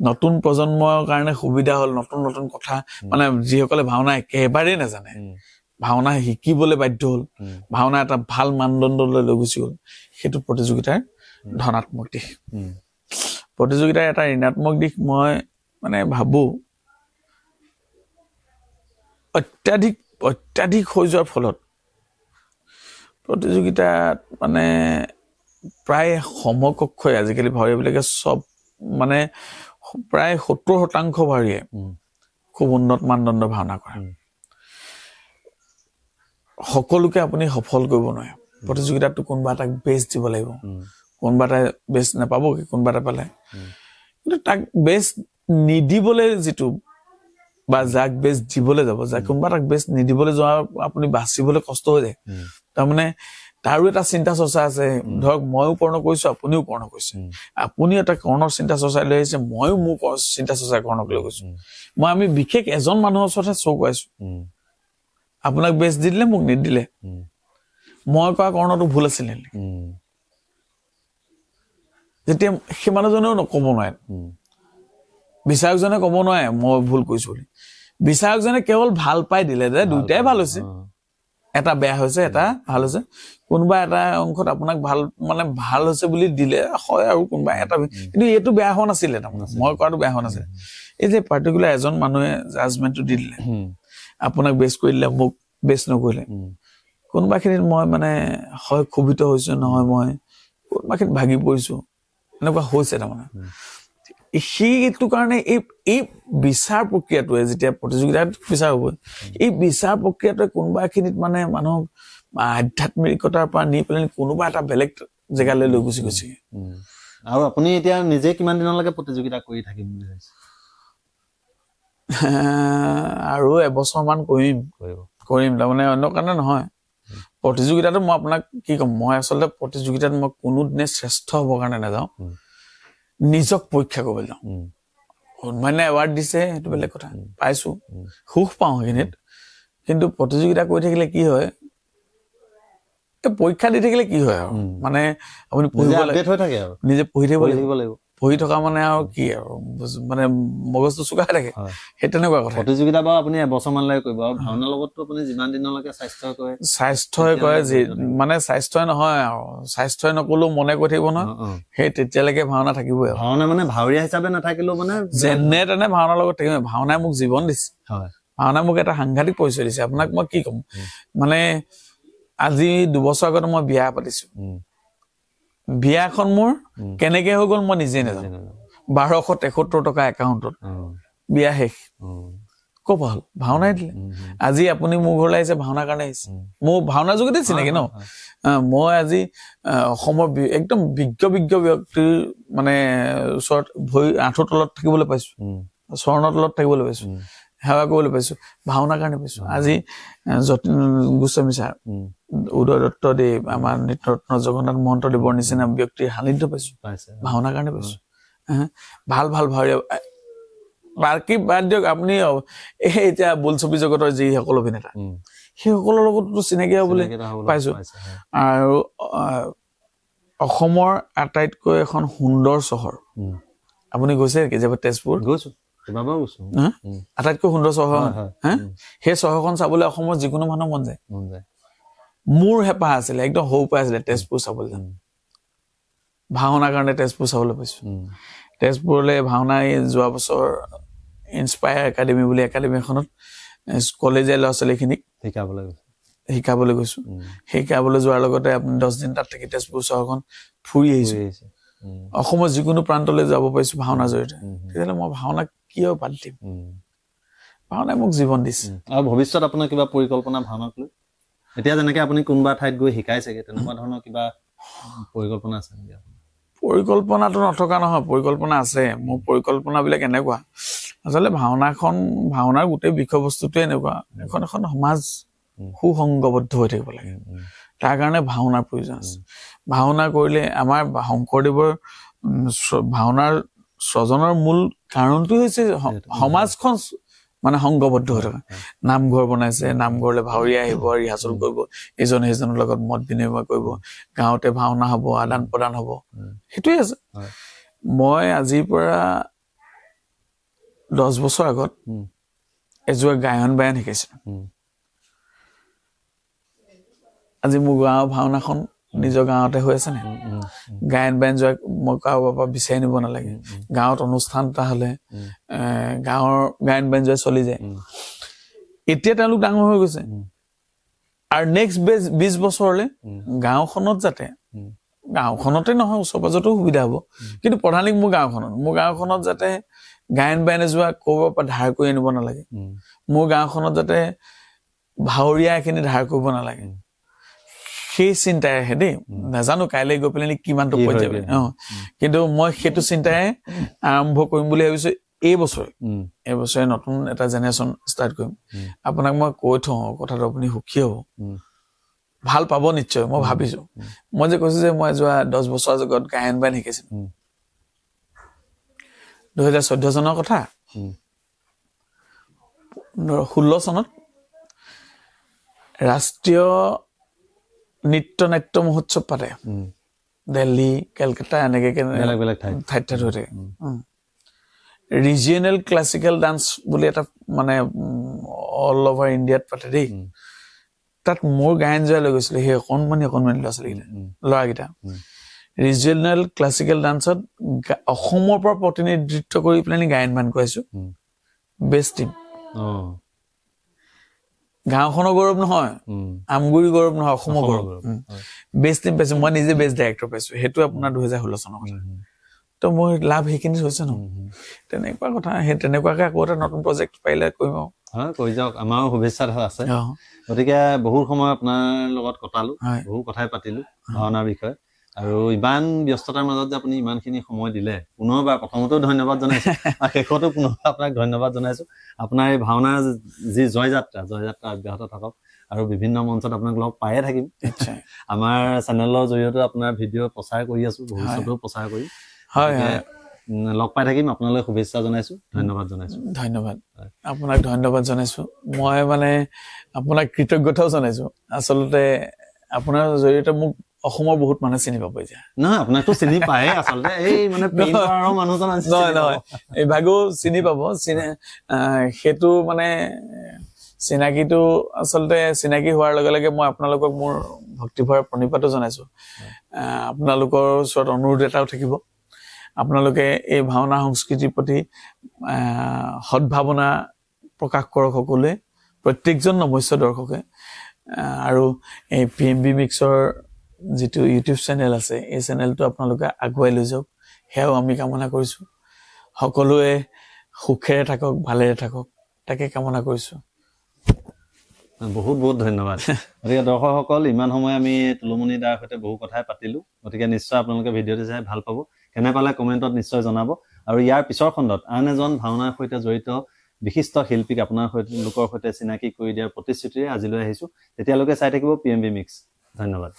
নতুন প্ৰজন্মৰ কাৰণে সুবিধা হ'ল, নতুন নতুন কথা, মানে যিসকলে ভাওনা একেবাৰেই নাজানে ভাওনা শিকিবলৈ বাধ্য হ'ল, ভাওনা এটা ভাল মানদণ্ডলৈ লৈ গুচি গ'ল। সেইটো প্ৰতিযোগিতাৰ ধনাত্মক দিশ। প্ৰতিযোগিতাৰ এটা ঋণাত্মক দিশ মই মানে ভাবো, অত্যাধিক হৈ যোৱাৰ ফলত প্ৰতিযোগিতাত মানে প্ৰায় সমকক্ষই আজিকালি ভাৱৰীয়াবিলাকে চব মানে প্ৰায় 70% ভাৱৰীয়াই খুব উন্নত মানদণ্ডৰ ভাওনা কৰে। সকলোকে আপুনি সফল কৰিব নোৱাৰে। প্ৰতিযোগিতাতো কোনোবা এটাক বেষ্ট দিব লাগিব, কোনোবা এটা বেষ্ট নাপাব, কোনোবা এটা পালে। কিন্তু তাক বেষ্ট নিদিবলৈ যিটো বা যাক বেষ্ট দিবলৈ যাব, যাক কোনোবা তাক বেষ্ট নিদিবলৈ যোৱা আপুনি বাচিবলৈ কষ্ট হৈ যায়। তাৰমানে তাৰো এটা চিন্তা চৰ্চা আছে। ধৰক ময়ো কৰ্ণ কৰিছো, আপুনিও কৰ্ণ কৰিছে, আপুনিও এটা কৰ্ণৰ চিন্তা চৰ্চা লৈ আহিছে, ময়ো মোৰ চিন্তা চৰ্চা কৰ্ণক লৈ গৈছো। আমি বিশেষ এজন মানুহৰ ওচৰতহে চকুৱাইছো, আপোনাক বেষ্ট দি দিলে, মোক নিদিলে, মই কৰা কৰ্ণটো ভুল আছিল নেকি? যেতিয়া সেই মানুহজনেও ক'ব নোৱাৰে, বিচাৰকজনে ক'ব নোৱাৰে মই ভুল কৰিছো বুলি। বিচাৰকজনে কেৱল ভাল পাই দিলে যে দুইটাই ভাল হৈছে, এটা বেয়া হৈছে, এটা ভাল হৈছে। কোনোবা এটা অংশত আপোনাক ভাল মানে ভাল হৈছে বুলি দিলে হয়, আৰু কোনোবা এটা, কিন্তু এইটো বেয়া হোৱা নাছিলে, তাৰমানে মই কৰাটো বেয়া হোৱা নাছিলে। এই যে পাৰ্টিকুলাৰ এজন মানুহে জাজমেণ্টটো দি দিলে, আপোনাক বেষ্ট কৰি দিলে, মোক বেষ্ট নকৰিলে। কোনোবাখিনিত মই মানে হয় ক্ষোভিত হৈছো, নহয় মই কোনোবাখিনিত ভাগি পৰিছো, এনেকুৱা হৈছে। তাৰমানে সেইটো কাৰণে এই বিচাৰ প্ৰক্ৰিয়াটোৱে, যেতিয়া প্ৰতিযোগিতাত বিচাৰ হ'ব, এই বিচাৰ প্ৰক্ৰিয়াটোৱে কোনোবা খিনিত মানে মানুহক আধ্যাত্মিকতাৰ পৰা নি পেলাই কোনোবা এটা বেলেগ জেগালৈ লৈ গুচি গৈছে। আৰু আপুনি এতিয়া নিজে কিমান দিনলৈকে প্ৰতিযোগিতা কৰি থাকিম বুলি ভাবিছে? আৰু এবছৰমান কৰিম। তাৰমানে অন্য কাৰণে নহয়, প্ৰতিযোগিতাটো মই আপোনাক কি ক'ম, মই আচলতে প্ৰতিযোগিতাত মই কোনোদিনে শ্ৰেষ্ঠ হ'বৰ কাৰণে নাযাওঁ, নিজক পৰীক্ষা কৰিবলৈ যাওঁ। মানে এৱাৰ্ড দিছে, সেইটো বেলেগ কথা, পাইছো, সুখ পাওঁ সেইখিনিত। কিন্তু প্ৰতিযোগিতা কৰি থাকিলে কি হয়, পৰীক্ষা দি থাকিলে কি হয় আৰু মানে আপুনি পঢ়িব লাগে, নিজে পঢ়ি থাকিব লাগিব। পঢ়ি থকা মানে আৰু কি আৰু মানে মগজটো চোকা হৈ থাকে, সেই তেনেকুৱা কথা। প্ৰতিযোগিতা বাৰু আপুনি এবছৰমানলৈকে কৰিব, আৰু ভাওনাৰ লগতো আপুনি যিমান দিনলৈকে স্বাস্থ্যই কৰে মানে স্বাস্থ্যই নহয় আৰু স্বাস্থ্যই নকলেও মনে কৈ থাকিব নহয়, সেই তেতিয়ালৈকে ভাওনা থাকিবই। ভাওনা মানে ভাৱৰীয়া হিচাপে নাথাকিলেও মানে যেনে তেনে ভাওনাৰ লগত থাকিব। ভাওনাই মোক জীৱন দিছে, ভাওনাই মোক এটা সাংঘাতিক পৰিচয় দিছে। আপোনাক মই কি ক'ম, মানে আজি 2 বছৰ আগতে মই বিয়া পাতিছো। বিয়াখন মোৰ কেনেকে হৈ গ'ল মই নিজে নাজানো। 1273 টকা একাউণ্টত, বিয়া শেষ। ক'ৰ পৰা হ'ল? ভাওনাই দিলে। আজি আপুনি মোৰ ঘৰলৈ আহিছে, ভাওনাৰ কাৰণে আহিছে, মোৰ ভাওনাৰ যোগেদি চিনাকি ন। মই আজি অসমৰ একদম বিজ্ঞ ব্যক্তিৰ মানে ওচৰত ভৰি আঁঠুৰ তলত থাকিবলৈ পাইছো, চৰণৰ তলত থাকিবলৈ পাইছো, সেৱা কৰিবলৈ পাইছো, ভাওনাৰ কাৰণে পাইছো। আজি যতীন গোস্বামী ছাৰ, উদয় দত্তদেৱ, আমাৰ নৃত্যৰত্ন জগন্নাথ মহন্তদেৱৰ নিচিনা ব্যক্তিৰ সান্নিধ্য পাইছো, ভাওনাৰ কাৰণে পাইছো। ভাল ভাৱৰীয়া বাকী বাদ দিয়ক, আপুনি এতিয়া বোলছবি জগতৰ যিসকল অভিনেতা, সেই সকলৰ লগতো চিনাকি হ'বলৈ পাইছো আৰু অসমৰ আটাইতকৈ এখন সুন্দৰ চহৰ আপুনি গৈছে কেতিয়াবা তেজপুৰ গৈছো কেইবাবাৰ গৈছো আটাইতকৈ সুন্দৰ চহৰ সেই চহৰখন চাবলৈ অসমৰ যিকোনো মানুহ মন যায় মোৰ হেঁপাহ আছিলে একদম সৰু পাই আছিলে তেজপুৰ চাবলৈ ভাওনাৰ কাৰণে তেজপুৰ চাবলৈ পাইছো তেজপুৰলৈ ভাওনা যোৱা বছৰ ইনস্পায়াৰ একাডেমি বুলি একাডেমি এখনত কলেজীয়া ল'ৰা ছোৱালীখিনিক শিকাবলৈ গৈছো শিকাবলৈ যোৱাৰ লগতে আপুনি 10 দিন তাত থাকি তেজপুৰ চহৰখন ফুৰি আহিছো অসমৰ যিকোনো প্ৰান্তলৈ যাব পাৰিছো ভাওনাৰ জৰিয়তে তেতিয়াহ'লে মই ভাওনা কিয় বাদ দিম ভাওনাই মোক জীৱন দিছে আৰু ভৱিষ্যত আপোনাৰ কিবা পৰিকল্পনা ভাওনাক লৈ এতিয়া যেনেকে আপুনি কোনোবা ঠাইত গৈ শিকাইছেগে তেনেকুৱা ধৰণৰ কিবা পৰিকল্পনা আছে নেকি পৰিকল্পনাটো নথকা নহয় পৰিকল্পনা আছে মোৰ পৰিকল্পনাবিলাক এনেকুৱা আচলতে ভাওনাৰ গোটেই বিষয়বস্তুটোৱে এনেকুৱা এখন সমাজ সুসংগবদ্ধ হৈ থাকিব লাগে তাৰ কাৰণে ভাওনাৰ প্ৰয়োজন আছে ভাওনা কৰিলে আমাৰ শংকৰদেৱৰ ভাওনাৰ স্বজনৰ মূল কাৰণটো হৈছে সমাজখন মানে সংগবদ্ধ হৈ থকা নামঘৰ বনাইছে নামঘৰলৈ ভাৱৰীয়া আহিব ৰিহাৰ্চল কৰিব এজনে সিজনৰ লগত মত বিনিময় কৰিব গাঁৱতে ভাওনা হ'ব আদান প্ৰদান হ'ব সেইটোৱে আছে মই আজিৰ পৰা 10 বছৰ আগত এযোৱা গায়ন বায়ন শিকাইছিলো আজি মোৰ গাঁৱৰ ভাওনাখন নিজৰ গাঁৱতে হৈ আছে নে গায়ন বায়ন যোৱা মই কাৰোবাৰ পৰা বিচাৰি নিব নালাগে গাঁৱত অনুষ্ঠান এটা হলে গাঁৱৰ গায়ন বায়ন যোৱা চলি যায় এতিয়া তেওঁলোক ডাঙৰ হৈ গৈছে আৰু নেক্সট 20 বছৰলৈ গাঁওখনত যাতে গাঁওখনতে নহয় ওচৰ পাজতো সুবিধা হ'ব কিন্তু প্ৰধানিক মোৰ গাঁওখনত যাতে গায়ন বায়ন যোৱা ক'ৰবাৰ পৰা ধাৰ কৰি আনিব নালাগে মোৰ গাঁওখনত যাতে ভাৱৰীয়া এখিনি ধাৰ কৰিব নালাগে সেই চিন্তাইহে দেই নাজানো কাইলৈ গৈ পেলাই কিমানটো পৰ্যায় কিন্তু মই সেইটো চিন্তাই আৰম্ভ কৰিম বুলি ভাবিছো এই বছৰে নতুন এটা জেনেৰেশ্যন ষ্টাৰ্ট কৰিম আপোনাক মই কৈ থওঁ কথাটো আপুনি সুখী হ'ব ভাল পাব নিশ্চয় মই ভাবিছো মই যে কৈছো যে মই যোৱা 10 বছৰ আগত গায়ন বায়ন শিকাইছিলো 2014 চনৰ কথা 16 চনত ৰাষ্ট্ৰীয় নৃত্য নাট্য মহোৎসৱ পাতে দিল্লী কলকাতা এনেকে ঠাইত হৈ থাকে ৰিজিয়নেল ক্লাছিকেল ডান্স বুলি এটা মানে অল অভাৰ ইণ্ডিয়াত পাতে দেই তাত মোৰ গায়ন যোৱা লৈ গৈছিলো সেই অকণমানি ল'ৰাকেইটা ৰিজিয়নেল ক্লাছিকেল ডান্সত অসমৰ পৰা প্ৰতিনিধিত্ব কৰি পেলাই গায়ন বায়ন কৰাইছো বেষ্ট টিম গাঁওখনৰ গৌৰৱ নহয় আমগুৰি গৌৰৱ নহয় অসমৰ গৌৰৱ বেষ্ট টিম পাইছো মই নিজে বেষ্ট ডাইৰেক্টৰ পাইছো সেইটো আপোনাৰ 2016 চনৰ কথা তো মোৰ লাভ সেইখিনি হৈছে ন তেনেকুৱা কথা সেই তেনেকুৱাকে আকৌ এটা নতুন প্ৰজেক্ট পাইলে কৰিম কৈ যাওক আমাৰো শুভেচ্ছা আছে গতিকে বহুত সময় আপোনাৰ লগত কটালো বহু কথাই পাতিলো ভাওনাৰ বিষয়ে আৰু ইমান ব্যস্ততাৰ মাজত যে আপুনি ইমানখিনি সময় দিলে পুনৰবাৰ প্ৰথমতেও ধন্যবাদ জনাইছো আৰু শেষতো পুনৰবাৰ আপোনাক ধন্যবাদ জনাইছো আপোনাৰ এই ভাওনাৰ যি জয়যাত্ৰা অব্যাহত থাকক আৰু বিভিন্ন মঞ্চত আপোনাক লগ পায়ে থাকিম আমাৰ চেনেলৰ জৰিয়তে আপোনাৰ ভিডিঅ' প্ৰচাৰ কৰি আছো ভৱিষ্যতেও প্ৰচাৰ কৰি লগ পাই থাকিম আপোনালৈ শুভেচ্ছা জনাইছো ধন্যবাদ আপোনাক ধন্যবাদ জনাইছো মই মানে আপোনাক কৃতজ্ঞতাও জনাইছো আচলতে আপোনাৰ জৰিয়তে মোক অসমৰ বহুত মানুহ চিনি পাব এতিয়া নহয় আপোনাকতো চিনি পায়ে আচলতে এই মানে পেইণ্টাৰৰ মানুহজন নহয় এই ভাগো চিনি পাব সেইটো মানে চিনাকিটো আচলতে চিনাকি হোৱাৰ লগে লগে মই আপোনালোকক মোৰ ভক্তিভৰা প্ৰণিপাতো জনাইছো আপোনালোকৰ ওচৰত অনুৰোধ এটাও থাকিব আপোনালোকে এই ভাওনা সংস্কৃতিৰ প্ৰতি সদ্ভাৱনা প্ৰকাশ কৰক সকলোৱে প্ৰত্যেকজন নমস্য দৰ্শকে আৰু এই PMB মিক্সৰ যিটো ইউটিউব চেনেল আছে এই চেনেলটো আপোনালোকে আগুৱাই লৈ যাওক সেয়াও আমি কামনা কৰিছো সকলোৱে সুখেৰে থাকক ভালেৰে থাকক তাকে কামনা কৰিছো বহুত বহুত ধন্যবাদ গতিকে দৰ্শকসকল ইমান সময় আমি তুলমণি দাৰ সৈতে বহু কথাই পাতিলো গতিকে নিশ্চয় আপোনালোকে ভিডিঅ'টো চাই ভাল পাব কেনে পালে কমেণ্টত নিশ্চয় জনাব আৰু ইয়াৰ পিছৰ খণ্ডত আন এজন ভাওনাৰ সৈতে জড়িত বিশিষ্ট শিল্পীক আপোনাৰ লোকৰ সৈতে চিনাকি কৰি দিয়াৰ প্ৰতিশ্ৰুতিৰে আজিলৈ আহিছো তেতিয়ালৈকে চাই থাকিব PMB মিক্স ধন্যবাদ